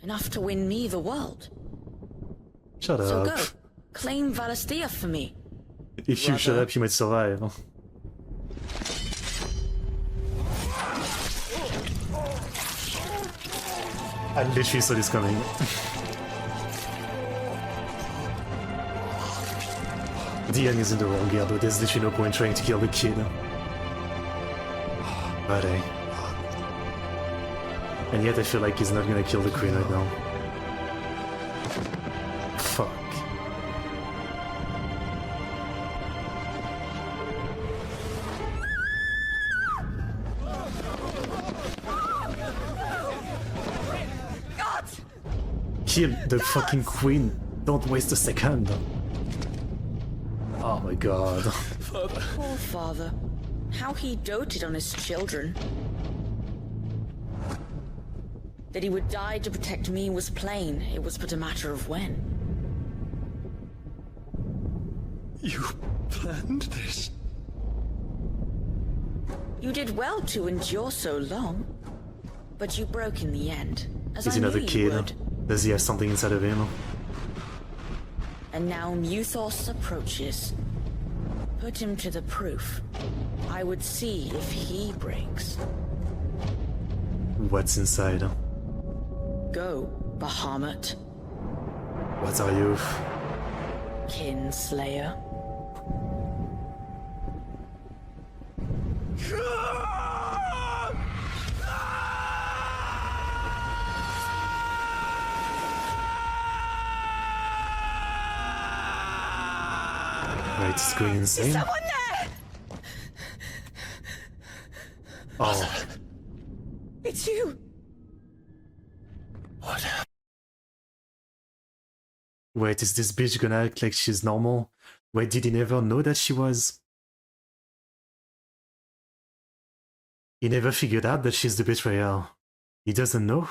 Enough to win me the world. Shut So up. go, claim Valisthea for me. If you shut up, you might survive. I literally saw this coming. Dion is in the wrong here, though. There's literally no point trying to kill the kid. But hey. And yet I feel like he's not gonna kill the queen right now. Fuck. God! Kill the fucking queen. Don't waste a second. Oh my god. Poor father. How he doted on his children. That he would die to protect me was plain. It was but a matter of when. You planned this? You did well to endure so long. But you broke in the end, as Is I he knew not a you kid? would. Does he have something inside of him? And now Muthos approaches. Put him to the proof. I would see if he breaks. What's inside? Go, Bahamut. What are you? Kinslayer. Right, it's going insane. Is someone there? Oh. It's you. What? Wait, is this bitch gonna act like she's normal? Wait, did he never know that she was? He never figured out that she's the betrayer. He doesn't know?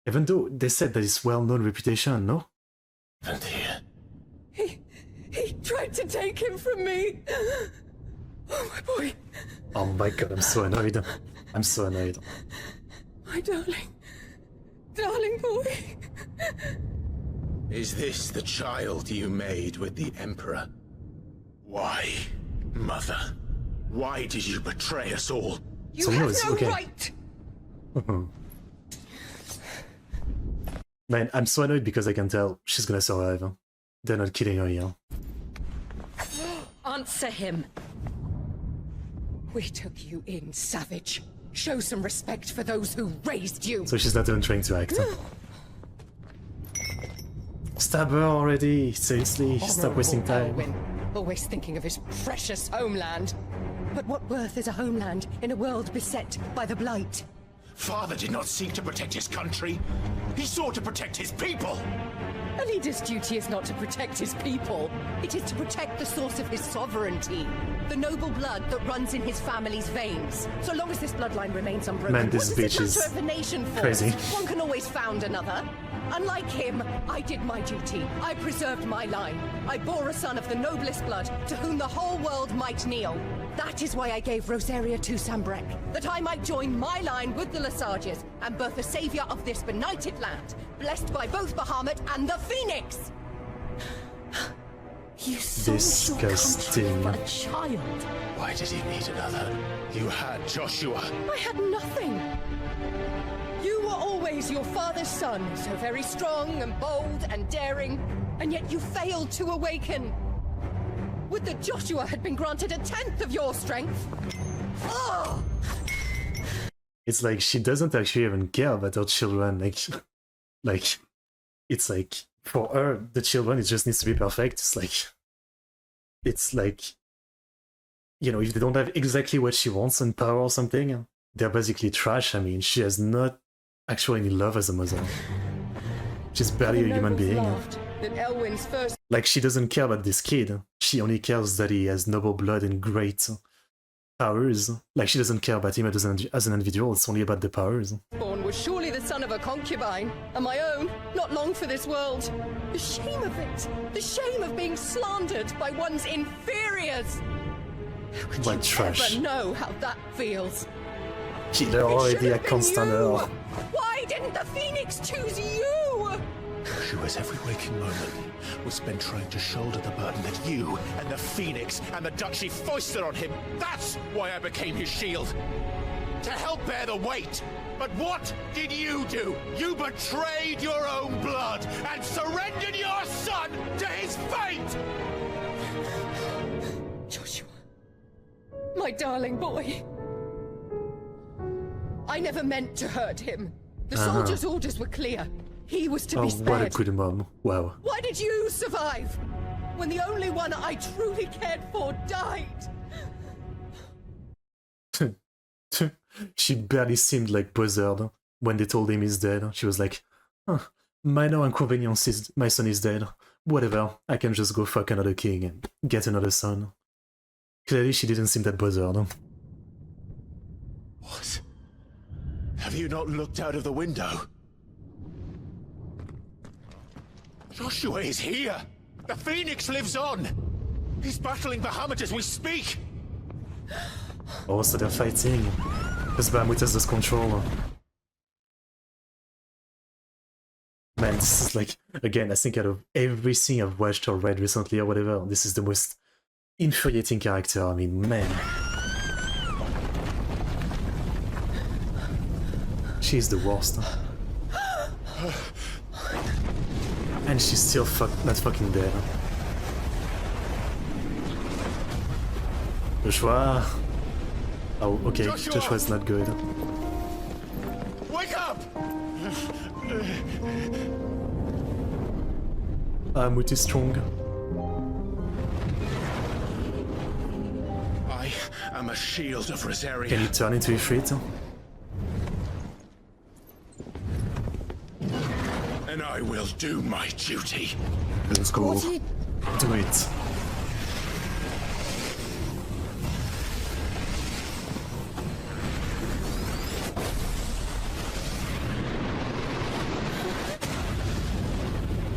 Even though they said that it's well-known reputation, no? He tried to take him from me. Oh, my boy. Oh my god, I'm so annoyed. I'm so annoyed. My darling. Darling boy. Is this the child you made with the Emperor? Why, Mother? Why did you betray us all? You have no right. Man, I'm so annoyed because I can tell she's gonna survive. They're not kidding her here. Answer him. We took you in, savage. Show some respect for those who raised you. So she's not even trying to act. stab her already. Seriously, stop wasting time. Elwyn, always thinking of his precious homeland. But what worth is a homeland in a world beset by the Blight? Father did not seek to protect his country. He sought to protect his people. A leader's duty is not to protect his people. It is to protect the source of his sovereignty. The noble blood that runs in his family's veins. So long as this bloodline remains unbroken, Man, this what does bitch it is matter if a nation falls? crazy. One can always found another. Unlike him, I did my duty. I preserved my line. I bore a son of the noblest blood, to whom the whole world might kneel. That is why I gave Rosaria to Sambrek, that I might join my line with the Lesages and birth a savior of this benighted land, blessed by both Bahamut and the Phoenix. You sold your country for a child. Why did he need another? You had Joshua. I had nothing. You were always your father's son, so very strong and bold and daring, and yet you failed to awaken. Would that Joshua had been granted 1/10 of your strength? Oh! It's like she doesn't actually even care about her children. Like it's like for her, the children, it just needs to be perfect. It's like, you know, if they don't have exactly what she wants and power or something, they're basically trash. I mean, she has not actually any love as a mother. She's barely a human being. That Elwyn's first Like, she doesn't care about this kid. She only cares that he has noble blood and great powers. Like, she doesn't care about him as an individual. It's only about the powers. born was surely the son of a concubine, and my own, not long for this world. The shame of it! The shame of being slandered by one's inferiors! What trash. Never know how that feels. Killer already a constant error. Why didn't the Phoenix choose you? Joshua's every waking moment was spent trying to shoulder the burden that you and the Phoenix and the Duchy foisted on him. That's why I became his shield. To help bear the weight. But what did you do? You betrayed your own blood and surrendered your son to his fate! Joshua. My darling boy. I never meant to hurt him. The soldiers' orders were clear. He was to be spared. What a good mom. Wow. Why did you survive? When the only one I truly cared for died? She barely seemed like bothered when they told him he's dead. She was like, minor inconvenience, my son is dead. Whatever, I can just go fuck another king and get another son. Clearly she didn't seem that bothered. What? Have you not looked out of the window? Joshua is here! The Phoenix lives on! He's battling Bahamut as we speak! Oh, so they're fighting. Because Bahamut has this control. Man, this is like, again, I think out of everything I've watched or read recently or whatever, this is the most infuriating character. I mean, man. She's the worst. And she's still not fucking dead. Joshua. Oh, okay. Joshua's not good. Wake up! Bahamut is strong. I am a shield of Rosaria. Can you turn into Ifrit? And I will do my duty. Let's go. Do it.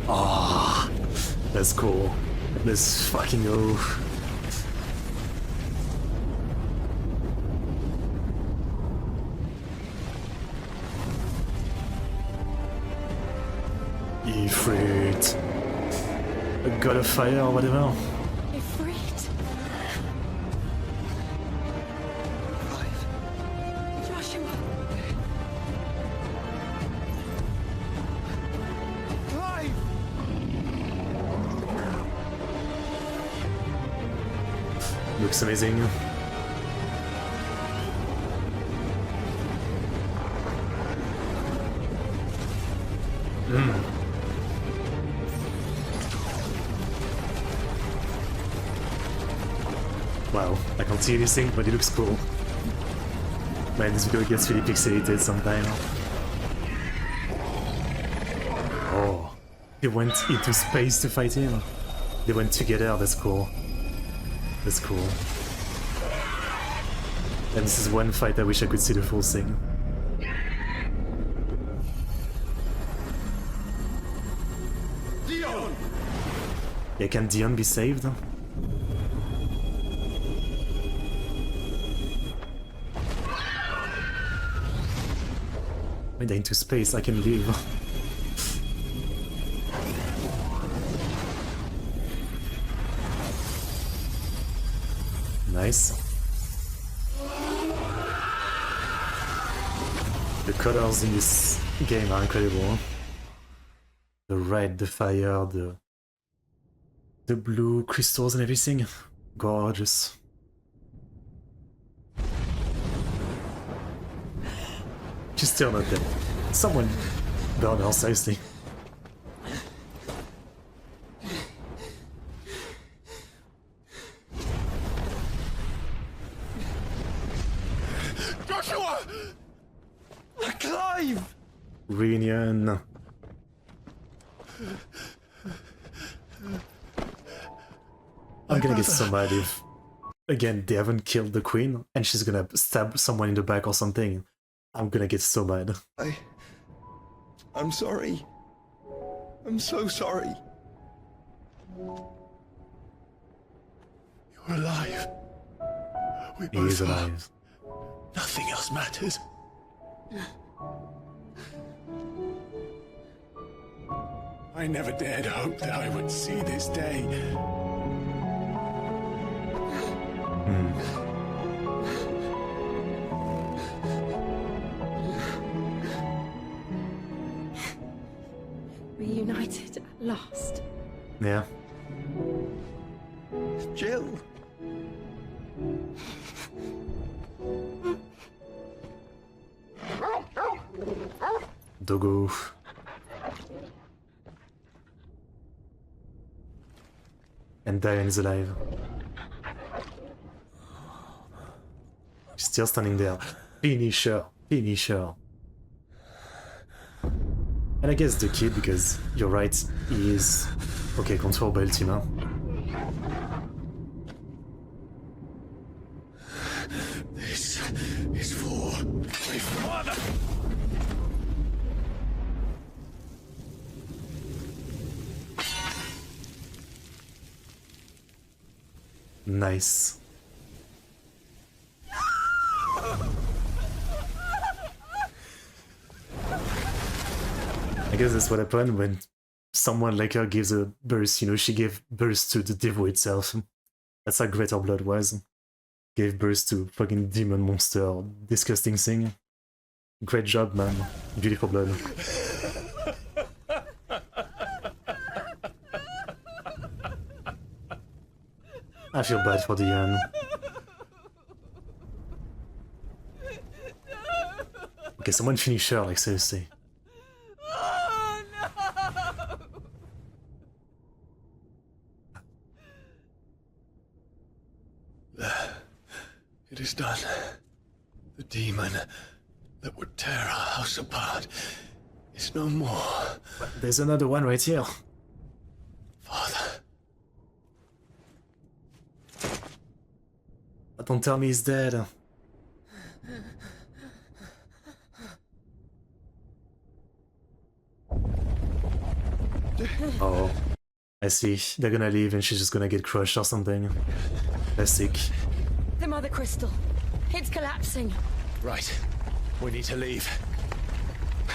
Ah, let's go. Let's fucking go. Ifrit. A god of fire or whatever. Ifrit. Joshua. Clive! Looks amazing. Don't see anything, but it looks cool. Man, this video gets really pixelated sometimes. Oh, they went into space to fight him. They went together, that's cool. That's cool. And this is one fight I wish I could see the full thing. Dion! Yeah, can Dion be saved? When they're into space, I can leave. Nice. The colors in this game are incredible. The red, the fire, the blue crystals and everything. Gorgeous. She's still not dead. Someone burn her, seriously. Joshua! Clive! Reunion. I'm gonna get so mad if, again, they haven't killed the queen and she's gonna stab someone in the back or something. I'm gonna get so mad. I'm sorry. I'm so sorry. You're alive. We He is both are. alive. Nothing else matters. I never dared hope that I would see this day. Reunited at last. Yeah. Jill. Doggo. And Diane is alive. She's still standing there. Finish her. Finish her. And I guess the kid, because you're right, he is okay controlled by Ultima. This is for my father. Nice. I guess that's what happened when someone like her gives a birth, you know, she gave birth to the devil itself. That's how great her blood was. Gave birth to fucking demon monster, disgusting thing. Great job, man. Beautiful blood. I feel bad for Diane. Okay, someone finish her, like seriously. It is done. The demon that would tear our house apart is no more. But there's another one right here. Father. But don't tell me he's dead. Oh, I see. They're gonna leave and she's just gonna get crushed or something. That's sick. The mother crystal. It's collapsing. Right. We need to leave.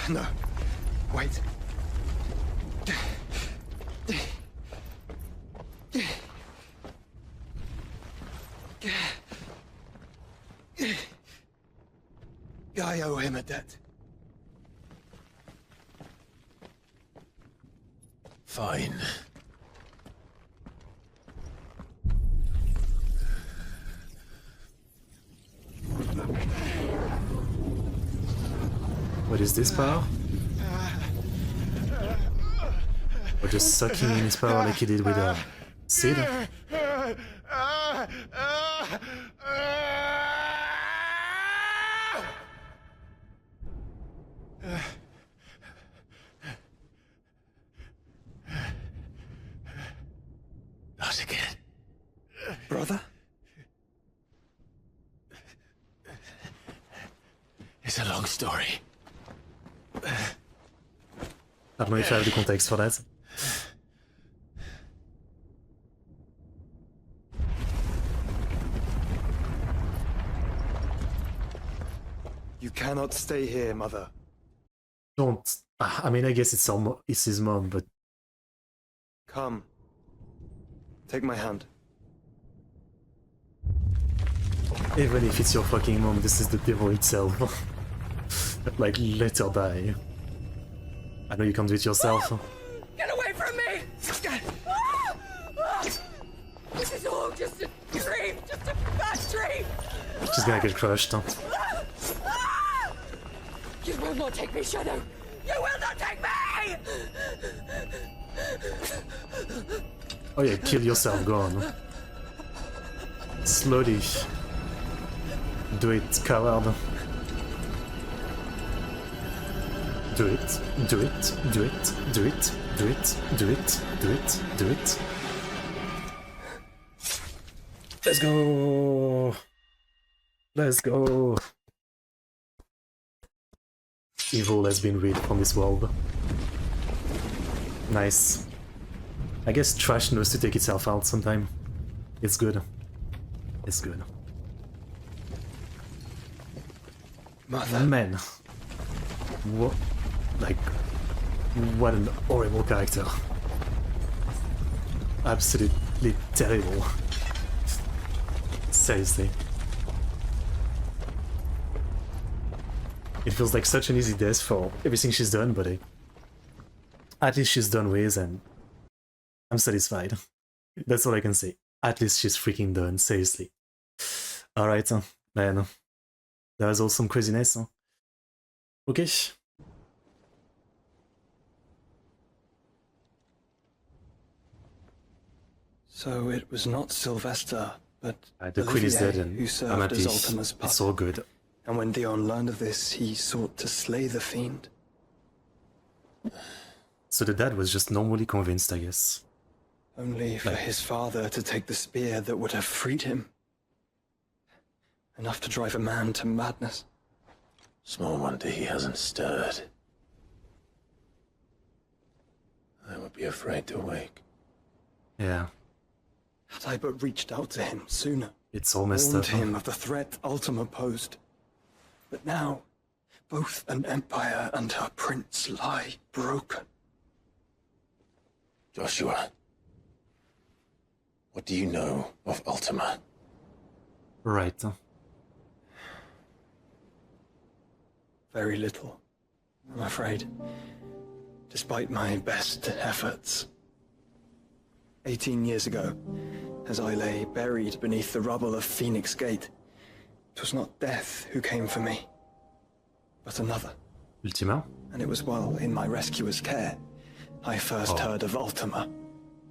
No. Wait. I owe him a debt. Fine. What is this power? Or just sucking in his power like he did with Sid? It's a long story. I don't know if I have the context for that. You cannot stay here, Mother. Don't. I mean, I guess it's his mom, but... Come. Take my hand. Even if it's your fucking mom, this is the devil itself. Like, let her die. I know you can't do it yourself. Get away from me! This is all just a dream, just a bad dream! She's gonna get crushed. You will not take me, Shadow! You will not take me! Oh yeah, kill yourself, go on. Slowly. Do it, coward. Do it, do it, do it, do it, do it, do it, do it, do it. Let's go! Let's go! Evil has been rid from this world. Nice. I guess trash knows to take itself out sometime. It's good. It's good. Mother. Man. What? Like, what an horrible character. Absolutely terrible. Seriously. It feels like such an easy death for everything she's done, but at least she's done with, and I'm satisfied. That's all I can say. At least she's freaking done, seriously. Alright, man. That was all some craziness. Okay. So it was not Sylvester, but the Queen is dead, and who served as Ultima's puppet. It's all good. And when Dion learned of this, he sought to slay the fiend. So the dad was just normally convinced, I guess. Only for his father to take the spear that would have freed him. Enough to drive a man to madness. Small wonder he hasn't stirred. I would be afraid to wake. Yeah. Had I but reached out to him sooner. It's all messed up. Warned him of the threat Ultima posed. But now, both an empire and her prince lie broken. Joshua, what do you know of Ultima? Right. Very little, I'm afraid. Despite my best efforts. 18 years ago, as I lay buried beneath the rubble of Phoenix Gate, it was not death who came for me, but another. Ultima? And it was while in my rescuer's care, I first heard of Ultima.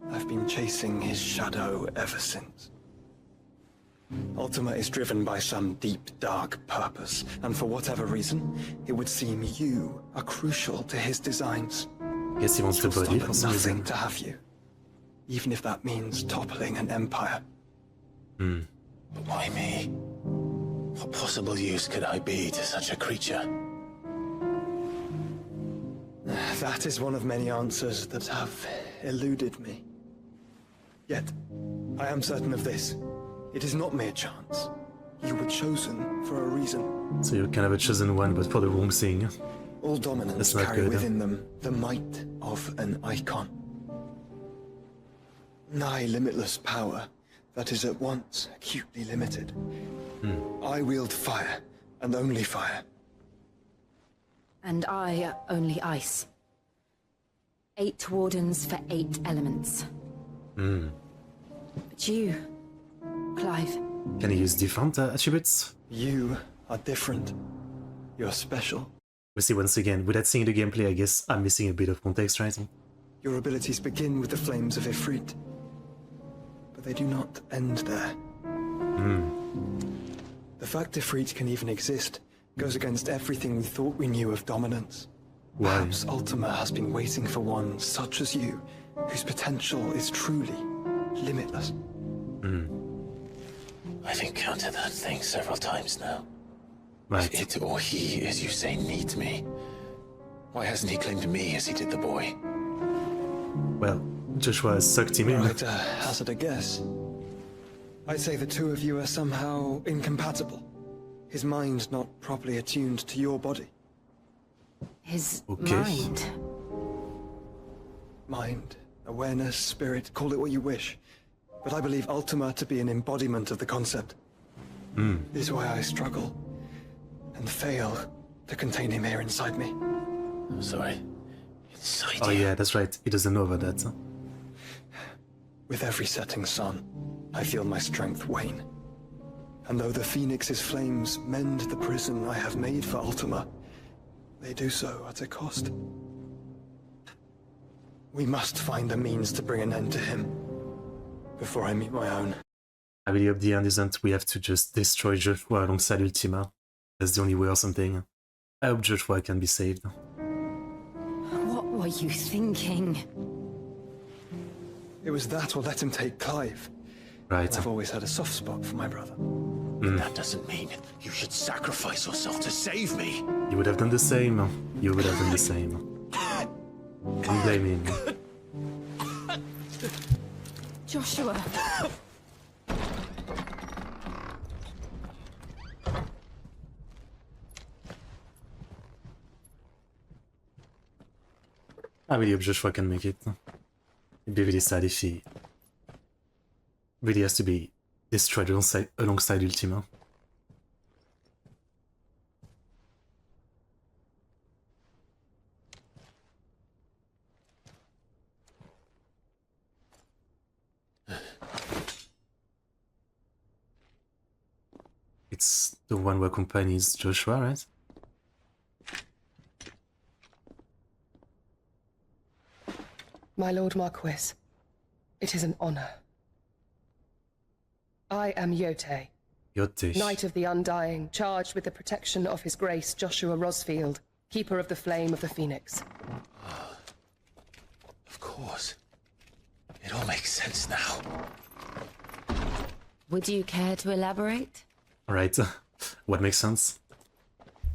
I've been chasing his shadow ever since. Ultima is driven by some deep, dark purpose, and for whatever reason, it would seem you are crucial to his designs. Guess he wants the body for some reason. Nothing to have you, even if that means toppling an empire. But why me? What possible use could I be to such a creature? That is one of many answers that have eluded me. Yet, I am certain of this. It is not mere chance. You were chosen for a reason. So you're kind of a chosen one, but for the wrong thing. All dominants carry within them the might of an icon. Nigh limitless power that is at once acutely limited. I wield fire, and only fire. And I only ice. 8 wardens for 8 elements. But you, Clive. Can he use different attributes? You are different. You're special. We see once again, without seeing the gameplay, I guess I'm missing a bit of context, right? Your abilities begin with the flames of Ifrit, but they do not end there. The fact Ifrit can even exist goes against everything we thought we knew of dominance. Why? Perhaps Ultima has been waiting for one such as you, whose potential is truly limitless. I've encountered that thing several times now. Right. If it or he, as you say, needs me, why hasn't he claimed me as he did the boy? Well, Joshua has sucked him in. I'd hazard a guess. I'd say the two of you are somehow incompatible. His mind not properly attuned to your body. His Okay. mind. Mind, awareness, spirit, call it what you wish. But I believe Ultima to be an embodiment of the concept. This is why I struggle and fail to contain him here inside me. I'm sorry. Inside Oh you. yeah, that's right. He doesn't know about that. Huh? With every setting sun, I feel my strength wane. And though the Phoenix's flames mend the prison I have made for Ultima, they do so at a cost. We must find a means to bring an end to him before I meet my own. I really hope the end isn't we have to just destroy Joshua alongside Ultima. That's the only way or something. I hope Joshua can be saved. What were you thinking? It was that or let him take Clive. Right. I've always had a soft spot for my brother. That doesn't mean you should sacrifice yourself to save me. You would have done the same. You would have done the same. Don't blame him. Joshua. I really hope Joshua can make it. It'd be really sad if he really has to be destroyed alongside Ultima. It's the one who accompanies Joshua, right? My Lord Marquis, it is an honor. I am Yote, Yote. Knight of the Undying, charged with the protection of His Grace Joshua Rosfield, Keeper of the Flame of the Phoenix. Of course. It all makes sense now. Would you care to elaborate? Alright, what makes sense?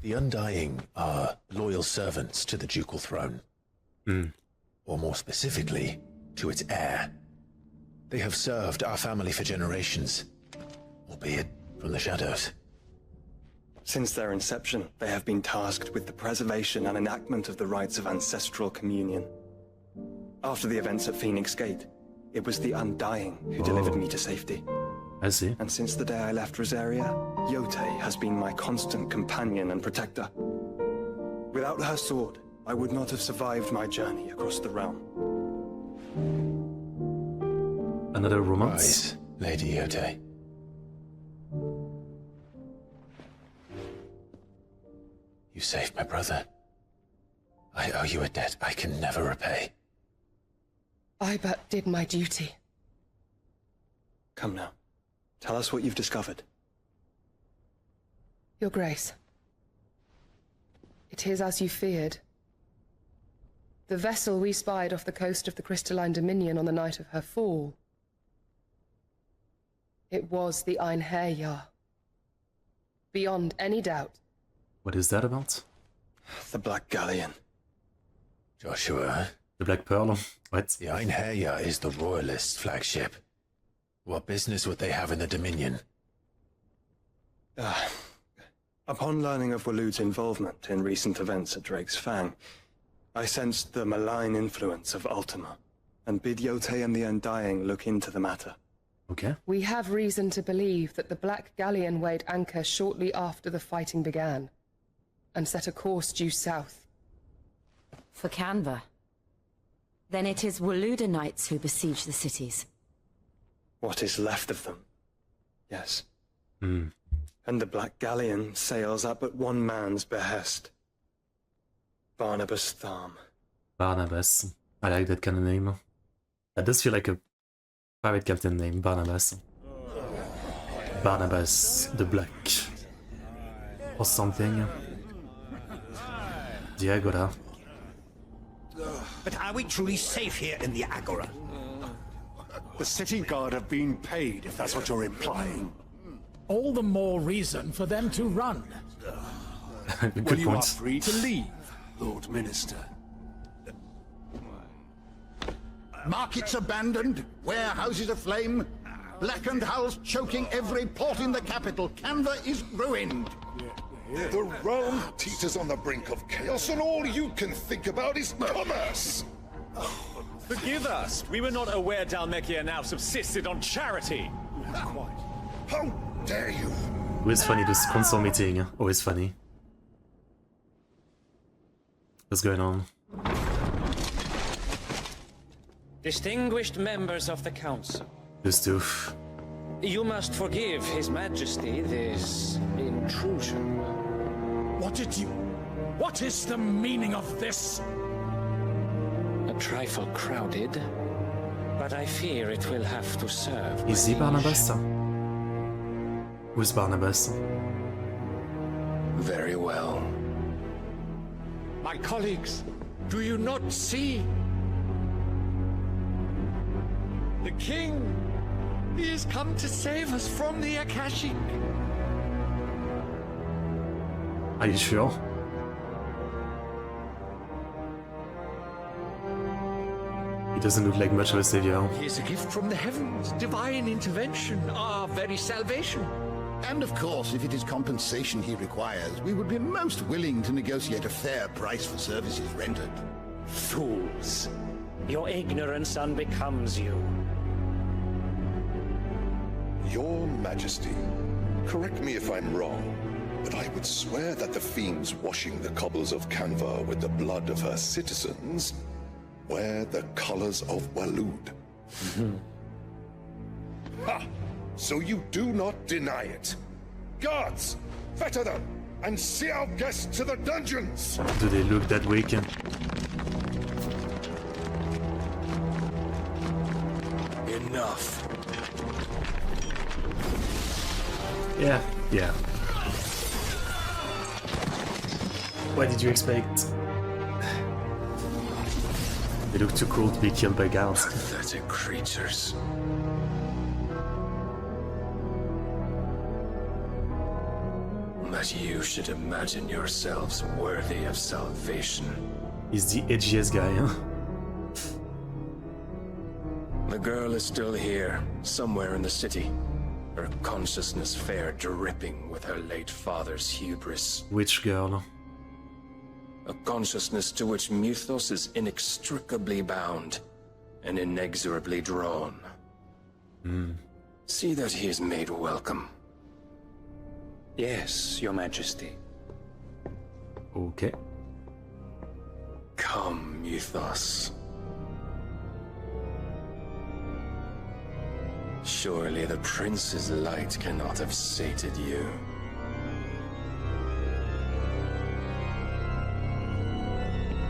The Undying are loyal servants to the ducal throne. Or more specifically, to its heir. They have served our family for generations, albeit from the shadows. Since their inception, they have been tasked with the preservation and enactment of the rites of ancestral communion. After the events at Phoenix Gate, it was the Undying who delivered me to safety. I see. And since the day I left Rosaria, Yote has been my constant companion and protector. Without her sword, I would not have survived my journey across the realm. Another romance? Rise, Lady Yote. You saved my brother. I owe you a debt I can never repay. I but did my duty. Come now. Tell us what you've discovered. Your Grace. It is as you feared. The vessel we spied off the coast of the Crystalline Dominion on the night of her fall. It was the Einherjar. Beyond any doubt. What is that about? The Black Galleon. Joshua. The Black Pearl? What? The Einherjar is the Royalists' flagship. What business would they have in the Dominion? Upon learning of Waloed's involvement in recent events at Drake's Fang, I sensed the malign influence of Ultima, and bid Yote and the Undying look into the matter. Okay. We have reason to believe that the Black Galleon weighed anchor shortly after the fighting began, and set a course due south. For Canva. Then it is Waloed knights who besiege the cities. What is left of them? Yes. Hmm. And the Black Galleon sails at but one man's behest. Barnabas Tharm. Barnabas. I like that kind of name. That does feel like a pirate captain name, Barnabas. Barnabas the Black. Or something. The Agora. But are we truly safe here in the Agora? The city guard have been paid, if that's what you're implying. All the more reason for them to run. Good Well, you are point. free to leave, Lord Minister. Markets abandoned, warehouses aflame, blackened hulls choking every port in the capital. Canva is ruined. The realm teeters on the brink of chaos, and all you can think about is commerce. Forgive us. We were not aware Dhalmekia now subsisted on charity. How dare you? Always funny, this console meeting. Always funny. What's going on? Distinguished members of the council. This doof. You must forgive His Majesty this intrusion. What is the meaning of this? A trifle crowded, but I fear it will have to serve. Is he Barnabas? Who's Barnabas? Very well. My colleagues, do you not see? The king! He has come to save us from the Akashic. Are you sure? He doesn't look like much of a savior. He is a gift from the heavens, divine intervention, our very salvation. And of course, if it is compensation he requires, we would be most willing to negotiate a fair price for services rendered. Fools! Your ignorance unbecomes you. Your Majesty, correct me if I'm wrong, but I would swear that the fiends washing the cobbles of Canva with the blood of her citizens wear the colors of Waloed. Ha! So you do not deny it. Guards, fetter them, and see our guests to the dungeons! Do they look that weak? Enough. Yeah. What did you expect? They look too cool to be killed by guards. Pathetic creatures. That you should imagine yourselves worthy of salvation. He's the edgiest guy, huh? The girl is still here, somewhere in the city. Her consciousness fair dripping with her late father's hubris. Which girl? A consciousness to which Mythos is inextricably bound and inexorably drawn. See that he is made welcome. Yes, Your Majesty. Okay. Come, Mythos. Surely the prince's light cannot have sated you.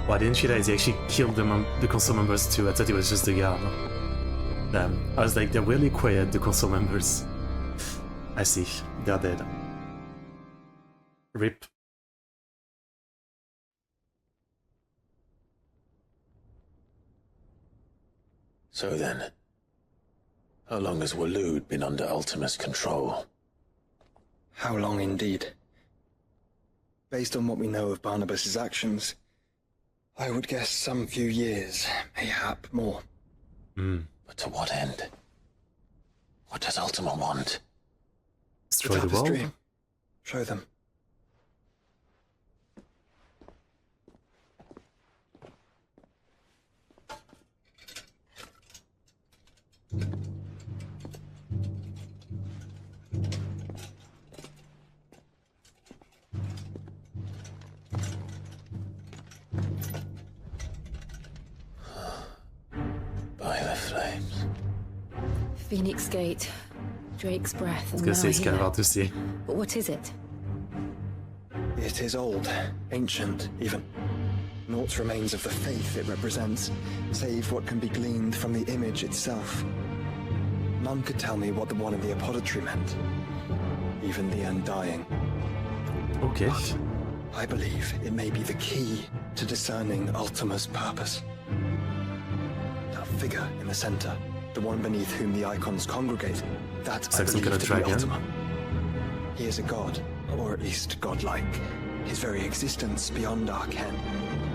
Why didn't she realize he actually killed the council members too? I thought it was just the guard. Damn. I was like, they're really quiet, the council members. I see. They're dead. RIP. So then, how long has Waloed been under Ultima's control? How long indeed? Based on what we know of Barnabas's actions, I would guess some few years, mayhap more. But to what end? What does Ultima want? Destroy the world? Show them. By the flames. Phoenix Gate, Drake's Breath, I was and gonna now say it's kind of here. hard to see. But what is it? It is old, ancient even. Naught remains of the faith it represents, save what can be gleaned from the image itself. None could tell me what the one in the apothecary meant, even the Undying. Okay. But I believe it may be the key to discerning Ultima's purpose. That figure in the center, the one beneath whom the icons congregate, that It's I like some believe kind of to be dragon. Ultima. He is a god, or at least godlike, his very existence beyond our ken.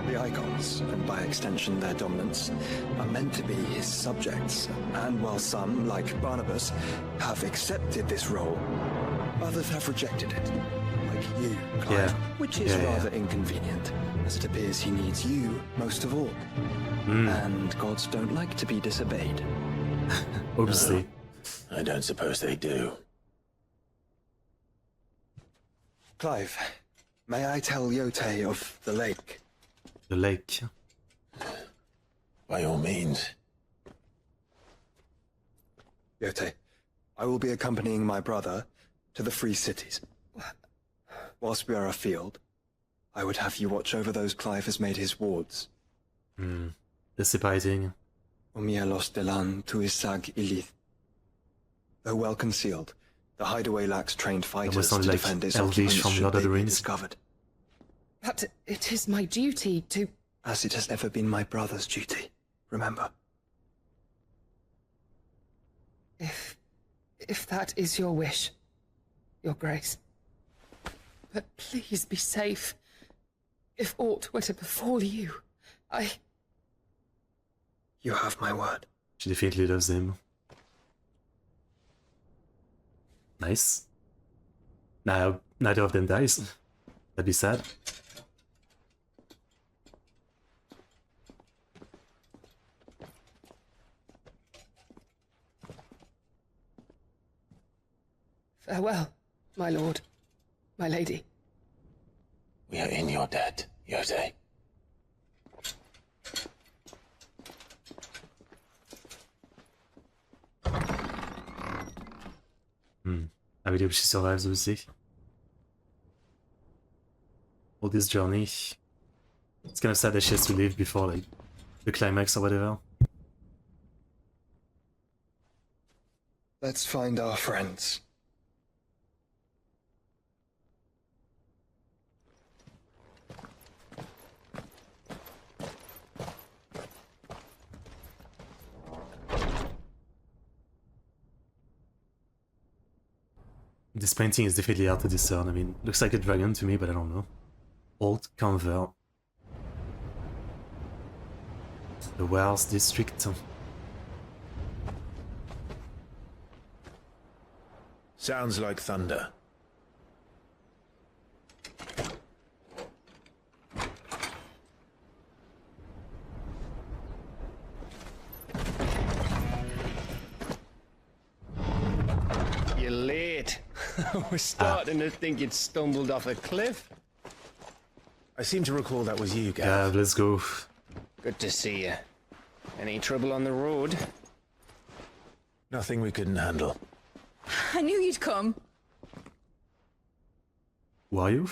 The icons, and by extension their dominance, are meant to be his subjects, and while some, like Barnabas, have accepted this role, others have rejected it, like you, Clive, which is rather inconvenient, as it appears he needs you most of all. And gods don't like to be disobeyed. Obviously. No, I don't suppose they do. Clive, may I tell Yote of the lake? The lake. By all means. Yote, I will be accompanying my brother to the Free Cities. Whilst we are afield, I would have you watch over those Clive has made his wards. Dissipating. Omielos delan tuisag ilith. Though well concealed, the hideaway lacks trained fighters to defend its occupants should they be discovered. But it is my duty to... As it has ever been my brother's duty, remember. If that is your wish, Your Grace. But please be safe. If aught were to befall you, You have my word. She definitely loves him. Nice. Now, neither of them dies. That'd be sad. Farewell, my lord, my lady. We are in your debt, Yote. I really hope she survives, obviously. All this journey. It's kind of sad that she has to leave before, like, the climax or whatever. Let's find our friends. This painting is definitely hard to discern. I mean, looks like a dragon to me, but I don't know. Old Convert. The Wells District. Sounds like thunder. You're late. We're starting to think you'd stumbled off a cliff. I seem to recall that was you, Gav. Yeah, let's go. Good to see you. Any trouble on the road? Nothing we couldn't handle. I knew you'd come. Who are you?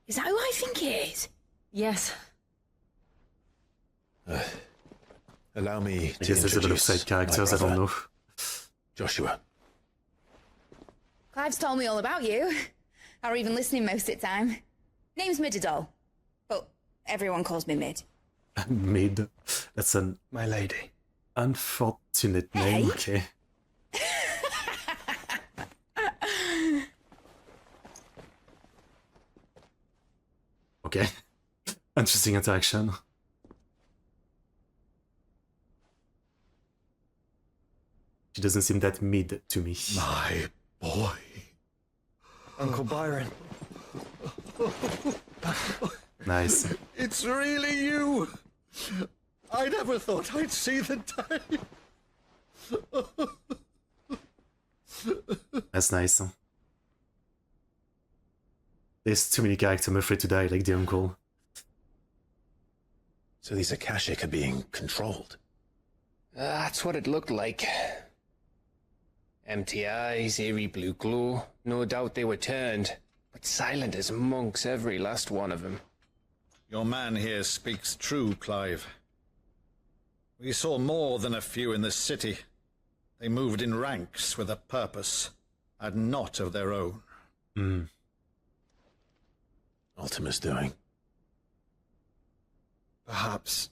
Is that who I think it is? Yes. Allow me I to guess there's a bit of side characters, I don't know. Joshua. Clive's told me all about you. Or even listening most of the time. Name's Midadol. But everyone calls me Mid. Mid. That's an... My lady. Unfortunate name, okay. Okay. Interesting interaction. She doesn't seem that mid to me. My boy. Uncle Byron. Nice. It's really you. I never thought I'd see the day. That's nice. There's too many characters I'm afraid to die, like the uncle. So these Akashic are being controlled? That's what it looked like. Empty eyes, eerie blue glow. No doubt they were turned, but silent as monks, every last one of them. Your man here speaks true, Clive. We saw more than a few in the city. They moved in ranks with a purpose, and not of their own. Ultima's doing. Perhaps.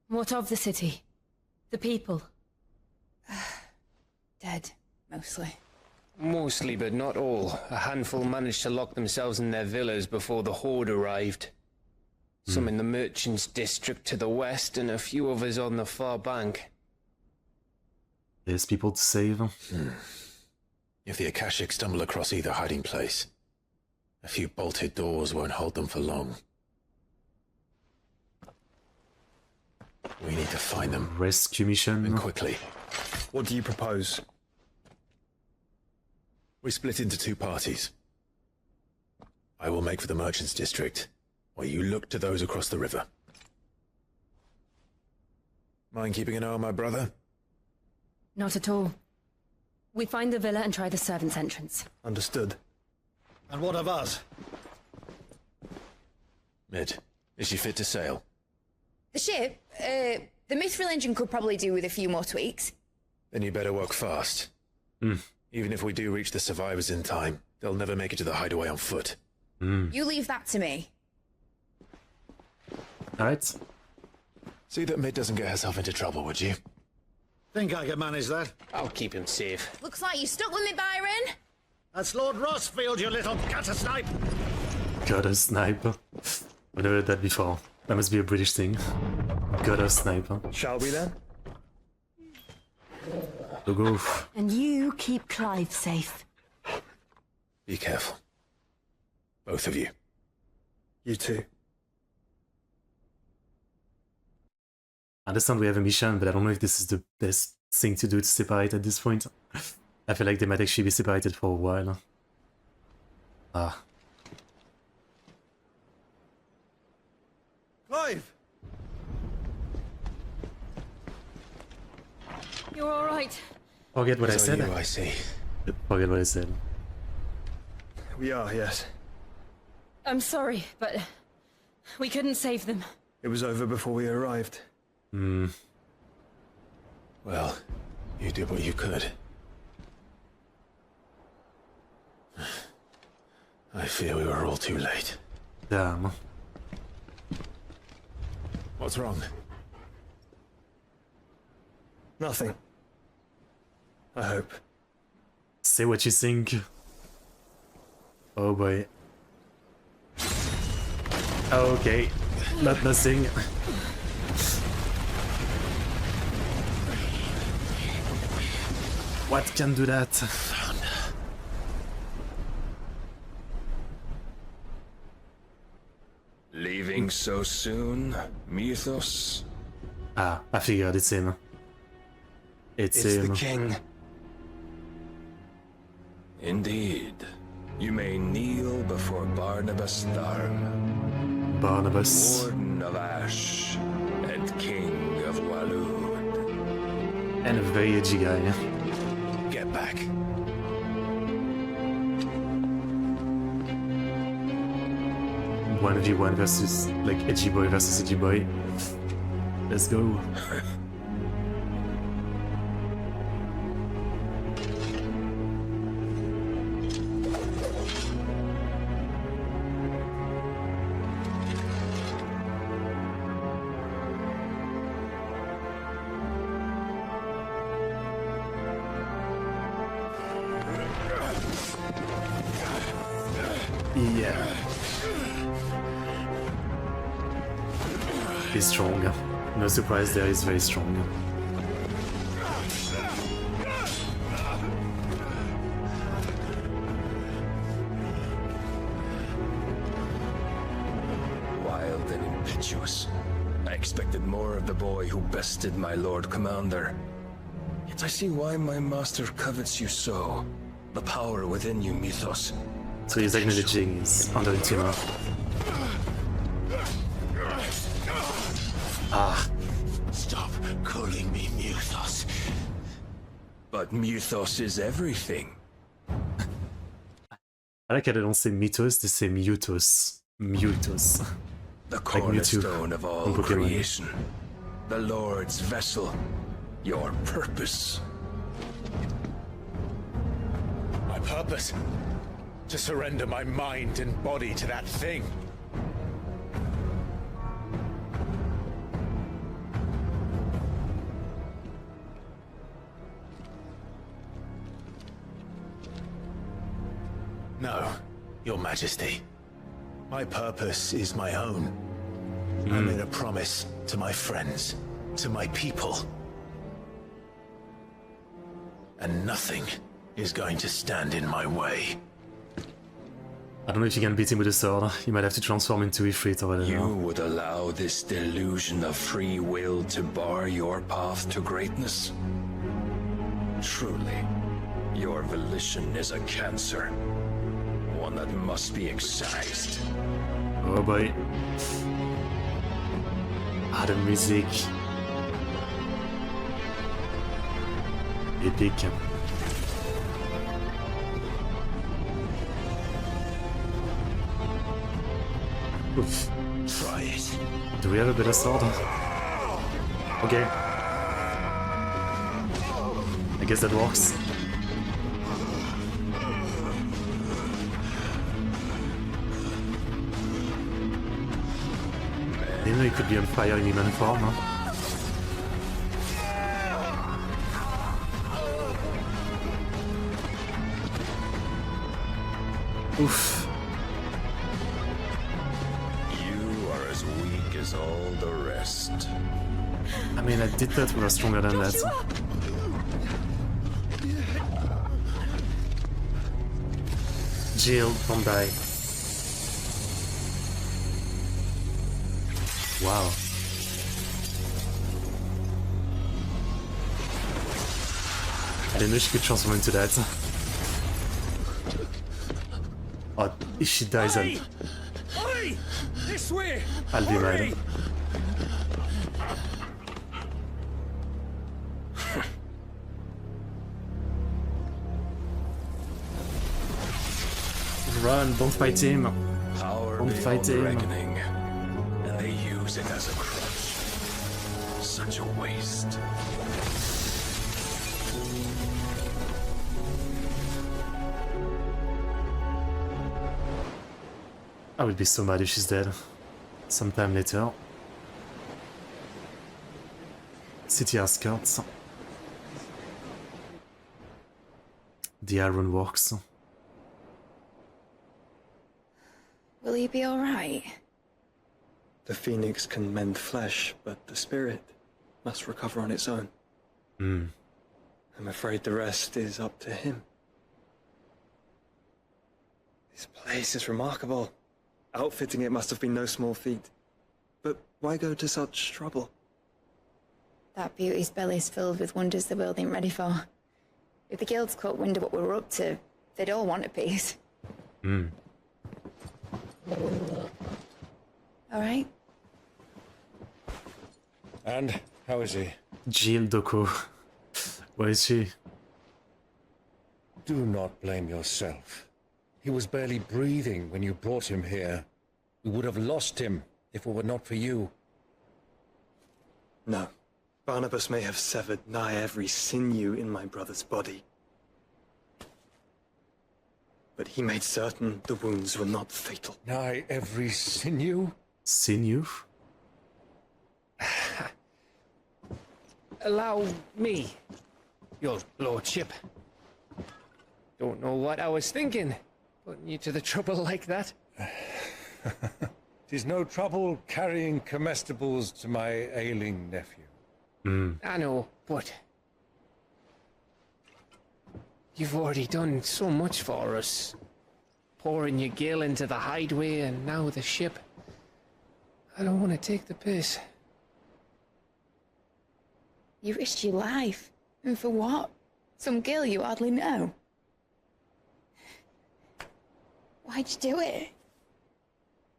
What of the city? The people? Dead, mostly. Mostly, but not all. A handful managed to lock themselves in their villas before the horde arrived. Some in the merchants' district to the west, and a few others on the far bank. There's people to save. If the Akashic stumble across either hiding place, a few bolted doors won't hold them for long. We need to find them. Rescue mission. And quickly. What do you propose? We split into two parties. I will make for the merchants' district, while you look to those across the river. Mind keeping an eye on my brother? Not at all. We find the villa and try the servants' entrance. Understood. And what of us? Mid, is she fit to sail? The ship? The mithril engine could probably do with a few more tweaks. Then you better work fast. Even if we do reach the survivors in time, they'll never make it to the hideaway on foot. You leave that to me. Alright. See that Mid doesn't get herself into trouble, would you? Think I can manage that? I'll keep him safe. Looks like you stuck with me, Byron. That's Lord Rossfield, you little gutter snipe! Gutter sniper. I've never heard that before. That must be a British thing. Gutter sniper. Shall we then? So go. And you keep Clive safe. Be careful. Both of you. You too. I understand we have a mission, but I don't know if this is the best thing to do to separate at this point. I feel like they might actually be separated for a while. Ah. Clive! You're all right. Forget what I said. You, I see. Forget what I said. We are, yes. I'm sorry, but we couldn't save them. It was over before we arrived. Well, you did what you could. I fear we were all too late. Damn. What's wrong? Nothing. I hope. Say what you think. Oh boy. Okay. Not nothing. What can do that? Leaving so soon, Mythos? Ah, I figured it's him. It's It's him. the king. Indeed. You may kneel before Barnabas Tharm, Barnabas. Warden of Ash, and King of Walud. And a very edgy guy. Get back. 1v1 versus, like, edgy boy versus edgy boy. Let's go. Yeah. He's strong. No surprise there, he's very strong. Wild and impetuous. I expected more of the boy who bested my Lord Commander. Yet I see why my master covets you so. The power within you, Mythos. So he's acknowledging his under the tumor. Ah. Stop calling me Mythos. But Mythos is everything. I like how they don't say Mythos, they say Mutos. Mutos. The Like cornerstone of all on Pokemon. creation. The Lord's vessel. Your purpose. My purpose? To surrender my mind and body to that thing. Your Majesty, my purpose is my own. I made a promise to my friends, to my people. And nothing is going to stand in my way. I don't know if you can beat him with a sword. You might have to transform into Ifrit or whatever. You would allow this delusion of free will to bar your path to greatness? Truly, your volition is a cancer. One that must be excised. Oh boy. Ah, the music. Epic. Oof. Try it. Do we have a better sword? Okay. I guess that works. Didn't know he could be on fire in human form, huh? Oof. All the rest. I mean, I did that, we were stronger than that. Jill, don't die. Wow. I didn't know she could transform into that. Oh, if she dies, This way! I'll be mad. Run, don't fight him. Don't fight him. And they use it as a crutch. Such a waste. I would be so mad if she's dead. Sometime later. City outskirts. The iron works. Will he be alright? The phoenix can mend flesh, but the spirit must recover on its own. I'm afraid the rest is up to him. This place is remarkable. Outfitting it must have been no small feat. But why go to such trouble? That beauty's belly's filled with wonders the world ain't ready for. If the guilds caught wind of what we were up to, they'd all want a piece. Alright. And how is he? Jill Doko. Where is she? Do not blame yourself. He was barely breathing when you brought him here. We would have lost him if it were not for you. No. Barnabas may have severed nigh every sinew in my brother's body. But he made certain the wounds were not fatal. Nigh every sinew? Sinew? Allow me, your lordship. Don't know what I was thinking, putting you to the trouble like that. 'Tis no trouble carrying comestibles to my ailing nephew. I know, but you've already done so much for us. Pouring your gill into the hideaway and now the ship. I don't want to take the piss. You risked your life. And for what? Some girl you hardly know. Why'd you do it?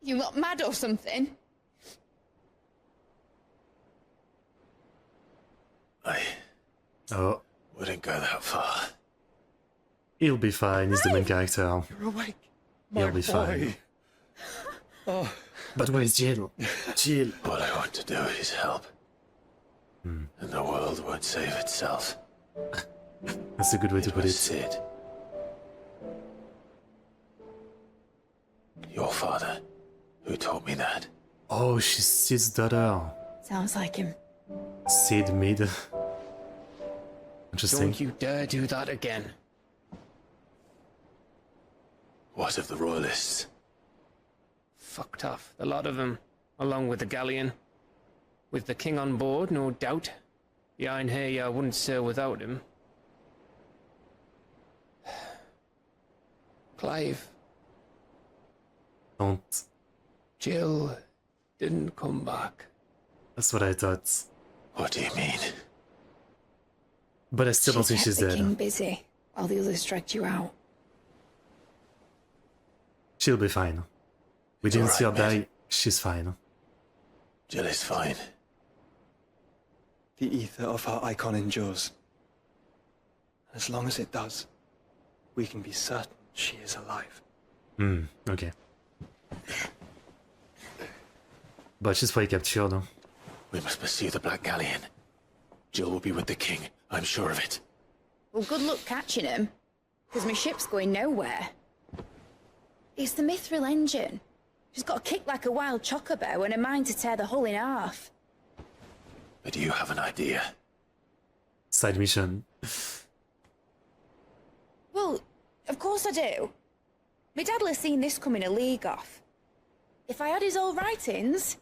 You not mad or something? Oh. Wouldn't go that far. He'll be fine, he's the main character. You're awake. He'll be fine. Oh. But where's Jill? Jill. All I want to do is help. And the world won't save itself. That's a good way to put it. Sid. Your father, who taught me that. Oh, she's Sid's daughter. Sounds like him. Sid mid. Interesting. Don't you dare do that again. What of the royalists? Fucked off, the lot of them, along with the galleon. With the king on board, no doubt. The Iron Hair wouldn't sail without him. Clive. Don't. Jill didn't come back. That's what I thought. What do you mean? But I still don't think she's kept the king dead. busy while the others dragged you out. She'll be fine. We didn't see her die. She's fine. Jill is fine. The ether of her icon endures. As long as it does, we can be certain she is alive. Okay. But she's probably captured. We must pursue the Black Galleon. Jill will be with the king, I'm sure of it. Well, good luck catching him, because my ship's going nowhere. It's the Mithril engine. She's got a kick like a wild chocobo and a mind to tear the hull in half. But do you have an idea? Side mission. Well, of course I do. My dad'll have seen this coming a league off. If I had his old writings...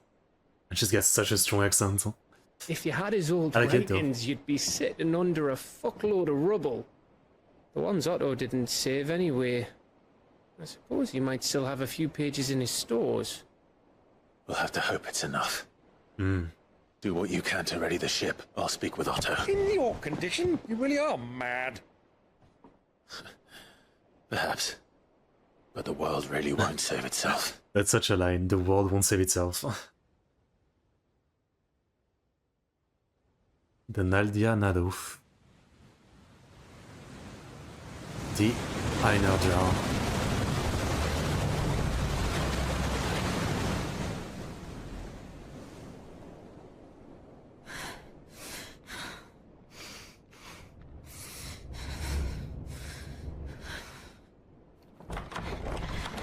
And she's got such a strong accent. If you had his old I like it, though. writings, you'd be sitting under a fuckload of rubble. The ones Otto didn't save anyway. I suppose he might still have a few pages in his stores. We'll have to hope it's enough. Do what you can to ready the ship. I'll speak with Otto. In your condition, you really are mad. Perhaps. But the world really won't save itself. That's such a line. The world won't save itself. The Naldia Naduf. The Einerjar.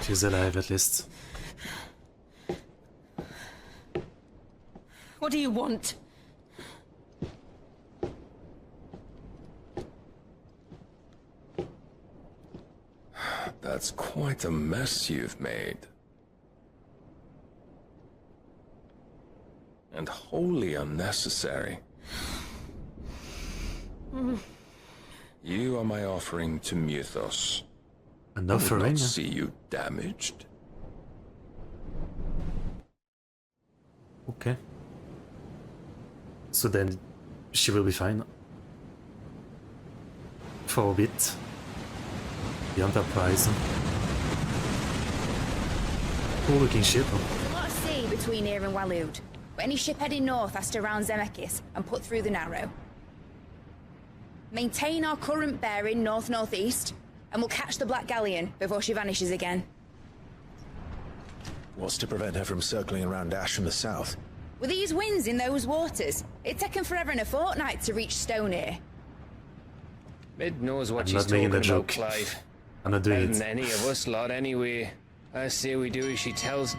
She's alive at least. What do you want? That's quite a mess you've made. And wholly unnecessary. You are my offering to Mythos. An I would offering? not see you damaged. Okay. So then she will be fine. For a bit. The Enterprise. Cool looking ship. There's a lot of sea between here and Waloed, but any ship heading north has to round Zemeckis and put through the Narrow. Maintain our current bearing north-northeast, and we'll catch the Black Galleon before she vanishes again. What's to prevent her from circling around Ash from the south? With these winds in those waters, it'd take 'em forever and a fortnight to reach Stonehenge. Mid knows what I'm she's not making talking the about, joke. Clive. I'm not doing Better it. than any of us lot anyway. I say we do as she tells.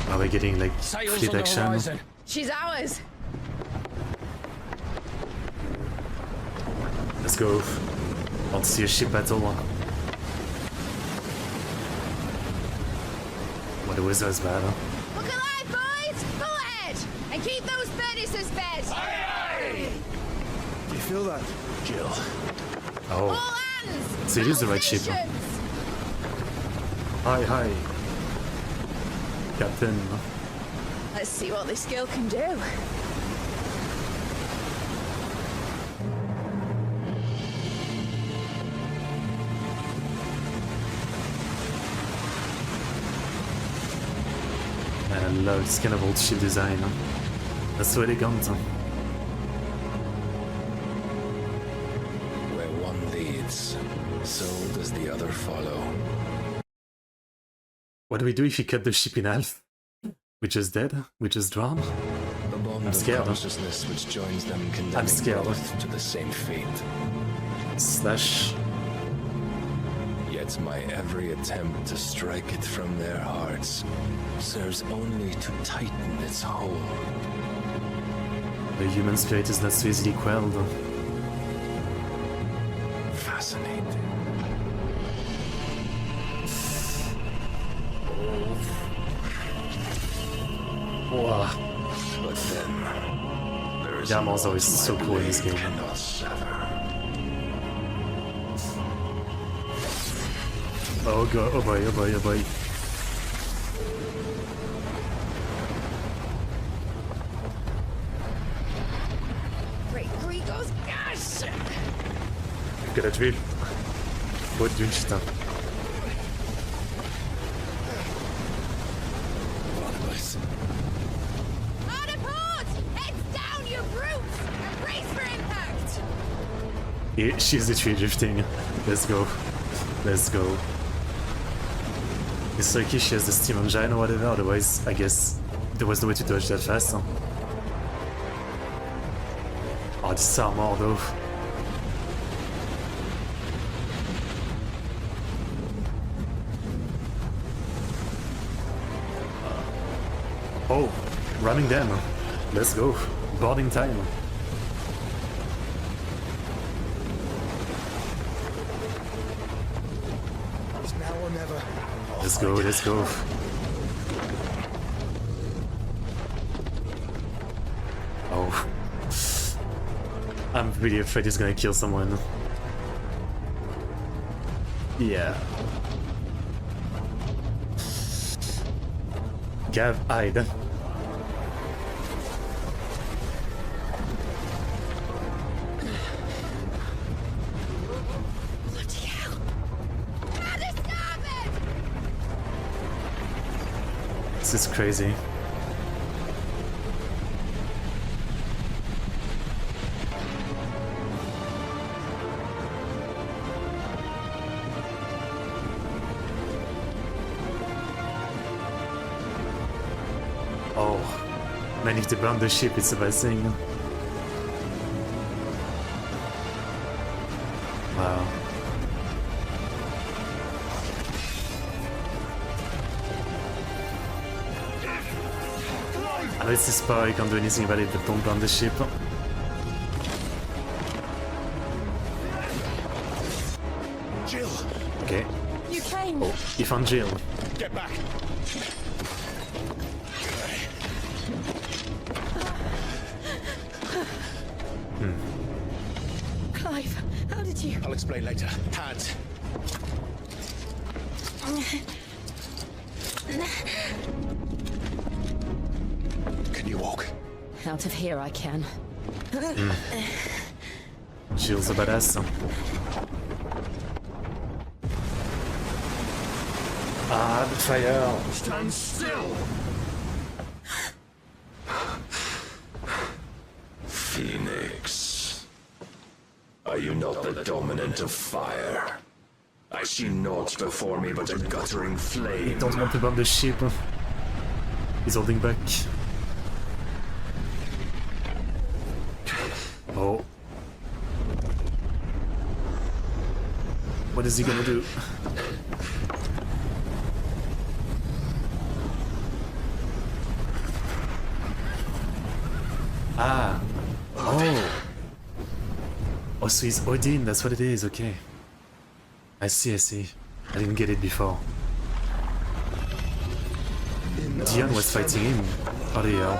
Are we getting like Sails fleet on the action? horizon. She's ours. Let's go. Want to see a ship battle. What the weather is bad, huh? Look alive, boys! Pull ahead! And keep those furnaces fed! Do you feel that? Jill. Oh. All hands! So it is the right ship. Huh? Hi, hi. Captain. Let's see what this girl can do. Man, I love this kind of old ship design. Huh? That's so elegant. Huh? Where one leads, so does the other follow. What do we do if you cut the ship in half? We just dead? We just drown? The bond I'm scared. of consciousness which joins them condemning scared. both to the same fate. Slash. Yet my every attempt to strike it from their hearts serves only to tighten its hold. The human spirit is not so easily quelled. Fascinating. Wow. But then there is Diamond's always so cool in this game. Cannot sever. Oh god, oh boy, oh boy, oh boy. Great Grigos gas! Que la tuile. Faute d'une putain. On a port! Heads down, you brutes! Brace for impact! Yeah, she's the tree drifting. Let's go. Let's go. It's lucky she has the steam engine or whatever, otherwise I guess there was no way to dodge that fast. Huh? Oh, this armor though. Oh, running them. Let's go. Boarding time. It's now or never. Let's go, let's go. Oh. I'm really afraid he's gonna kill someone. Yeah. Gav, hide. Bloody hell! This is crazy. Oh, man, if they burn the ship, it's a bad thing. Wow. I know it's this power, you can't do anything about it, but don't burn the ship. Jill! Okay. You came! Oh, he found Jill. Get back! Clive, how did you... I'll explain later. Hands. Can you walk? Out of here I can. Jill's a badass. Ah, the fire! Stand still! Phoenix. Are you not the dominant of fire? I see naught before me but a guttering flame. He don't want to burn the ship. He's holding back. Oh. What is he gonna do? Ah. Oh. Oh, so he's Odin, that's what it is, okay. I see, I see. I didn't get it before. Dion was fighting him. Bloody hell.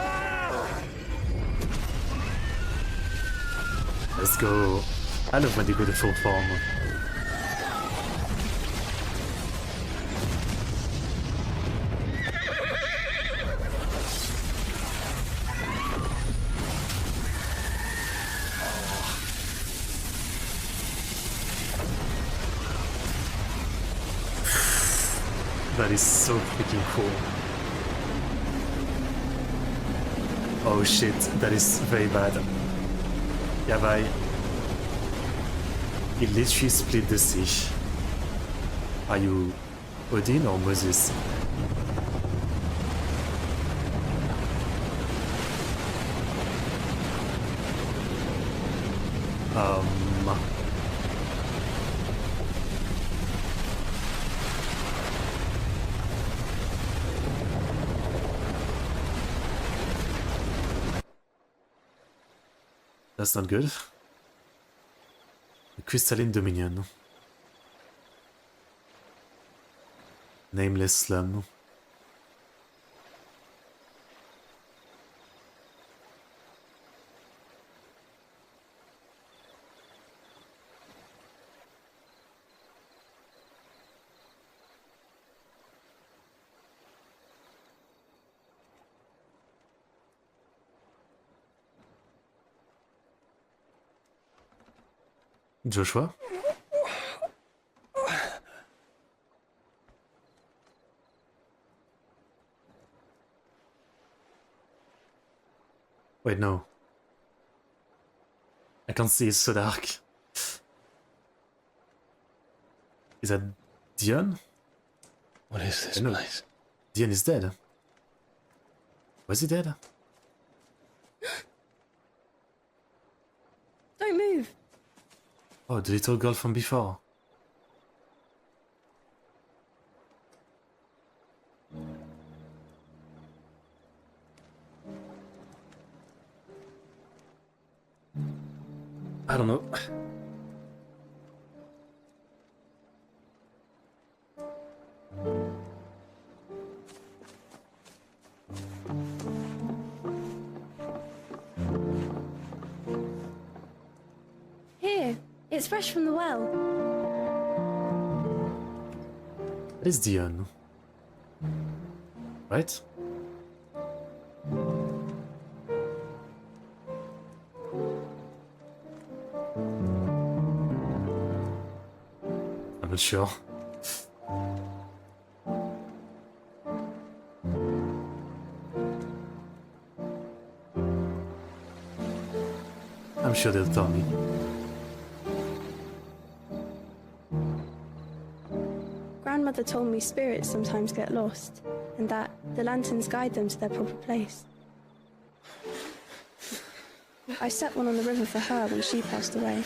Let's go. I love when they go to full form. That is so freaking cool. Oh shit, that is very bad. Yeah, bye. He literally split the sea. Are you Odin or Moses? That's not good. The Crystalline Dominion. Nameless Slum. Joshua? Wait, no. I can't see, it's so dark. Is that Dion? What is this place? Dion is dead. Was he dead? Don't move. Oh, the little girl from before. I don't know. Here, it's fresh from the well. That is Dion. Right? I'm not sure. I'm sure they'll tell me. Grandmother told me spirits sometimes get lost, and that the lanterns guide them to their proper place. I set one on the river for her when she passed away.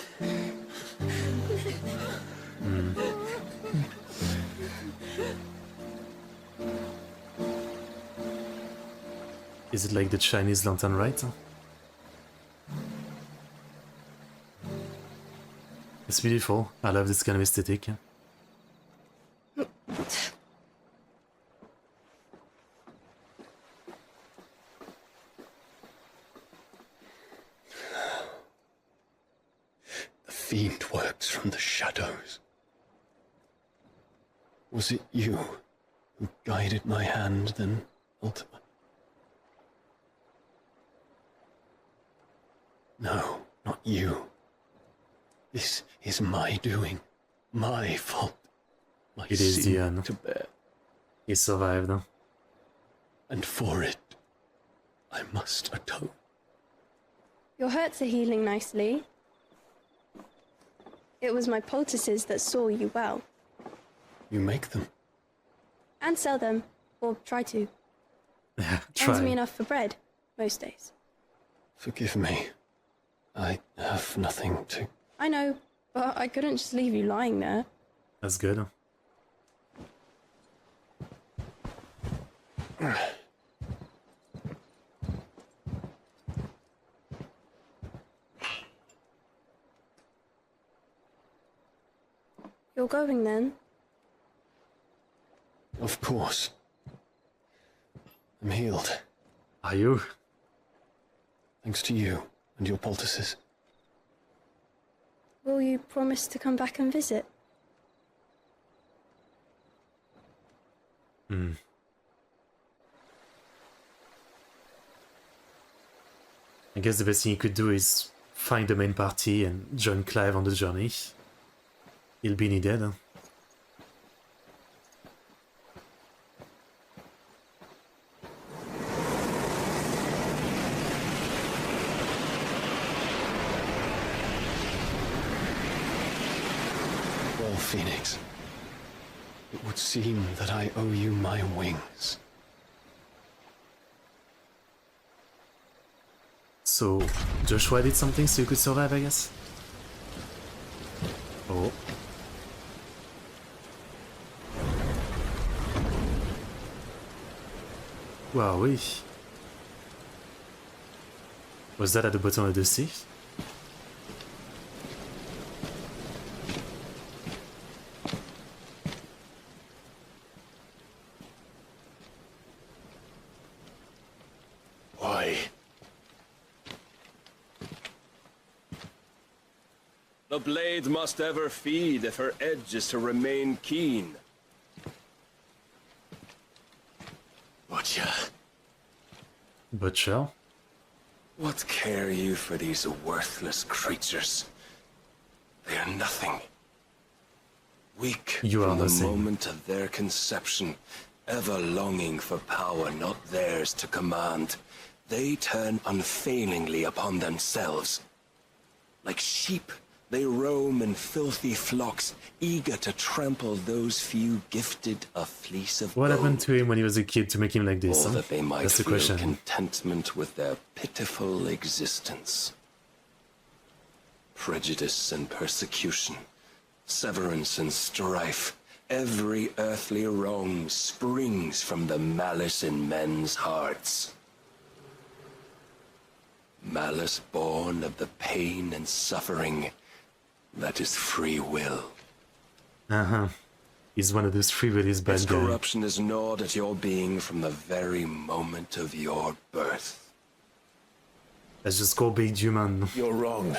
Is it like the Chinese lantern, right? It's beautiful. I love this kind of aesthetic. The fiend works from the shadows. Was it you who guided my hand then, ultimately? No, not you. This is my doing, my fault, my It is sin Dion. to bear. He survived. And for it, I must atone. Your hurts are healing nicely. It was my poultices that saw you well. You make them. And sell them, or try to. Try. Earns me enough for bread, most days. Forgive me. I have nothing to... I know, but I couldn't just leave you lying there. That's good. You're going then? Of course. I'm healed. Are you? Thanks to you and your poultices. Will you promise to come back and visit? I guess the best thing you could do is find the main party and join Clive on the journey. He'll be needed. Well, Phoenix, it would seem that I owe you my wings. So, Joshua did something so you could survive, I guess? Oh. Wow, oui. Was that at the bottom of the sea? Why? The blade must ever feed if her edge is to remain keen. Butcher. Butcher? What care you for these worthless creatures? They are nothing. Weak You are from the nothing. moment of their conception, ever longing for power not theirs to command, they turn unfailingly upon themselves. Like sheep, they roam in filthy flocks, eager to trample those few gifted a fleece of What gold. happened to him when he was a kid to make him like this? Or Huh? that they might That's the feel question. contentment with their pitiful existence. Prejudice and persecution, severance and strife, every earthly wrong springs from the malice in men's hearts. Malice born of the pain and suffering that is free will. Uh-huh. He's one of those free willies bad Its guys. corruption is gnawed at your being from the very moment of your birth. Let's just go big human. You're wrong.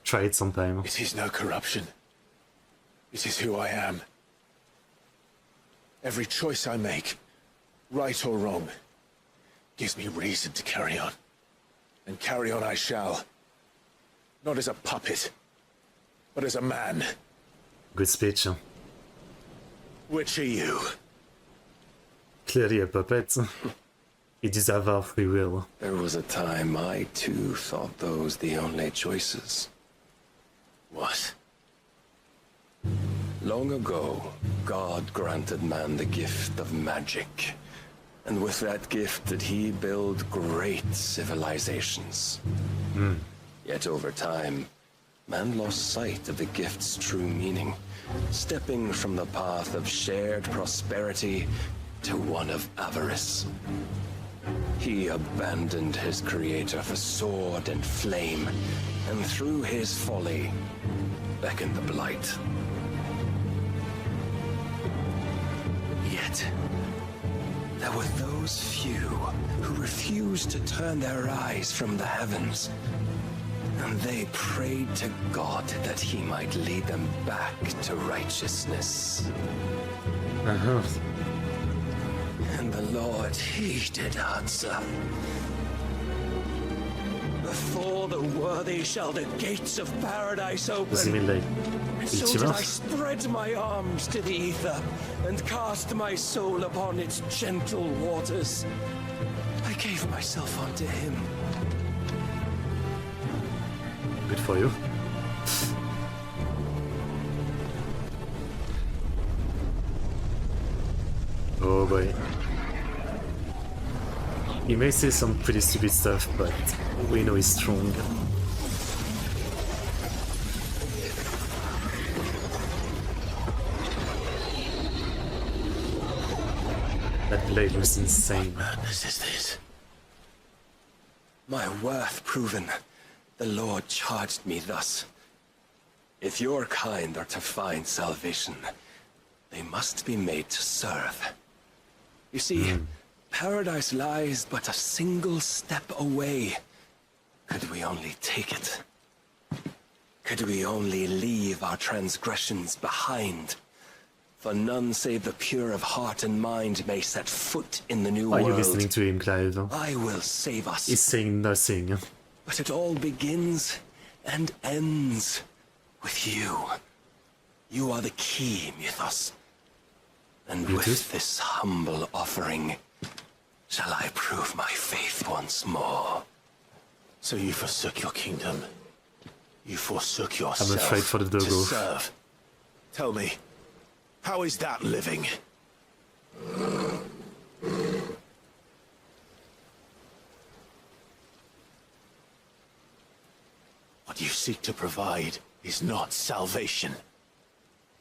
Try it sometime. It is no corruption. It is who I am. Every choice I make, right or wrong, gives me reason to carry on. And carry on I shall. Not as a puppet, but as a man. Good speech. Huh? Which are you? Clearly a puppet. He does have our free will. There was a time I too thought those the only choices. What? Long ago, God granted man the gift of magic. And with that gift did he build great civilizations. Yet over time, man lost sight of the gift's true meaning, stepping from the path of shared prosperity to one of avarice. He abandoned his creator for sword and flame, and through his folly, beckoned the blight. Yet, there were those few who refused to turn their eyes from the heavens, and they prayed to God that he might lead them back to righteousness. Uh-huh. And the Lord, he did answer. Before the worthy shall the gates of paradise open. Does he mean like And so did I Ichiban? spread my arms to the ether and cast my soul upon its gentle waters. I gave myself unto him. Good for you. Oh boy. He may say some pretty stupid stuff, but we know he's strong. That blade was insane. Madness is this? My worth proven, the Lord charged me thus. If your kind are to find salvation, they must be made to serve. You see, paradise lies but a single step away. Could we only take it? Could we only leave our transgressions behind? For none save the pure of heart and mind may set foot in the new Are world. you listening to him, Clive? I will save us. He's saying nothing. But it all begins and ends with you. You are the key, Mythos. And with this humble offering, shall I prove my faith once more. So you forsook your kingdom. You forsook yourself I'm afraid for the to doggo. serve. Tell me, how is that living? What you seek to provide is not salvation.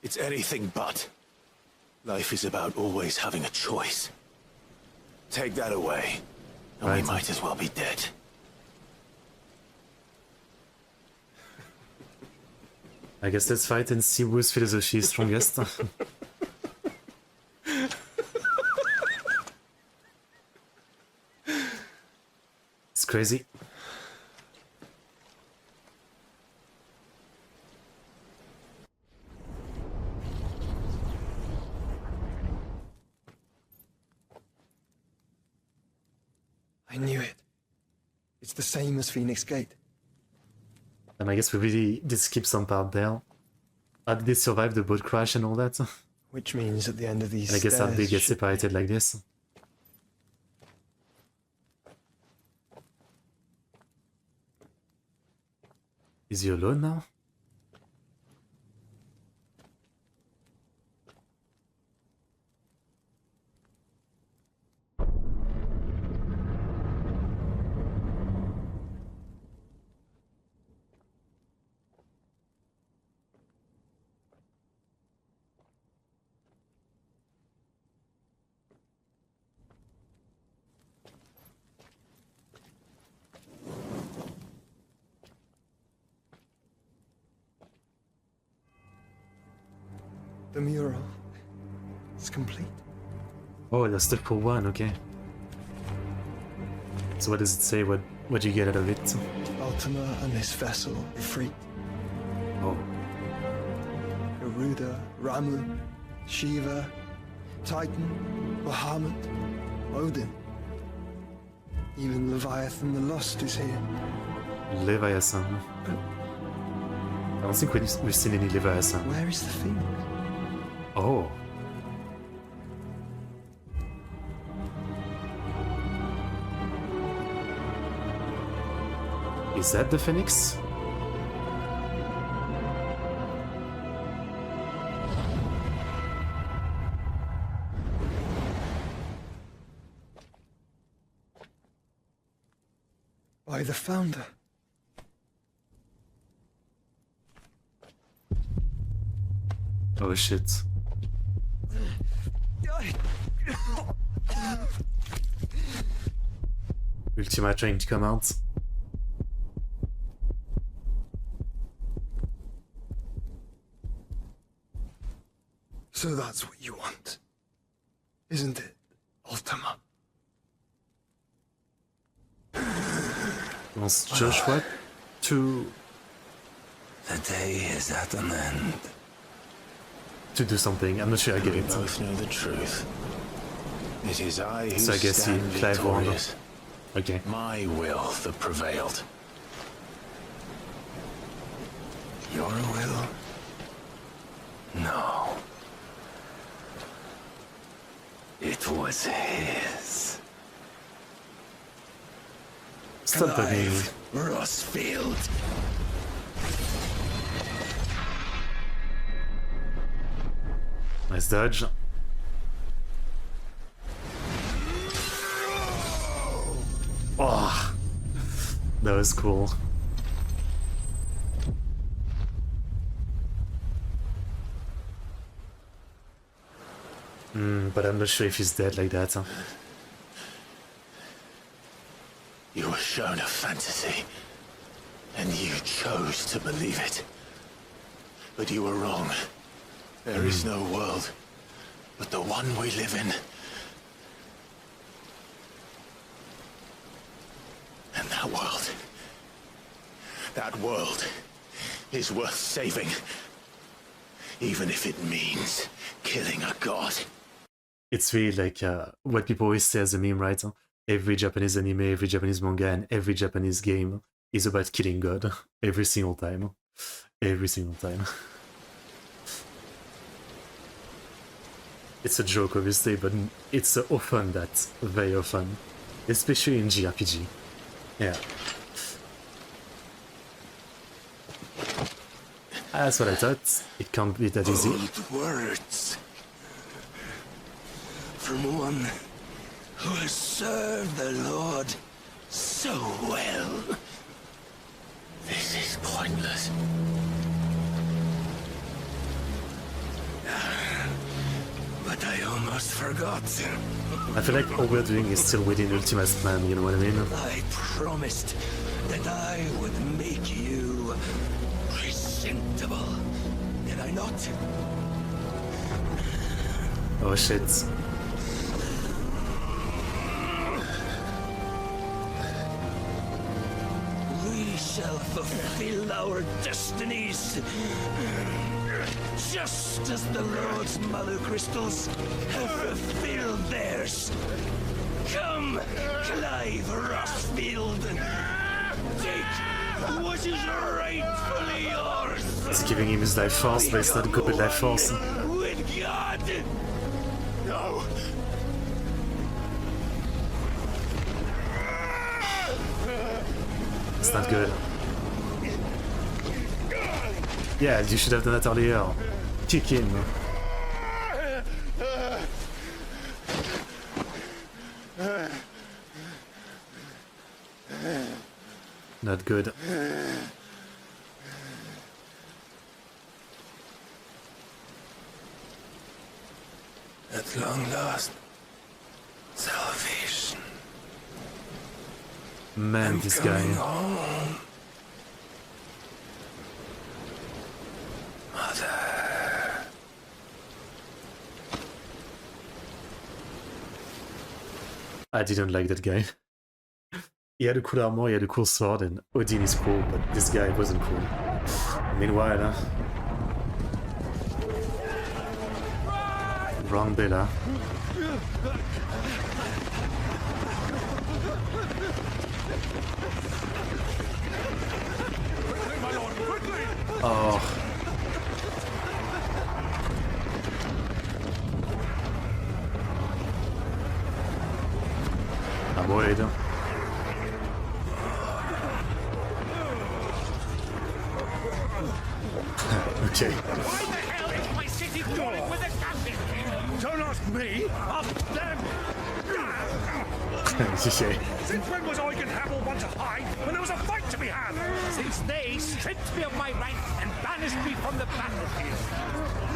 It's anything but. Life is about always having a choice. Take that away, and we might as well be dead. I guess let's fight and see whose philosophy is strongest. It's crazy. I knew it. It's the same as Phoenix Gate. And I guess we really did skip some part there. How did they survive the boat crash and all that? Which means at the end of these and I guess how they get should separated like this. Is he alone now? The mural is complete. Oh, that's still for one, okay. So what does it say? What do you get out of it? Ultima and his vessel are free. Oh. Garuda, Ramu, Shiva, Titan, Bahamut, Odin. Even Leviathan the Lost is here. Leviathan. I don't think we've seen any Leviathan. Where is the Phoenix? Oh. Is that the Phoenix? By the Founder. Oh shit. Ultima trying to come out. So that's what you want, isn't it, Ultima? Wants Joshua to... The day is at an end. To do something, I'm not sure I get We it. both know the truth. It is I who So I guess stand he victorious. Okay. My will that prevailed. Your will? No. It was his. Stop bugging me. Rossfield. Nice dodge. Oh, that was cool. But I'm not sure if he's dead like that. Huh? You were shown a fantasy, and you chose to believe it. But you were wrong. There is no world but the one we live in. And that world is worth saving. Even if it means killing a god. It's really like what people always say as a meme, right? Every Japanese anime, every Japanese manga, and every Japanese game is about killing God. Every single time. Every single time. It's a joke, obviously, but it's often that. Very often. Especially in JRPG. Yeah. That's what I thought. It can't be that easy. Bold words. From one who has served the Lord so well. This is pointless. But I almost forgot. I feel like all we're doing is still within Ultima's plan, you know what I mean? I promised that I would make you presentable. Did I not? Oh shit. We shall fulfill our destinies. Just as the Lord's Mother Crystals have fulfilled theirs. Come, Clive Rossfield. Take What is rightfully yours? It's giving him his life force, but it's not good with life force. With God! No! It's not good. Yeah, you should have done that earlier. Kick him. Not good. At long last, salvation. Man, this guy. Home. Mother. I didn't like that guy. He had a cool armor, he had a cool sword, and Odin is cool, but this guy wasn't cool. Meanwhile, wrong Bella. Oh. I'm worried. Okay. Why the hell is my city falling with a captain? Don't ask me, ask them! Since when was Eugen Hamel one to hide when there was a fight to be had? Since they stripped me of my rank and banished me from the battlefield.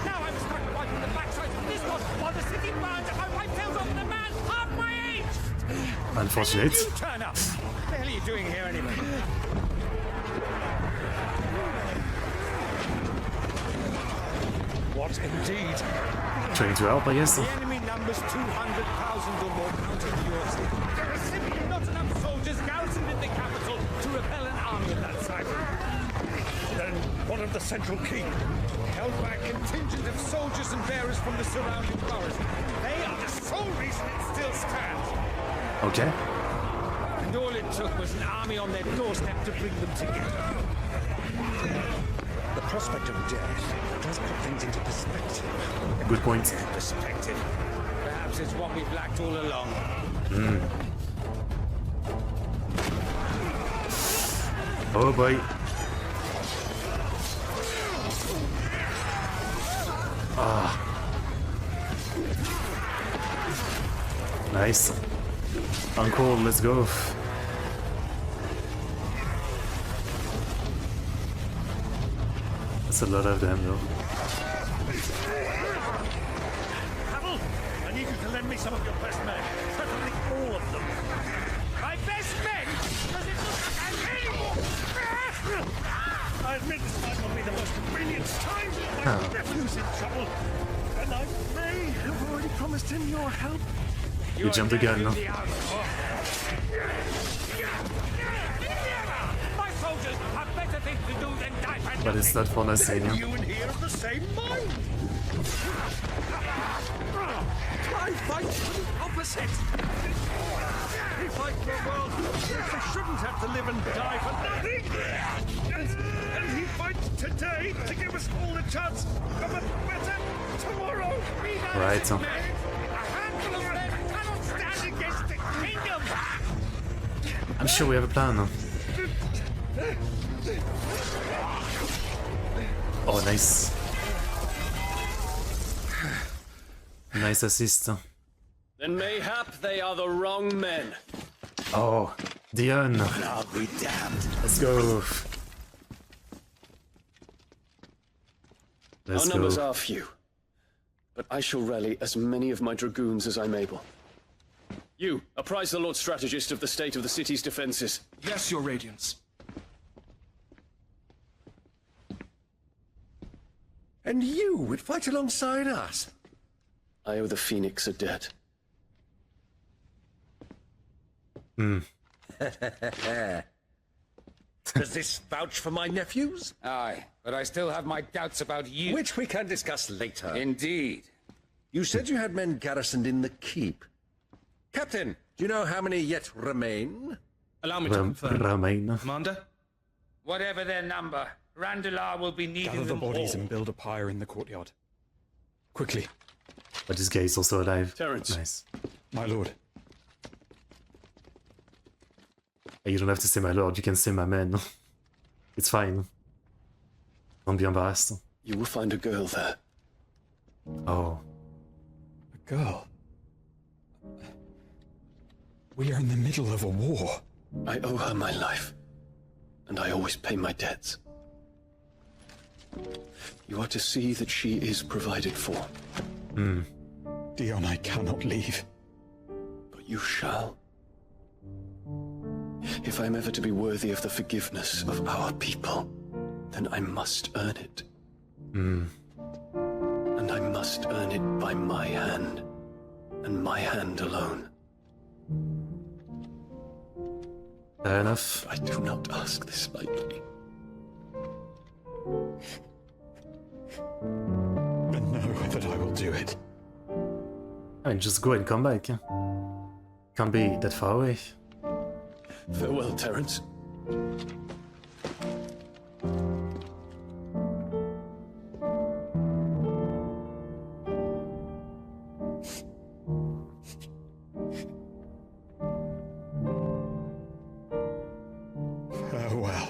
Now I'm stuck wiping the backside of this one while the city burns and my wife tells off the man half my age! Unfortunate. You turn up! What the hell are you doing here anyway? What indeed? Trying to help, I guess. The enemy numbers 200,000 or more counting yours. There are simply not enough soldiers garrisoned in the capital to repel an army of that size. Then what of the central keep? Held by a contingent of soldiers and bearers from the surrounding boroughs. They are the sole reason it still stands. Okay. And all it took was an army on their doorstep to bring them together. The prospect of death does put things into perspective. Good point. Perspective. Perhaps it's what we've lacked all along. Oh boy. Ah. Nice. Uncle, let's go. That's a lot of them though. Hamel, I need you to lend me some of your best men. Certainly all of them. My best men? Does it look like I'm anymore? I admit this might not be the most convenient time. My nephew's in trouble. And I may have already promised him your help. You jumped the gun, no? My soldiers have better things to do than die for But it's not for nothing. you and he are of the same mind. I fight for the opposite. He fights for a world where they shouldn't have to live and die for nothing. And he fights today to give us all a chance of a better tomorrow. Right. A handful of men cannot stand against the kingdom. I'm sure we have a plan. Oh, nice. Nice assist. Then mayhap they are the wrong men. Oh, Dion. I'll be damned. Let's go. Our numbers are few, but I shall rally as many of my dragoons as I'm able. You, apprise the Lord Strategist of the state of the city's defenses. Yes, Your Radiance. And you would fight alongside us? I owe the Phoenix a debt. Does this vouch for my nephews? Aye, but I still have my doubts about you. Which we can discuss later. Indeed. You said you had men garrisoned in the keep. Captain, do you know how many yet remain? Allow me to confirm. Remain. Commander? Whatever their number, Randalar will be needing Gather the them bodies all. and build a pyre in the courtyard. Quickly. But this guy is also alive. Terence. Nice. My lord. You don't have to say my lord, you can say my man. It's fine. Don't be embarrassed. You will find a girl there. Oh. A girl? We are in the middle of a war. I owe her my life, and I always pay my debts. You are to see that she is provided for. Dion, I cannot leave. But you shall. If I am ever to be worthy of the forgiveness of our people, then I must earn it. And I must earn it by my hand, and my hand alone. Fair enough. I do not ask this lightly. Then know that I will do it. I mean, just go and come back. Can't be that far away. Farewell, Terence. Farewell.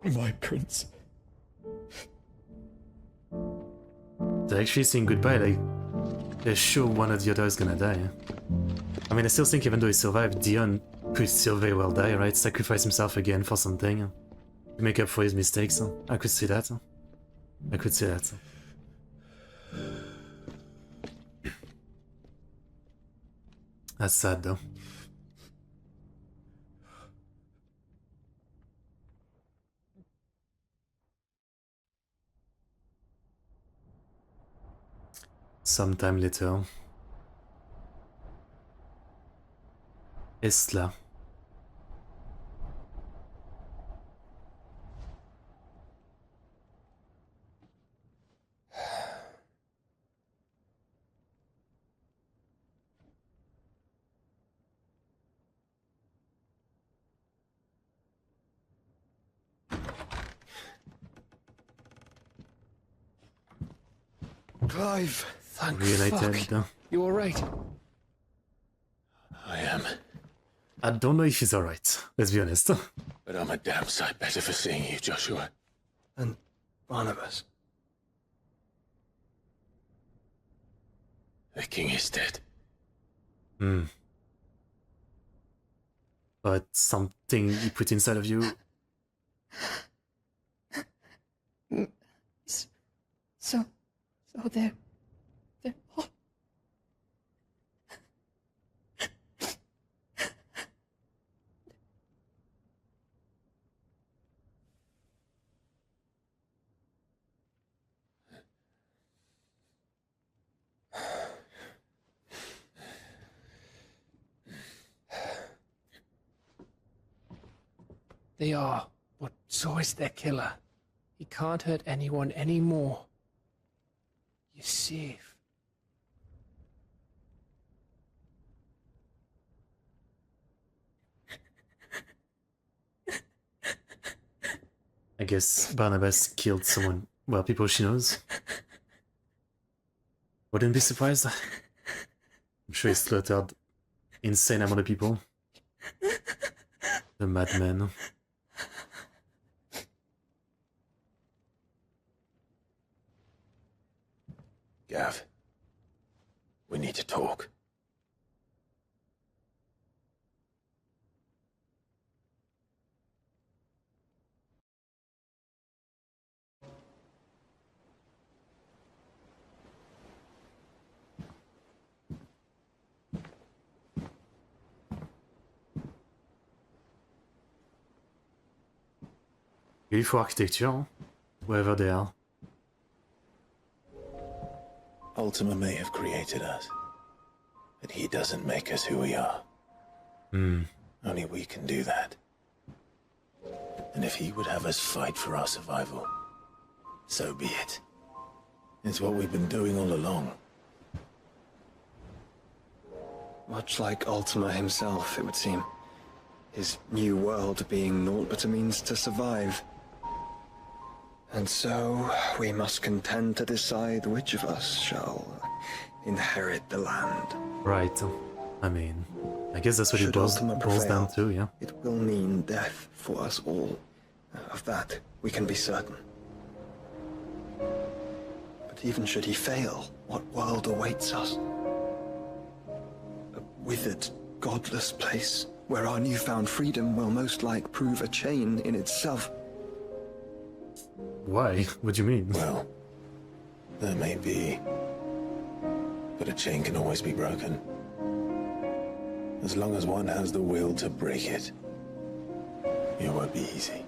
My prince. They're actually saying goodbye, like, they're sure one or the other is gonna die. I mean, I still think even though he survived, Dion could still very well die, right? Sacrifice himself again for something. To make up for his mistakes. I could see that. I could see that. That's sad though. Sometime later. Estla. Clive! Thank Reunited. fuck. You alright? I am. I don't know if he's alright, let's be honest. But I'm a damn sight better for seeing you, Joshua. And Barnabas. The king is dead. But something he put inside of you. So they're all... They are, but so is their killer. He can't hurt anyone anymore. You're safe. I guess Barnabas killed someone, well, people she knows. Wouldn't be surprised. I'm sure he slaughtered insane amount of people. The madman. Gav, we need to talk. Beautiful architecture, hein? Wherever they are. Ultima may have created us, but he doesn't make us who we are. Only we can do that. And if he would have us fight for our survival, so be it. It's what we've been doing all along. Much like Ultima himself, it would seem. his new world being naught but a means to survive. And so we must contend to decide which of us shall inherit the land. Right. I mean, I guess that's what Should it boils Ultima down prevail, to, yeah. It will mean death for us all. Of that, we can be certain. But even should he fail, what world awaits us? A withered, godless place, where our newfound freedom will most like prove a chain in itself. Why? What do you mean? Well, that may be. But a chain can always be broken. As long as one has the will to break it. It won't be easy.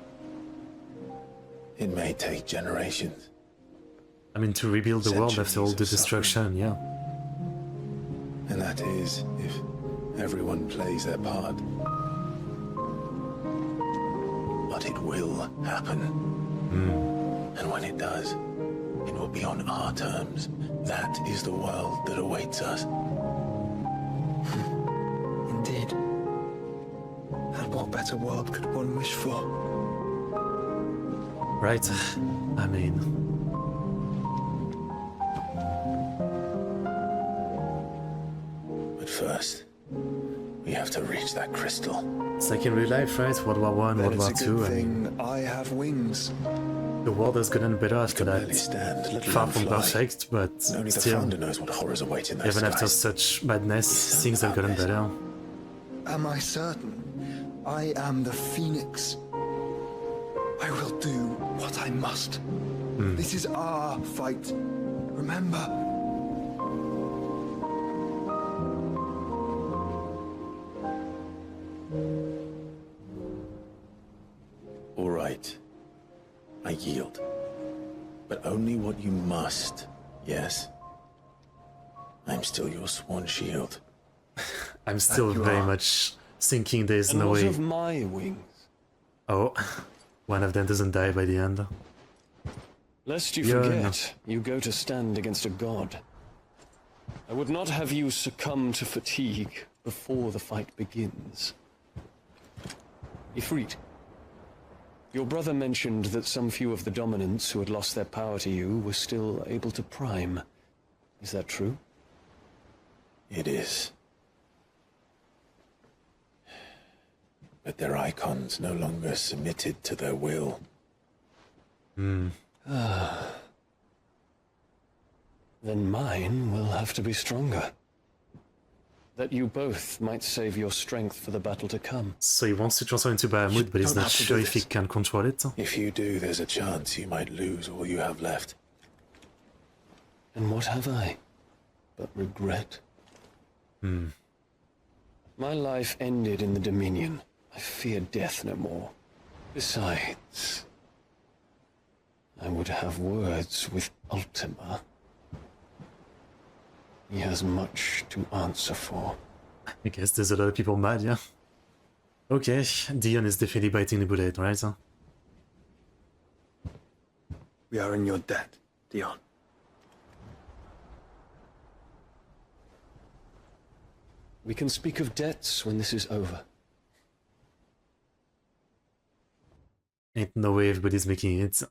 It may take generations. I mean, to rebuild the world after all the destruction, yeah. And that is if everyone plays their part. But it will happen. And when it does, it will be on our terms. That is the world that awaits us. Indeed. And what better world could one wish for? Right. I mean... But first, we have to reach that crystal. It's like in real life, right? World War One, World War Two. I mean, I have wings. the world has gotten better after that. Far from perfect, but Only the still, founder knows what horrors await in those even after skies. such madness, things have gotten better. Am I certain? I am the Phoenix. I will do what I must. This is our fight. Remember. All right. I yield. But only what you must, yes? I'm still your swan shield. I'm still very much thinking there's And no what way. of my wings? Oh, one of them doesn't die by the end. Lest you Yeah, forget, you go to stand against a god. I would not have you succumb to fatigue before the fight begins. Ifrit, your brother mentioned that some few of the dominants who had lost their power to you were still able to prime. Is that true? It is. But their icons no longer submitted to their will. Then mine will have to be stronger. That you both might save your strength for the battle to come. So he wants to transform into Bahamut, but he's don't not have to sure do if he this. can control it. If you do, there's a chance you might lose all you have left. And what have I but regret? My life ended in the Dominion. I fear death no more. Besides, I would have words with Ultima. He has much to answer for. I guess there's a lot of people mad, yeah. Okay, Dion is definitely biting the bullet, right? We are in your debt, Dion. We can speak of debts when this is over. Ain't no way everybody's making it.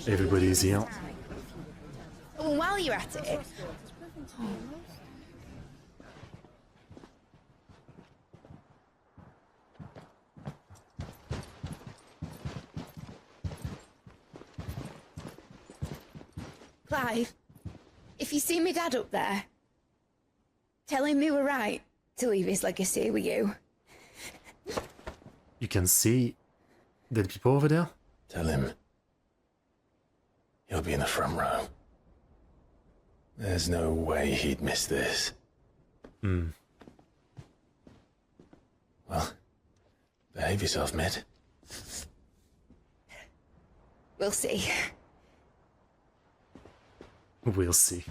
Everybody's here. Well, while you're at it... Clive, if you see me dad up there, tell him we were right to leave his legacy with you. You can see the people over there? Tell him. He'll be in the front row. There's no way he'd miss this. Well, behave yourself, Mid. We'll see. We'll see.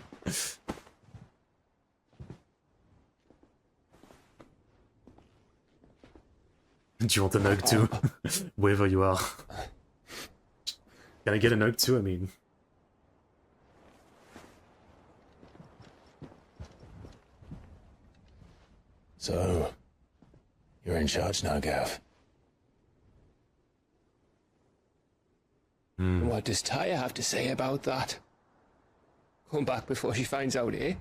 Do you want a hug too? Wherever you are. Can I get a note too? I mean... So, you're in charge now, Gav. What does Tyre have to say about that? Come back before she finds out, eh?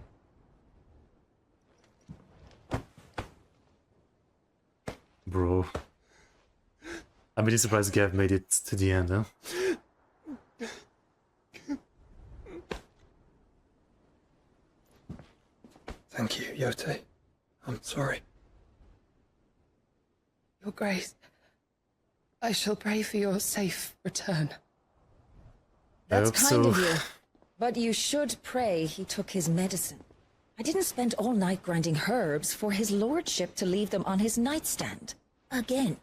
Bro. I'm really surprised Gav made it to the end, huh? Thank you, Yote. I'm sorry. Your Grace, I shall pray for your safe return. That's hope kind so. of you. But you should pray he took his medicine. I didn't spend all night grinding herbs for his lordship to leave them on his nightstand. Again.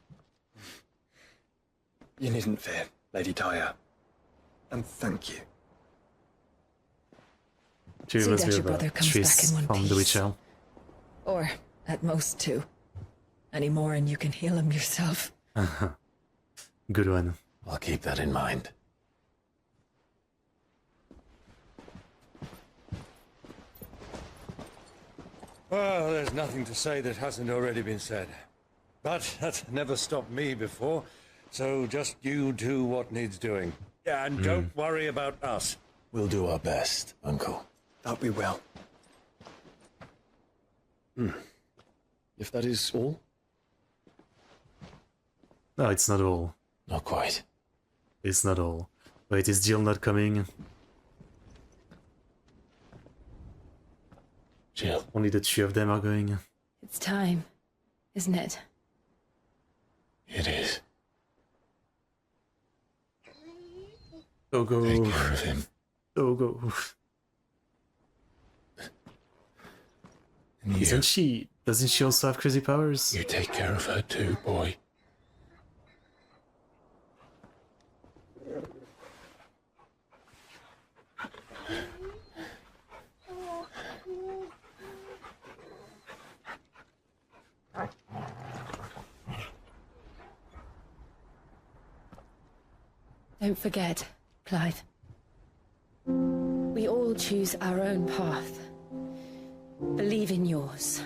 You needn't fear, Lady Tyre. And thank you. She See reminds that me your of brother comes back Triss in one from The piece. Witcher. Or, at most, two. Any more and you can heal him yourself. Good one. I'll keep that in mind. Well, there's nothing to say that hasn't already been said. But that's never stopped me before, so just you do what needs doing. And don't worry about us. We'll do our best, Uncle. That we will. If that is all? No, it's not all. Not quite. It's not all. Wait, is Jill not coming? Jill. Only the three of them are going. It's time, isn't it? It is. Go go. Take care of him. Go go. And you, Isn't she? Doesn't she also have crazy powers? you take care of her too, boy. Don't forget, Clyde. We all choose our own path. Believe in yours.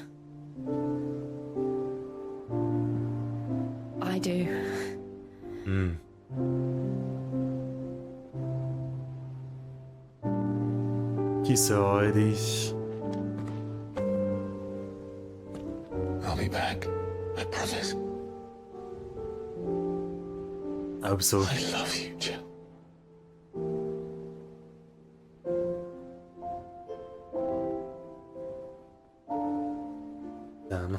I do. Kiss her already. I'll be back. I promise. I hope so. I love you, Jill. Damn.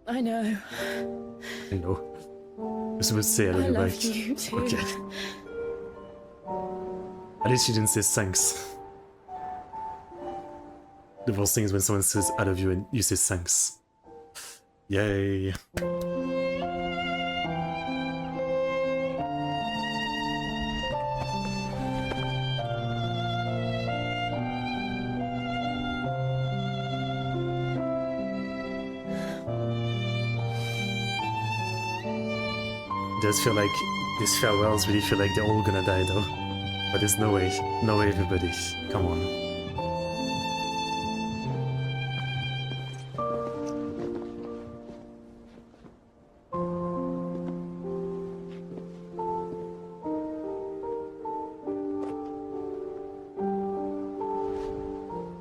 I know. I know. I was supposed to say I love I you love back. you too. Okay. At least she didn't say thanks. The worst thing is when someone says I love you and you say thanks. Yay. It does feel like these farewells really feel like they're all gonna die though. But there's no way. No way, everybody. Come on.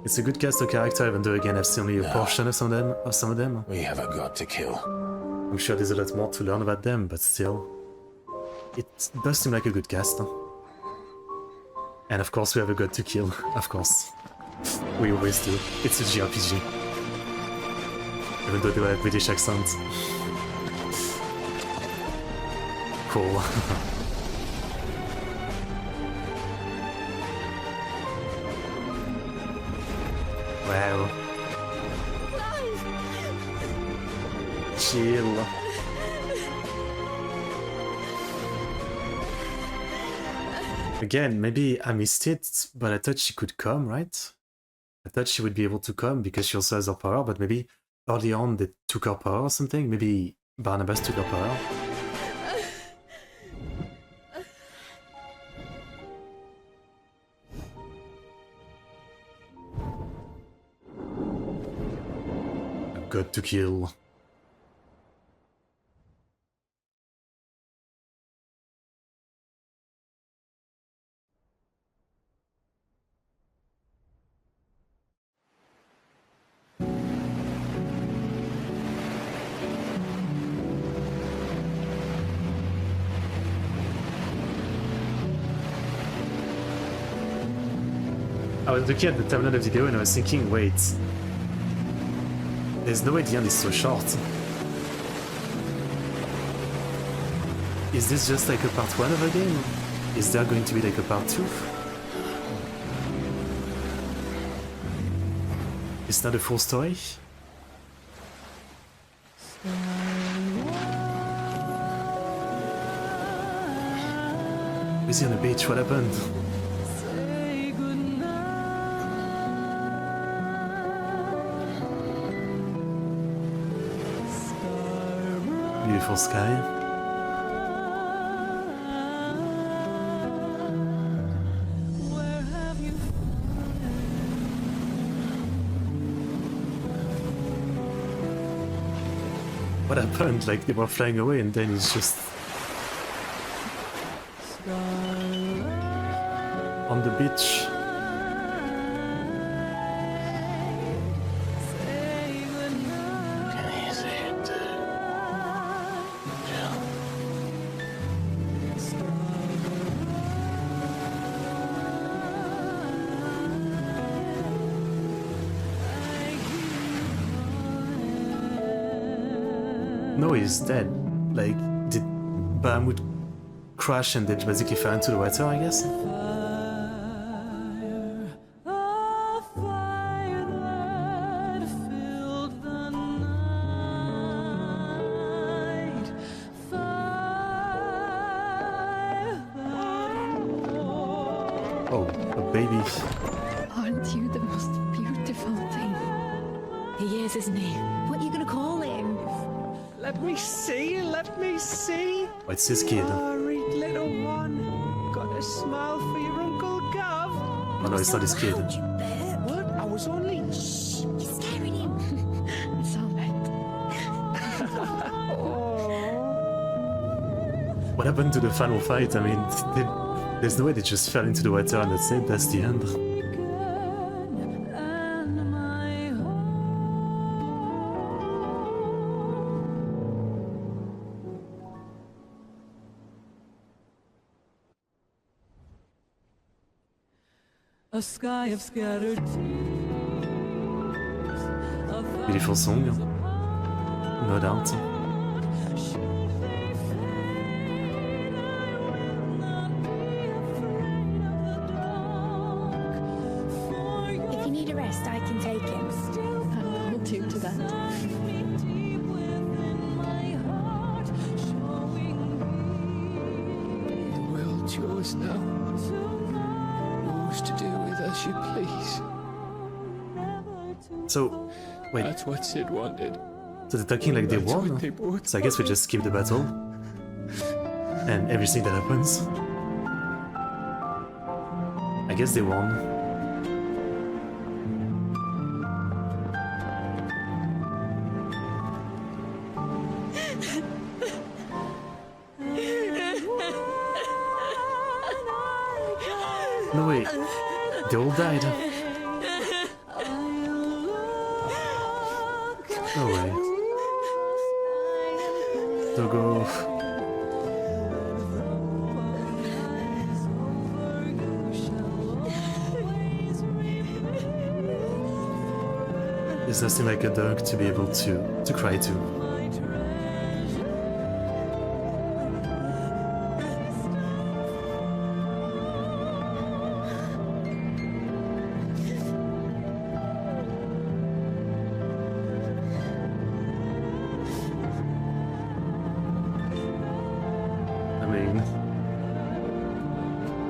It's a good cast of character, even though again I've seen only a portion of some of them. We have a god to kill. I'm sure there's a lot more to learn about them, but still. It does seem like a good cast. Huh? And of course we have a god to kill, of course. We always do. It's a JRPG. Even though they have British accents. Cool. Wow. Chill. Again, maybe I missed it, but I thought she could come, right? I thought she would be able to come because she also has her power, but maybe early on they took her power or something. Maybe Barnabas took her power. Got to kill. I was looking at the timeline of the video and I was thinking, wait, there's no way the end is so short. Is this just like a part 1 of a game? Is there going to be like a part 2? It's not a full story? Is he on the beach? What happened? Beautiful sky. What happened? Like they were flying away and then it's just on the beach. No, he's dead. Like, did Bahamut crash and they basically fell into the water, I guess? Oh, a baby. Aren't you the most beautiful thing? He is, isn't he? What are you gonna call him? Let me see, let me see. Oh, it's his kid. Worried little one. Got a smile for your Uncle Gav. Oh no, it's not his kid. What? I was only... Shh, you're scaring him. It's all right. What happened to the final fight? I mean, there's no way they just fell into the water and that's it, that's the end. A sky of scattered Beautiful song, no doubt. If you need a rest, I can take him. I'll hold you to that. The world's yours now. Yours to do with as you please. So, wait. That's what Sid wanted. So they're talking like they That's won? what they both So I guess we just skip the battle. And everything that happens. I guess they won. No way, they all died. No way. Togo. There's nothing like a dog to be able to cry to.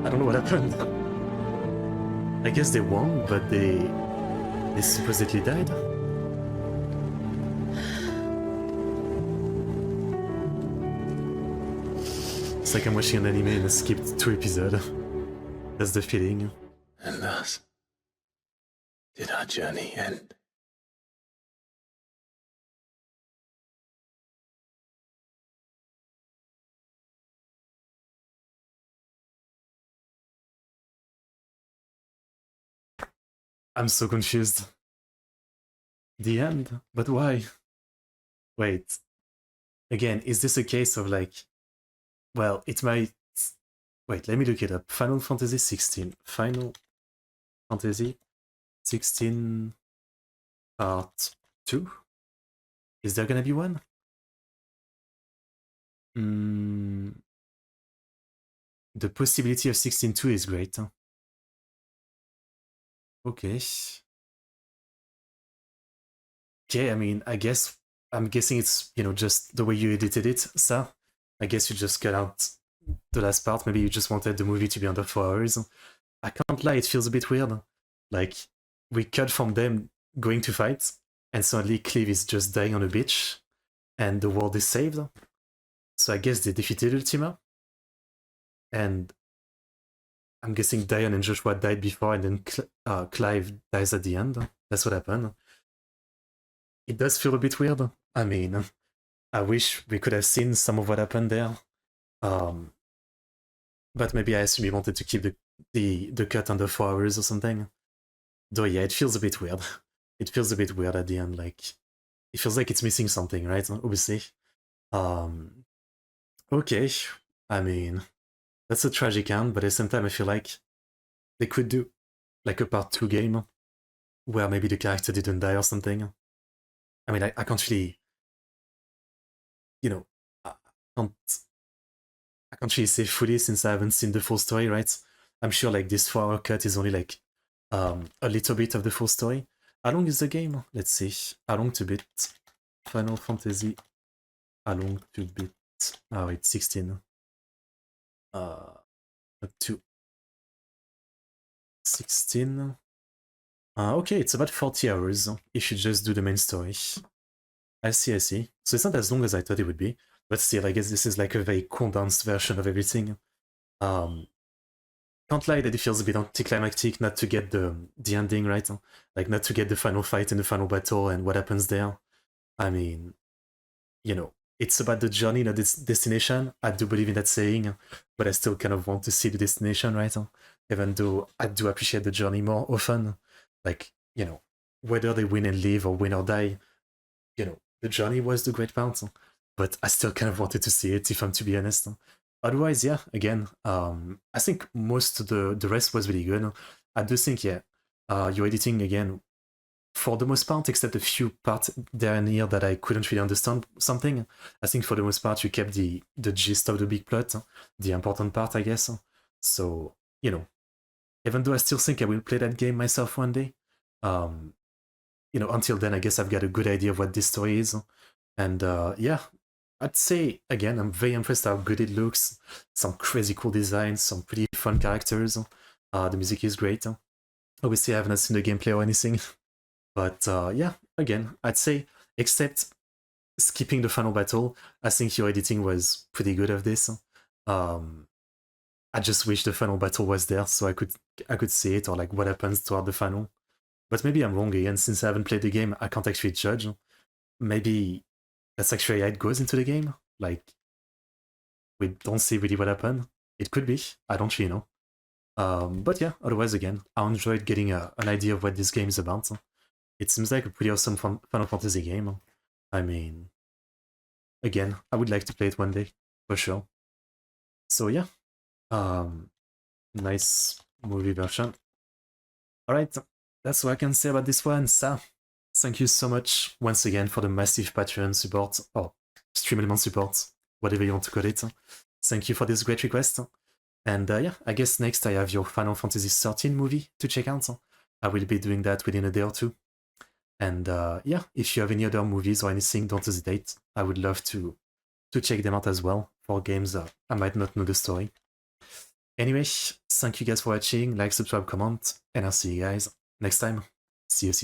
I don't know what happened. I guess they won, but they They supposedly died? It's like I'm watching an anime and I skipped 2 episodes. That's the feeling. And thus did our journey end. I'm so confused. The end? But why? Wait. Again, is this a case of like... Well, it might... Wait, let me look it up. Final Fantasy 16. Final Fantasy 16 Part 2? Is there gonna be one? The possibility of 16.2 is great. Huh? Okay. Okay, I mean, I'm guessing it's, you know, just the way you edited it, so I guess you just cut out the last part. Maybe you just wanted the movie to be under 4 hours. I can't lie, it feels a bit weird. Like, we cut from them going to fight, and suddenly Clive is just dying on a beach, and the world is saved. So I guess they defeated Ultima. And I'm guessing Dion and Joshua died before, and then Clive dies at the end. That's what happened. It does feel a bit weird. I mean, I wish we could have seen some of what happened there. But maybe I assume he wanted to keep the cut under 4 hours or something. Though yeah, it feels a bit weird. It feels a bit weird at the end, like it feels like it's missing something, right? Obviously. Okay. I mean, that's a tragic end, but at the same time I feel like they could do like a part 2 game where maybe the character didn't die or something. I mean, I can't really, you know, I can't really say fully since I haven't seen the full story, right? I'm sure like this 4-hour cut is only like a little bit of the full story. How long is the game? Let's see. How long to beat? Final Fantasy. How long to beat? Oh, it's 16. Up to 16. Okay, it's about 40 hours if you just do the main story. I see. So it's not as long as I thought it would be, but still, I guess this is like a very condensed version of everything. Can't lie that it feels a bit anticlimactic not to get the ending, right? Like not to get the final fight and the final battle and what happens there. I mean, you know, it's about the journey, not its destination. I do believe in that saying, but I still kind of want to see the destination, right? Even though I do appreciate the journey more often. Like, you know, whether they win and live or win or die, you know, the journey was the great part. But I still kind of wanted to see it, if I'm to be honest. Otherwise, yeah, again, I think most of the rest was really good. I do think, yeah, your editing, again, for the most part, except a few parts there and here that I couldn't really understand something, I think for the most part you kept the gist of the big plot, the important part, I guess. So, you know, even though I still think I will play that game myself one day, you know, until then, I guess I've got a good idea of what this story is. And yeah, I'd say, again, I'm very impressed how good it looks. Some crazy cool designs, some pretty fun characters. The music is great. Obviously, I haven't seen the gameplay or anything. But yeah, again, I'd say, except skipping the final battle, I think your editing was pretty good of this. I just wish the final battle was there so I could see it, or like what happens toward the final. But maybe I'm wrong again, since I haven't played the game, I can't actually judge. Maybe that's actually how it goes into the game. Like, we don't see really what happened. It could be, I don't really know. But yeah, otherwise, again, I enjoyed getting an idea of what this game is about. It seems like a pretty awesome Final Fantasy game. I mean, again, I would like to play it one day, for sure. So yeah, nice movie version. Alright, that's what I can say about this one. So, thank you so much once again for the massive Patreon support, or stream element support, whatever you want to call it. Thank you for this great request. And yeah, I guess next I have your Final Fantasy 13 movie to check out. I will be doing that within a day or two. And yeah, if you have any other movies or anything, don't hesitate. I would love to check them out as well for games I might not know the story. Anyway, thank you guys for watching, like, subscribe, comment, and I'll see you guys next time. See you soon.